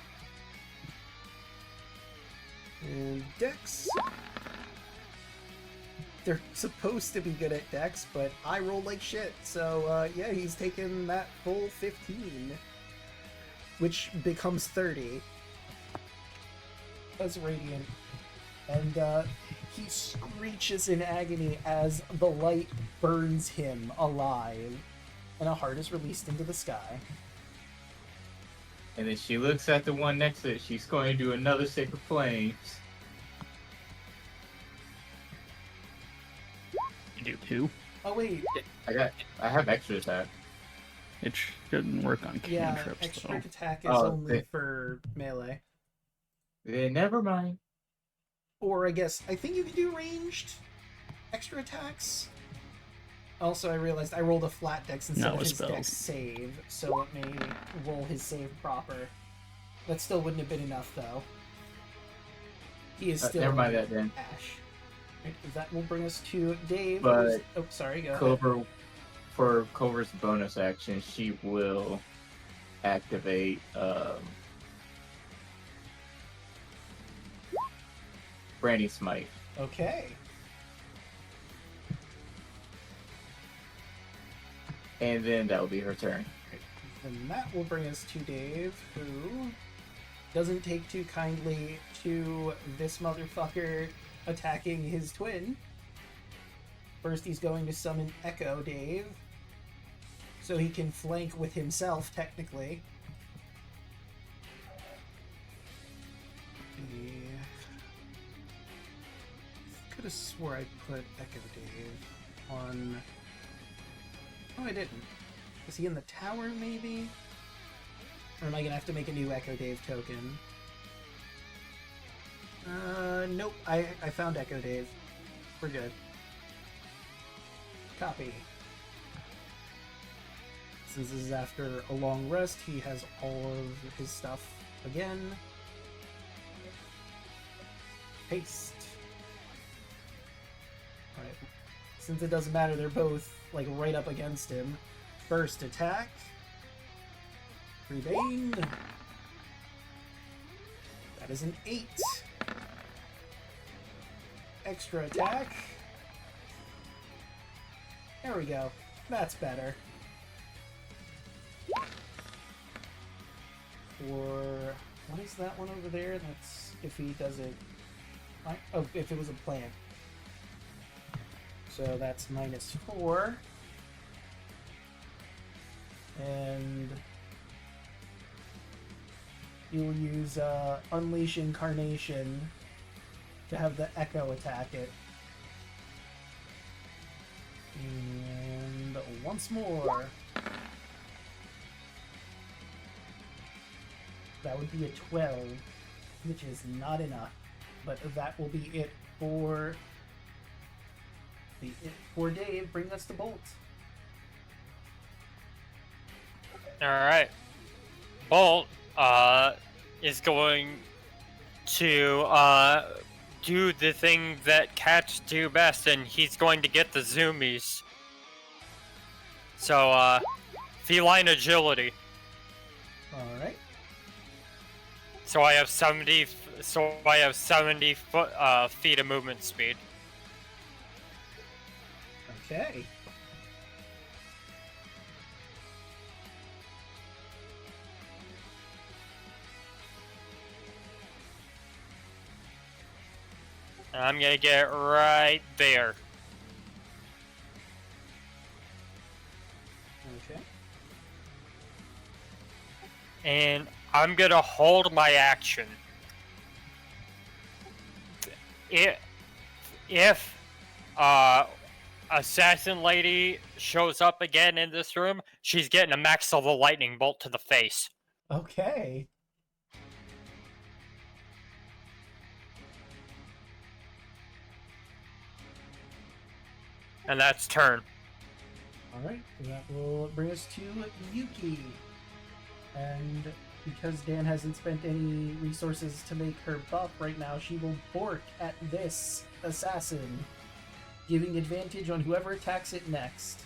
And Dex. They're supposed to be good at Dex, but I roll like shit. So, yeah, he's taken that full 15. Which becomes 30. As Radiant. And, he screeches in agony as the light burns him alive. And a heart is released into the sky. And then she looks at the one next to it. She's going to do another Sacred Flames. do 2. Oh wait. I have extra attack. It shouldn't work on Yeah, cantrips, extra though. attack is only for melee. Never mind. Or I guess I think you can do ranged extra attacks. Also, I realized I rolled a flat dex instead of his dex save, so it made me roll his save proper. That still wouldn't have been enough, though. He is still never mind that then. Ash. Right, that will bring us to Dave. But oh, sorry, go Clover, ahead. for Clover's bonus action, she will activate Brandy Smite. Okay. And then that will be her turn. And that will bring us to Dave, who doesn't take too kindly to this motherfucker attacking his twin. First, he's going to summon Echo Dave, so he can flank with himself, technically. I could have swore I put Echo Dave on... Oh, I didn't. Is he in the tower, maybe? Or am I gonna have to make a new Echo Dave token? Nope. I found Echo Dave. We're good. Copy. Since this is after a long rest, he has all of his stuff again. Paste. Alright. Since it doesn't matter, they're both, like, right up against him. First attack. Rebane. That is an 8. Extra attack. There we go. That's better. For... What is that one over there? That's if he does it... Oh, if it was a plant. So that's -4. And... You'll use Unleash Incarnation to have the Echo attack it. And once more. That would be a 12, which is not enough. But that will be it for Dave. Bring us the bolt. Alright. Bolt is going to do the thing that cats do best, and he's going to get the zoomies. So, feline agility. Alright. So I have 70 feet of movement speed. Okay. I'm gonna get right there. Okay. And I'm gonna hold my action. If Assassin Lady shows up again in this room, she's getting a max level lightning bolt to the face. Okay. And that's turn. Alright, that will bring us to Yuki. And because Dan hasn't spent any resources to make her buff right now, she will bork at this assassin, giving advantage on whoever attacks it next.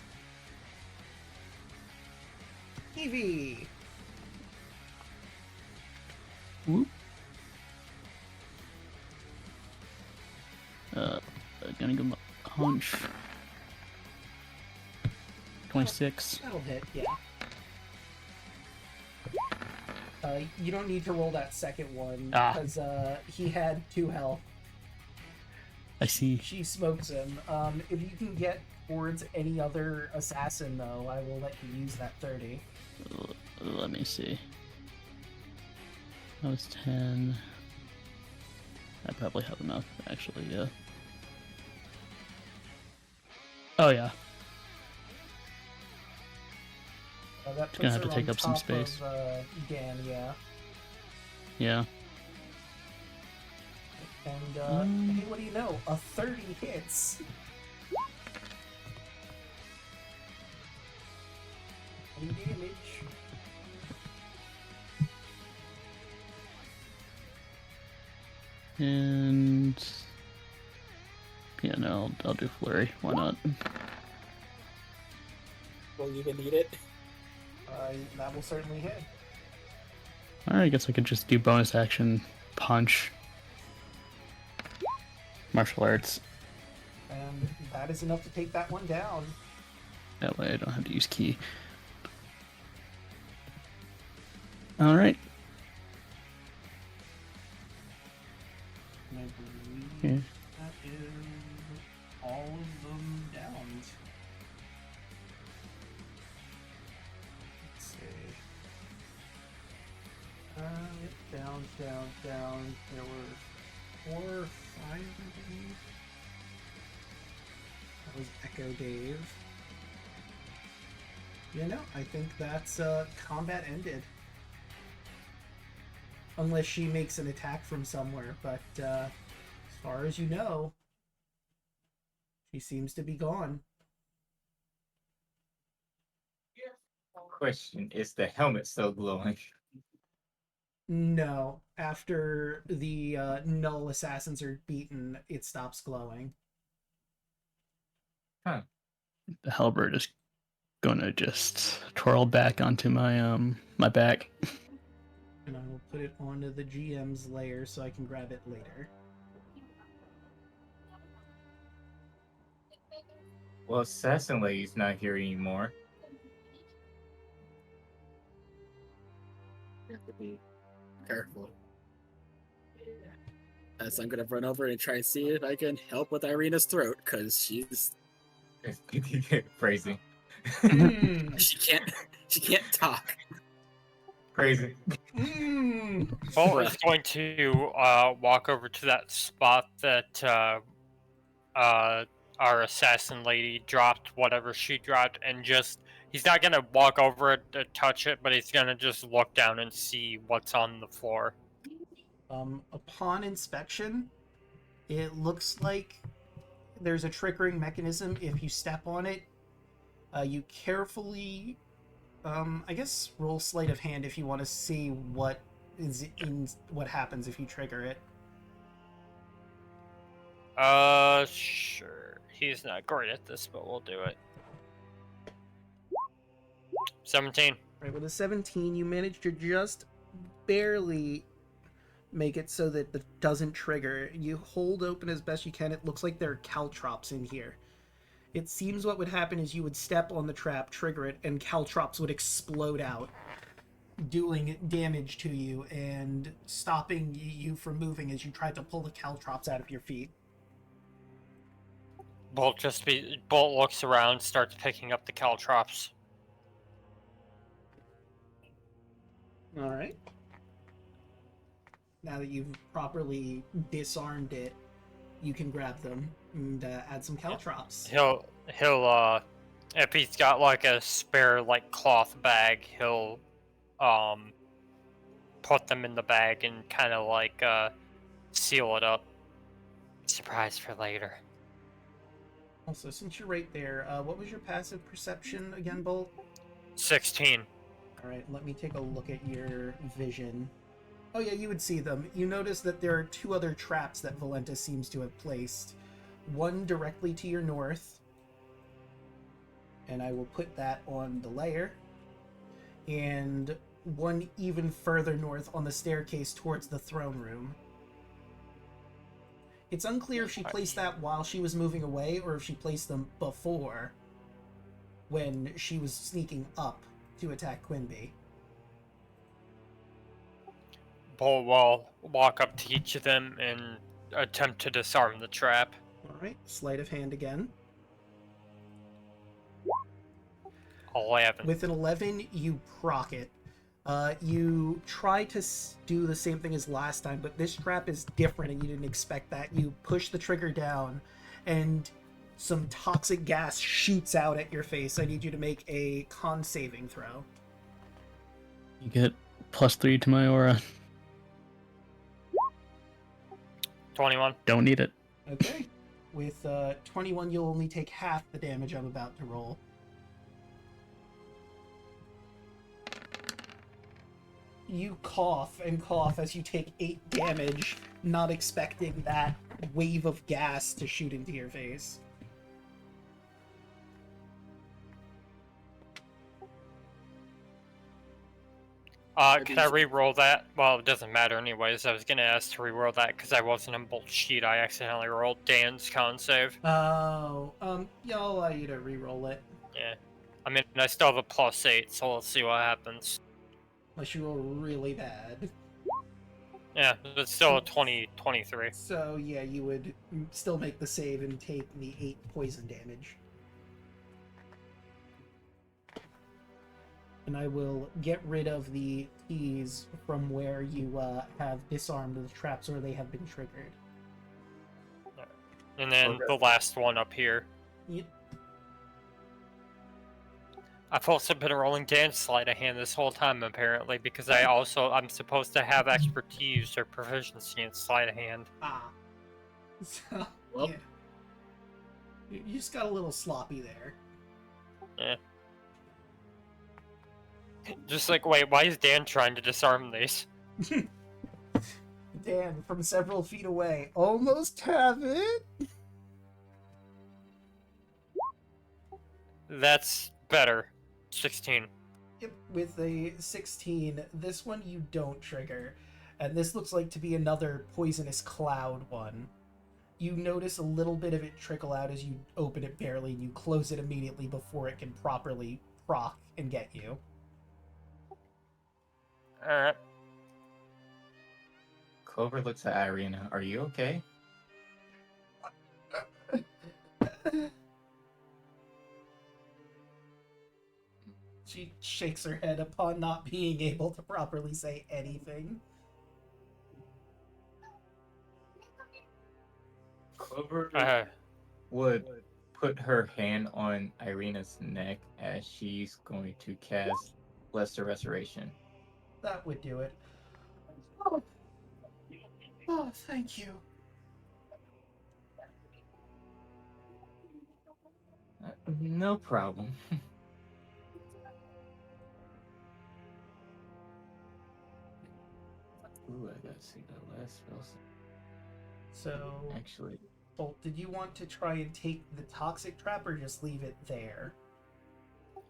Evie! Whoop. Gonna give him a punch. 26. That'll hit, yeah. You don't need to roll that second one, because he had 2 health. I see. She smokes him. If you can get towards any other assassin, though, I will let you use that 30. Let me see. That was 10. I probably have enough, actually, yeah. Oh yeah. That Gonna puts have to her take on up some top space. of Dan, yeah. Yeah. And hey, what do you know? A 30 hits. Any damage? And yeah, no, I'll do flurry. Why not? Will you even need it? That will certainly hit. Alright, I guess I could just do bonus action punch. Martial arts. And that is enough to take that one down. That way I don't have to use key. Alright. And I believe Yeah. that is all of them downed. Let's see. Down. There were 4 or 5, I believe. That was Echo Dave. Yeah, no, I think that's combat ended. Unless she makes an attack from somewhere, but as far as you know, she seems to be gone. Question, is the helmet still glowing? No, after the null assassins are beaten, it stops glowing. Huh. The halberd is gonna just twirl back onto my my back. And I will put it onto the GM's layer so I can grab it later. Well, Assassin Lady's not here anymore. You have to be careful. As I'm gonna run over and try and see if I can help with Irina's throat, because she's Crazy. she can't talk. Crazy. Bolt is going to walk over to that spot that our assassin lady dropped, whatever she dropped, and just, he's not gonna walk over it to touch it, but he's gonna just look down and see what's on the floor. Upon inspection, it looks like there's a triggering mechanism. If you step on it, you carefully, I guess, roll sleight of hand if you want to see what happens if you trigger it. Sure. He's not great at this, but we'll do it. 17. Right, with a 17, you manage to just barely make it so that it doesn't trigger. You hold open as best you can. It looks like there are caltrops in here. It seems what would happen is you would step on the trap, trigger it, and caltrops would explode out, doing damage to you and stopping you from moving as you try to pull the caltrops out of your feet. Bolt looks around, starts picking up the caltrops. Alright. Now that you've properly disarmed it, you can grab them and add some caltrops. He'll if he's got like a spare like cloth bag, he'll put them in the bag and kind of like seal it up. Surprise for later. Also, since you're right there, what was your passive perception again, Bolt? 16. Alright, let me take a look at your vision. Oh yeah, you would see them. You notice that there are 2 other traps that Valenta seems to have placed. One directly to your north, and I will put that on the layer, and one even further north on the staircase towards the throne room. It's unclear if she placed that while she was moving away, or if she placed them before, when she was sneaking up to attack Quimby. Bolt will walk up to each of them and attempt to disarm the trap. Alright, sleight of hand again. 11. With an 11, you proc it. You try to do the same thing as last time, but this trap is different and you didn't expect that. You push the trigger down, and some toxic gas shoots out at your face. I need you to make a con saving throw. You get +3 to my aura. 21. Don't need it. Okay. With 21, you'll only take half the damage I'm about to roll. You cough and cough as you take 8 damage, not expecting that wave of gas to shoot into your face. Can I re-roll that? Well, it doesn't matter anyways. I was gonna ask to re-roll that because I wasn't in bolt sheet. I accidentally rolled Dan's con save. Oh, yeah, I'll allow you to re-roll it. Yeah. I mean, I still have a +8, so let's see what happens. Unless you roll really bad. Yeah, it's still a 23. So, yeah, you would still make the save and take the 8 poison damage. And I will get rid of the keys from where you have disarmed the traps or they have been triggered. And then the last one up here. Yep. I've also been rolling Dan's sleight of hand this whole time, apparently, because I'm supposed to have expertise or proficiency in sleight of hand. Ah. So, Well. yeah. You just got a little sloppy there. Yeah. Just like, wait, why is Dan trying to disarm these? Dan, from several feet away, almost have it? That's better. 16. Yep, with a 16, this one you don't trigger. And this looks like to be another poisonous cloud one. You notice a little bit of it trickle out as you open it barely, and you close it immediately before it can properly proc and get you. Alright. Clover looks at Irina. Are you okay? She shakes her head upon not being able to properly say anything. Clover would put her hand on Irina's neck as she's going to cast Lesser Restoration. That would do it. Oh, thank you. No problem. Ooh, I gotta see the last spell. So, Actually, Bolt, did you want to try and take the toxic trap or just leave it there?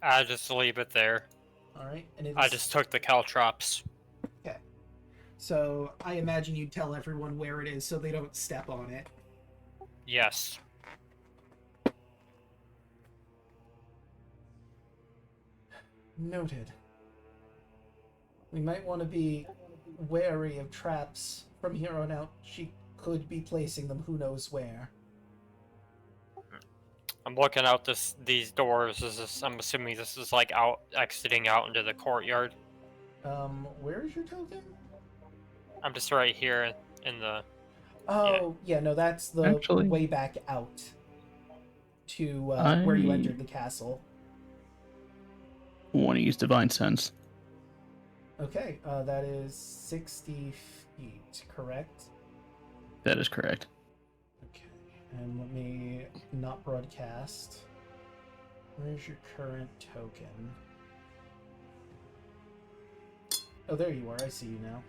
I just leave it there. Alright, and it is... I just took the caltrops. Okay. So, I imagine you'd tell everyone where it is so they don't step on it. Yes. Noted. We might want to be wary of traps from here on out. She could be placing them who knows where. I'm looking out these doors. I'm assuming this is like exiting out into the courtyard. Where is your token? I'm just right here in the... Oh, yeah, no, that's the Actually, way back out to where you entered the castle. Want to use Divine Sense. Okay, that is 60 feet, correct? That is correct. Okay, and let me not broadcast. Where's your current token? Oh, there you are. I see you now.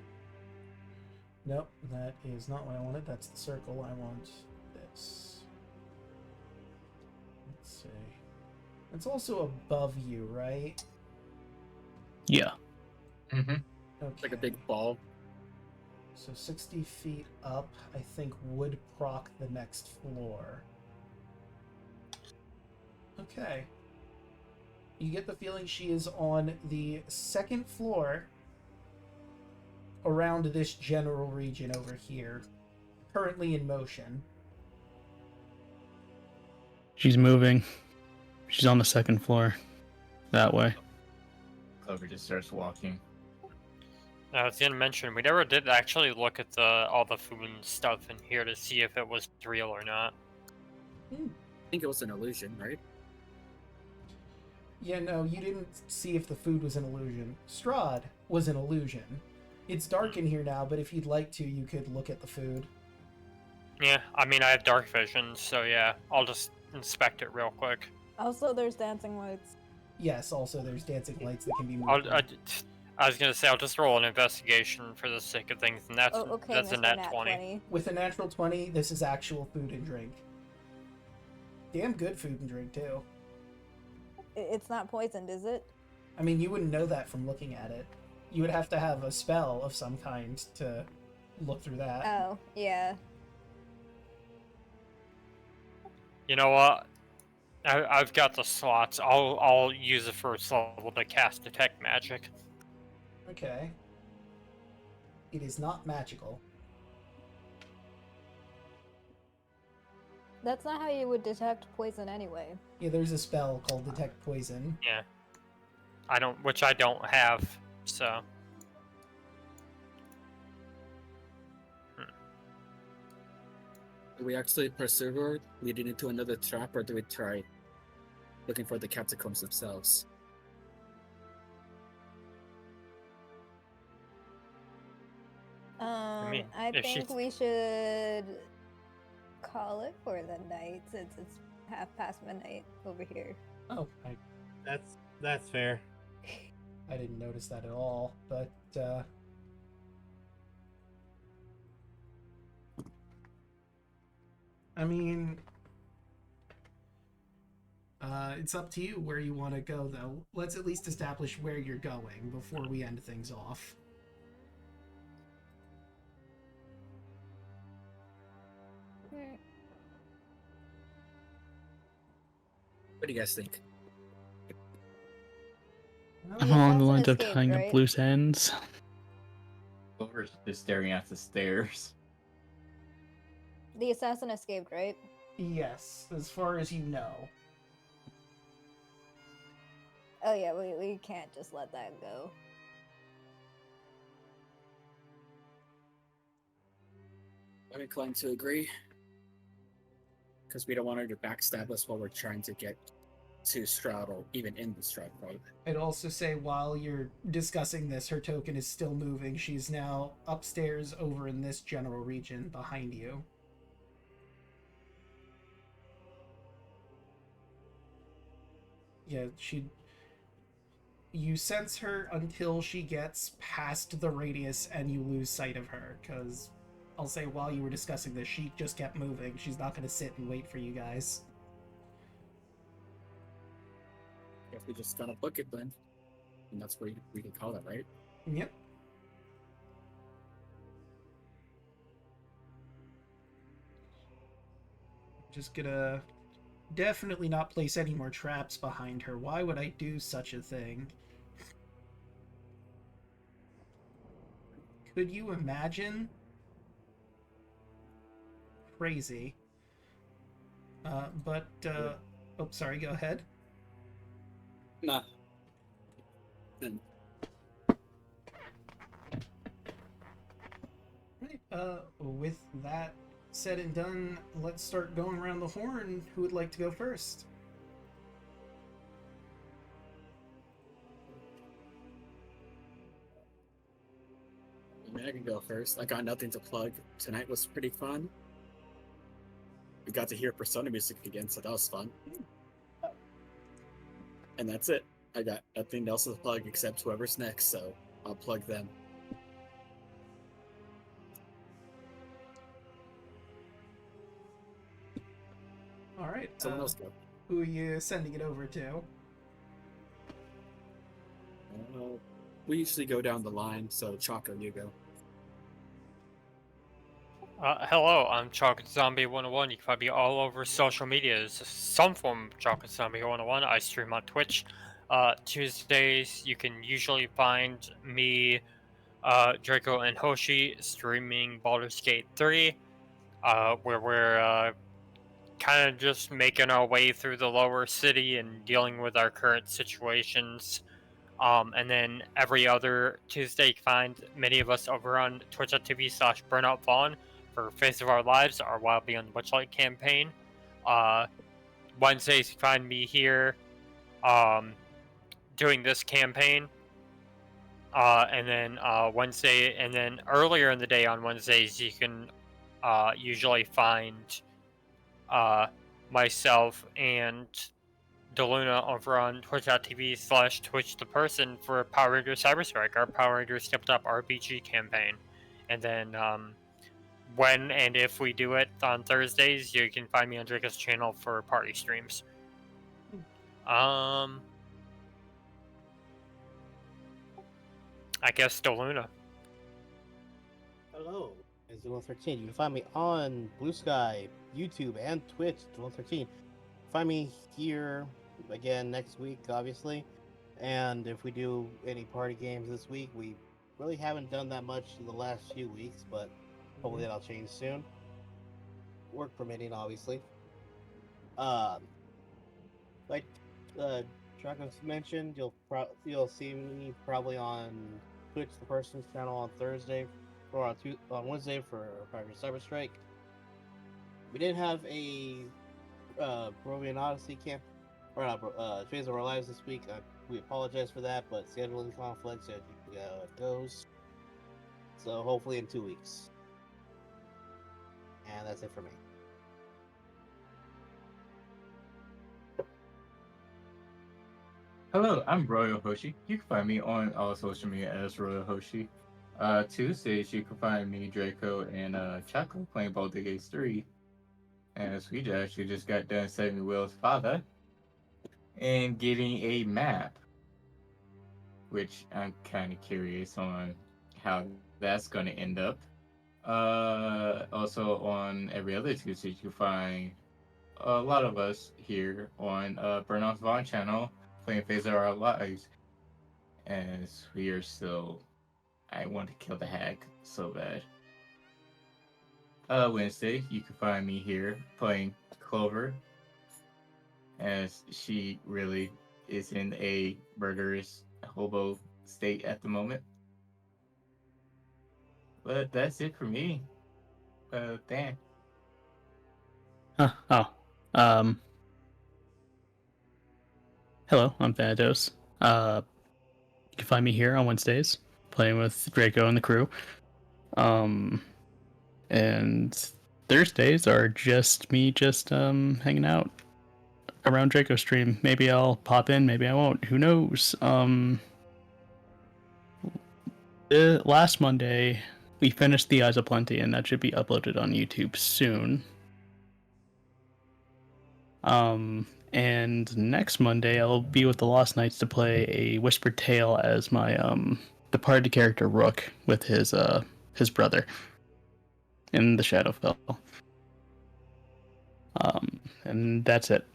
Nope, that is not what I wanted. That's the circle. I want this. Let's see. It's also above you, right? Yeah. mm-hmm. Okay. It's like a big ball. So 60 feet up, I think, would proc the next floor. Okay. You get the feeling she is on the second floor around this general region over here, currently in motion. She's moving. She's on the second floor. That way. Clover just starts walking. I was gonna mention, we never did actually look at all the food and stuff in here to see if it was real or not. think it was an illusion, right? Yeah, no, you didn't see if the food was an illusion. Strahd was an illusion. It's dark in here now, but if you'd like to, you could look at the food. Yeah, I mean, I have dark vision, so yeah, I'll just inspect it real quick. Also, there's dancing lights. Yes, also there's dancing lights that can be moved. I was gonna say, I'll just roll an investigation for the sake of things, and that's, okay, that's a Mr. nat 20. With a natural 20, this is actual food and drink. Damn good food and drink, too. It's not poisoned, is it? I mean, you wouldn't know that from looking at it. You would have to have a spell of some kind to look through that. Oh, yeah. You know what? I've got the slots. I'll use the first level to cast Detect Magic. Okay. It is not magical. That's not how you would detect poison anyway. Yeah, there's a spell called Detect Poison. Yeah. Which I don't have, so. Do we actually persevere leading into another trap, or do we try looking for the catacombs themselves? I think we should call it for the night since it's 1:30 midnight over here. Oh, That's fair. I didn't notice that at all, but I mean, it's up to you where you want to go, though. Let's at least establish where you're going before we end things off. What do you guys think? I'm along the lines of tying up loose ends. Clover's just staring at the stairs. The assassin escaped, right? Yes, as far as you know. Oh yeah, we can't just let that go. I'm inclined to agree. Because we don't want her to backstab us while we're trying to get to Strahd, or even in the Strahd, right? I'd also say while you're discussing this, her token is still moving. She's now upstairs over in this general region behind you. Yeah, you sense her until she gets past the radius and you lose sight of her, because I'll say while you were discussing this, she just kept moving. She's not going to sit and wait for you guys. If we just gotta book it then. And that's where we can call it, right? Yep. Just gonna definitely not place any more traps behind her. Why would I do such a thing? Could you imagine? Crazy. Oh, sorry, go ahead. Nah. Right, with that said and done, let's start going around the horn. Who would like to go first? I mean, I can go first. I got nothing to plug. Tonight was pretty fun. We got to hear Persona music again, so that was fun. And that's it. I got nothing else to plug except whoever's next, so I'll plug them. Alright. Someone else go. Who are you sending it over to? We usually go down the line, so Choco, you go. Hello, I'm Chocolate Zombie 101. You can find me all over social media. It's some form of Chocolate Zombie 101. I stream on Twitch. Tuesdays, you can usually find me, Draco, and Hoshi streaming Baldur's Gate 3, where we're kind of just making our way through the lower city and dealing with our current situations. And then every other Tuesday, you can find many of us over on twitch.tv/burnoutfawn for Face of Our Lives, our Wild Beyond the Witchlight campaign. Wednesdays you find me here doing this campaign. And then Wednesday, and then earlier in the day on Wednesdays, you can usually find myself and Daluna over on twitch.tv/twitchtheperson for Power Rangers Cyberstrike, our Power Rangers Tabletop RPG campaign. And then when and if we do it on Thursdays, you can find me on Draco's channel for party streams. I guess Daluna. Hello, it's Daluna13. You can find me on Blue Sky, YouTube, and Twitch, Daluna13. Find me here again next week, obviously. And if we do any party games this week, we really haven't done that much in the last few weeks, but hopefully that'll change soon. Work permitting, obviously. Like Draco's mentioned, you'll see me probably on Twitch, the person's channel on Thursday, or on Wednesday for Private Cyberstrike. We did have a Barovian Odyssey camp, or not, Phase of Our Lives this week. We apologize for that, but scheduling conflicts, as it goes. So hopefully in 2 weeks. And that's it for me. Hello, I'm Royal Hoshi. You can find me on all social media as Royal Hoshi. Tuesdays, you can find me, Draco, and Choco playing Baldur's Gate 3. And we actually just got done saving Will's father and getting a map, which I'm kind of curious on how that's going to end up. Also, on every other Tuesday, you can find a lot of us here on Burnout's Vaughn channel playing Phase of Our Lives, as we are still. I want to kill the hack so bad. Wednesday, you can find me here playing Clover, as she really is in a murderous hobo state at the moment. But that's it for me. Dan. Hello, I'm Thanatos. You can find me here on Wednesdays, playing with Draco and the crew. And Thursdays are just me hanging out around Draco stream. Maybe I'll pop in, maybe I won't. Who knows? Last Monday, we finished The Eyes of Plenty, and that should be uploaded on YouTube soon. And next Monday, I'll be with the Lost Knights to play a Whispered Tale as my departed character Rook with his brother in the Shadowfell. And that's it.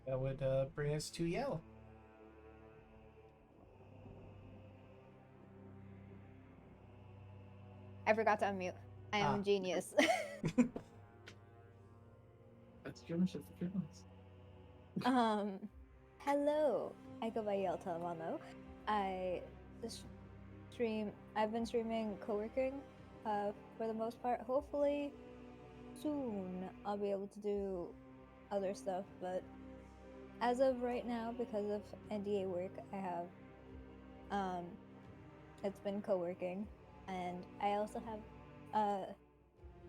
That would bring us to Yell. I forgot to unmute. I am a genius. That's Jonas. Hello. I go by Yell Telemano. I've been streaming co-working for the most part. Hopefully soon I'll be able to do other stuff, but as of right now, because of NDA work, I have it's been co-working, and I also have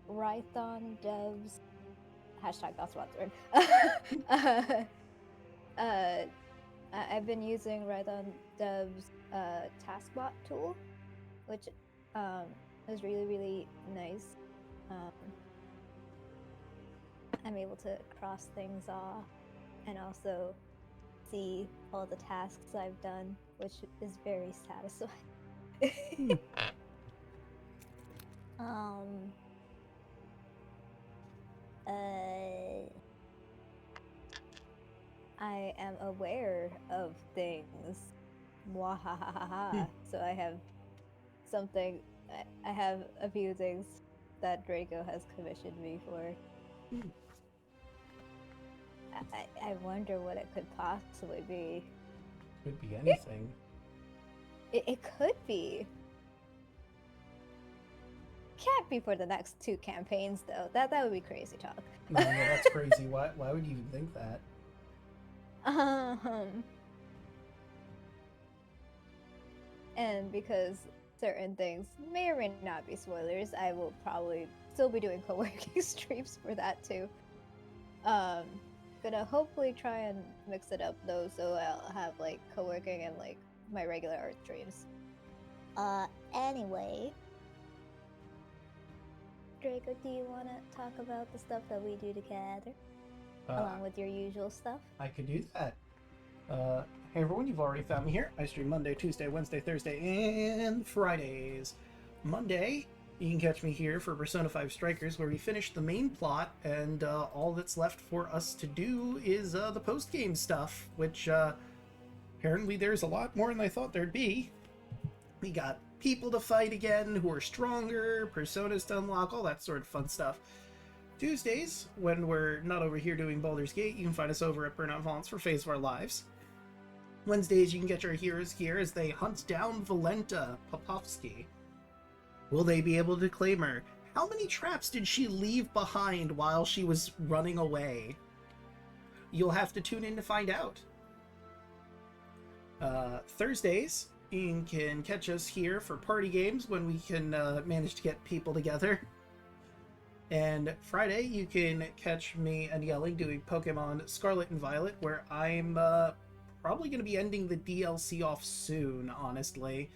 Rython devs hashtag that's what's word. I've been using Rython devs taskbot tool, which is really nice. I'm able to cross things off and also see all the tasks I've done, which is very satisfying. I am aware of things. Mwahahaha. So I have something. I have a few things that Draco has commissioned me for. I wonder what it could possibly be. Could be anything. It could be. Cat can't be for the next 2 campaigns though. That would be crazy talk. No, that's crazy. Why would you even think that? And because certain things may or may not be spoilers, I will probably still be doing co-working streams for that too. Gonna hopefully try and mix it up though, so I'll have like co-working and like my regular art streams. Anyway, Draco, do you want to talk about the stuff that we do together, along with your usual stuff? I could do that. Hey everyone, you've already found me here. I stream Monday, Tuesday, Wednesday, Thursday, and Fridays. Monday, you can catch me here for Persona 5 Strikers, where we finish the main plot, and all that's left for us to do is the post-game stuff, which apparently there's a lot more than I thought there'd be. We got people to fight again who are stronger, personas to unlock, all that sort of fun stuff. Tuesdays, when we're not over here doing Baldur's Gate, you can find us over at Burnout Vaults for Phase of Our Lives. Wednesdays, you can get your heroes here as they hunt down Valenta Popovsky. Will they be able to claim her? How many traps did she leave behind while she was running away? You'll have to tune in to find out. Thursdays, you can catch us here for party games when we can manage to get people together. And Friday, you can catch me and Yelling doing Pokemon Scarlet and Violet, where I'm probably going to be ending the DLC off soon, honestly.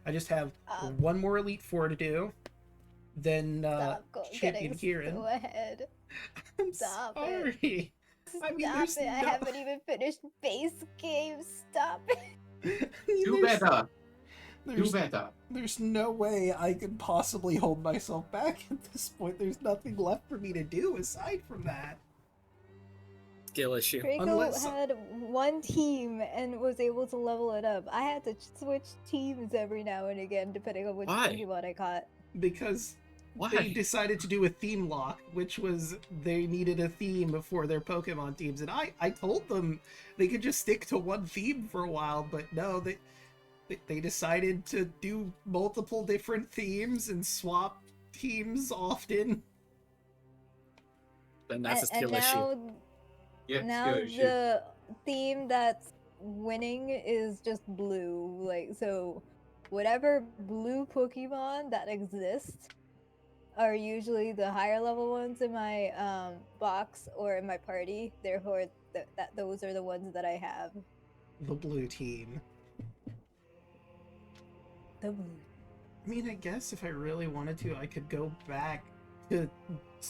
I just have one more Elite Four to do. Then Champion Kieran. Go ahead. I'm Stop sorry. it. I mean, Stop it. I haven't even finished base game. Stop it. Do better. Do better. There's no way I could possibly hold myself back at this point. There's nothing left for me to do aside from that. Skill issue. Draco had one team and was able to level it up. I had to switch teams every now and again depending on which Pokemon I caught. Because they decided to do a theme lock, which was they needed a theme for their Pokemon teams. And I told them they could just stick to one theme for a while, but no, they decided to do multiple different themes and swap teams often. Then that's a skill issue. Now the theme that's winning is just blue. Like, so whatever blue Pokemon that exist are usually the higher level ones in my box or in my party. Therefore, those are the ones that I have. The blue team. The blue. I mean, I guess if I really wanted to, I could go back to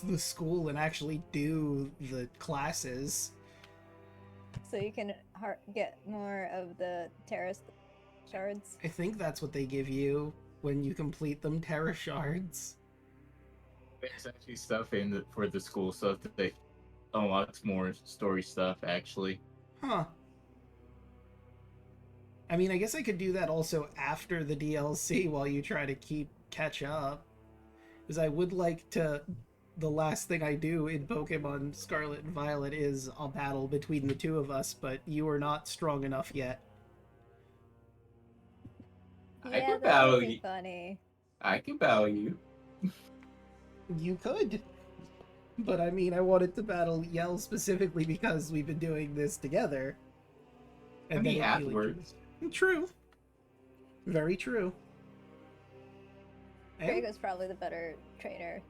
the school and actually do the classes. So you can get more of the Terra shards? I think that's what they give you when you complete them, Terra shards. There's actually stuff for the school stuff that they unlocks more story stuff, actually. Huh. I mean, I guess I could do that also after the DLC while you try to catch up. Because I would like to... The last thing I do in Pokemon Scarlet and Violet is a battle between the two of us, but you are not strong enough yet. Yeah, I can battle you. Funny. I can battle you. You could. But I mean, I wanted to battle Yell specifically because we've been doing this together. And I mean, afterwards. True. Very true. Draco's probably the better trainer.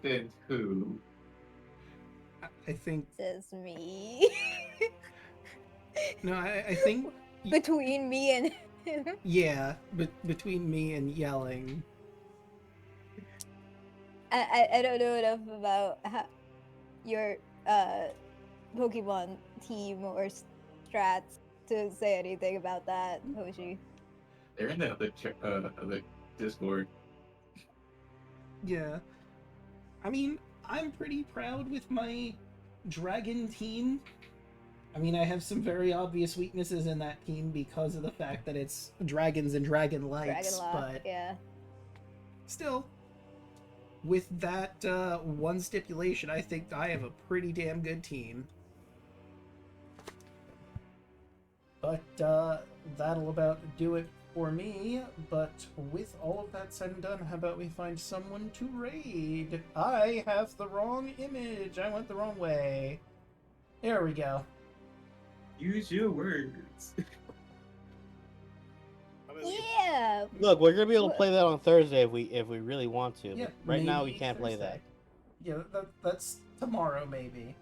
Then who? I think... Says me. No, I think... Between me and him? Yeah, between me and Yelling. I don't know enough about your Pokemon team or strats to say anything about that, Hoshi. They're in the other Discord. Yeah. I mean, I'm pretty proud with my dragon team. I mean, I have some very obvious weaknesses in that team because of the fact that it's dragons and dragon-lights, but yeah. Still, with that one stipulation, I think I have a pretty damn good team. But that'll about do it for me, but with all of that said and done, how about we find someone to raid? I have the wrong image. I went the wrong way. There we go. Use your words. Yeah. Look, we're gonna be able to play that on Thursday if we really want to. Yeah, but right now we maybe can't play that. Thursday. Yeah, that's tomorrow maybe.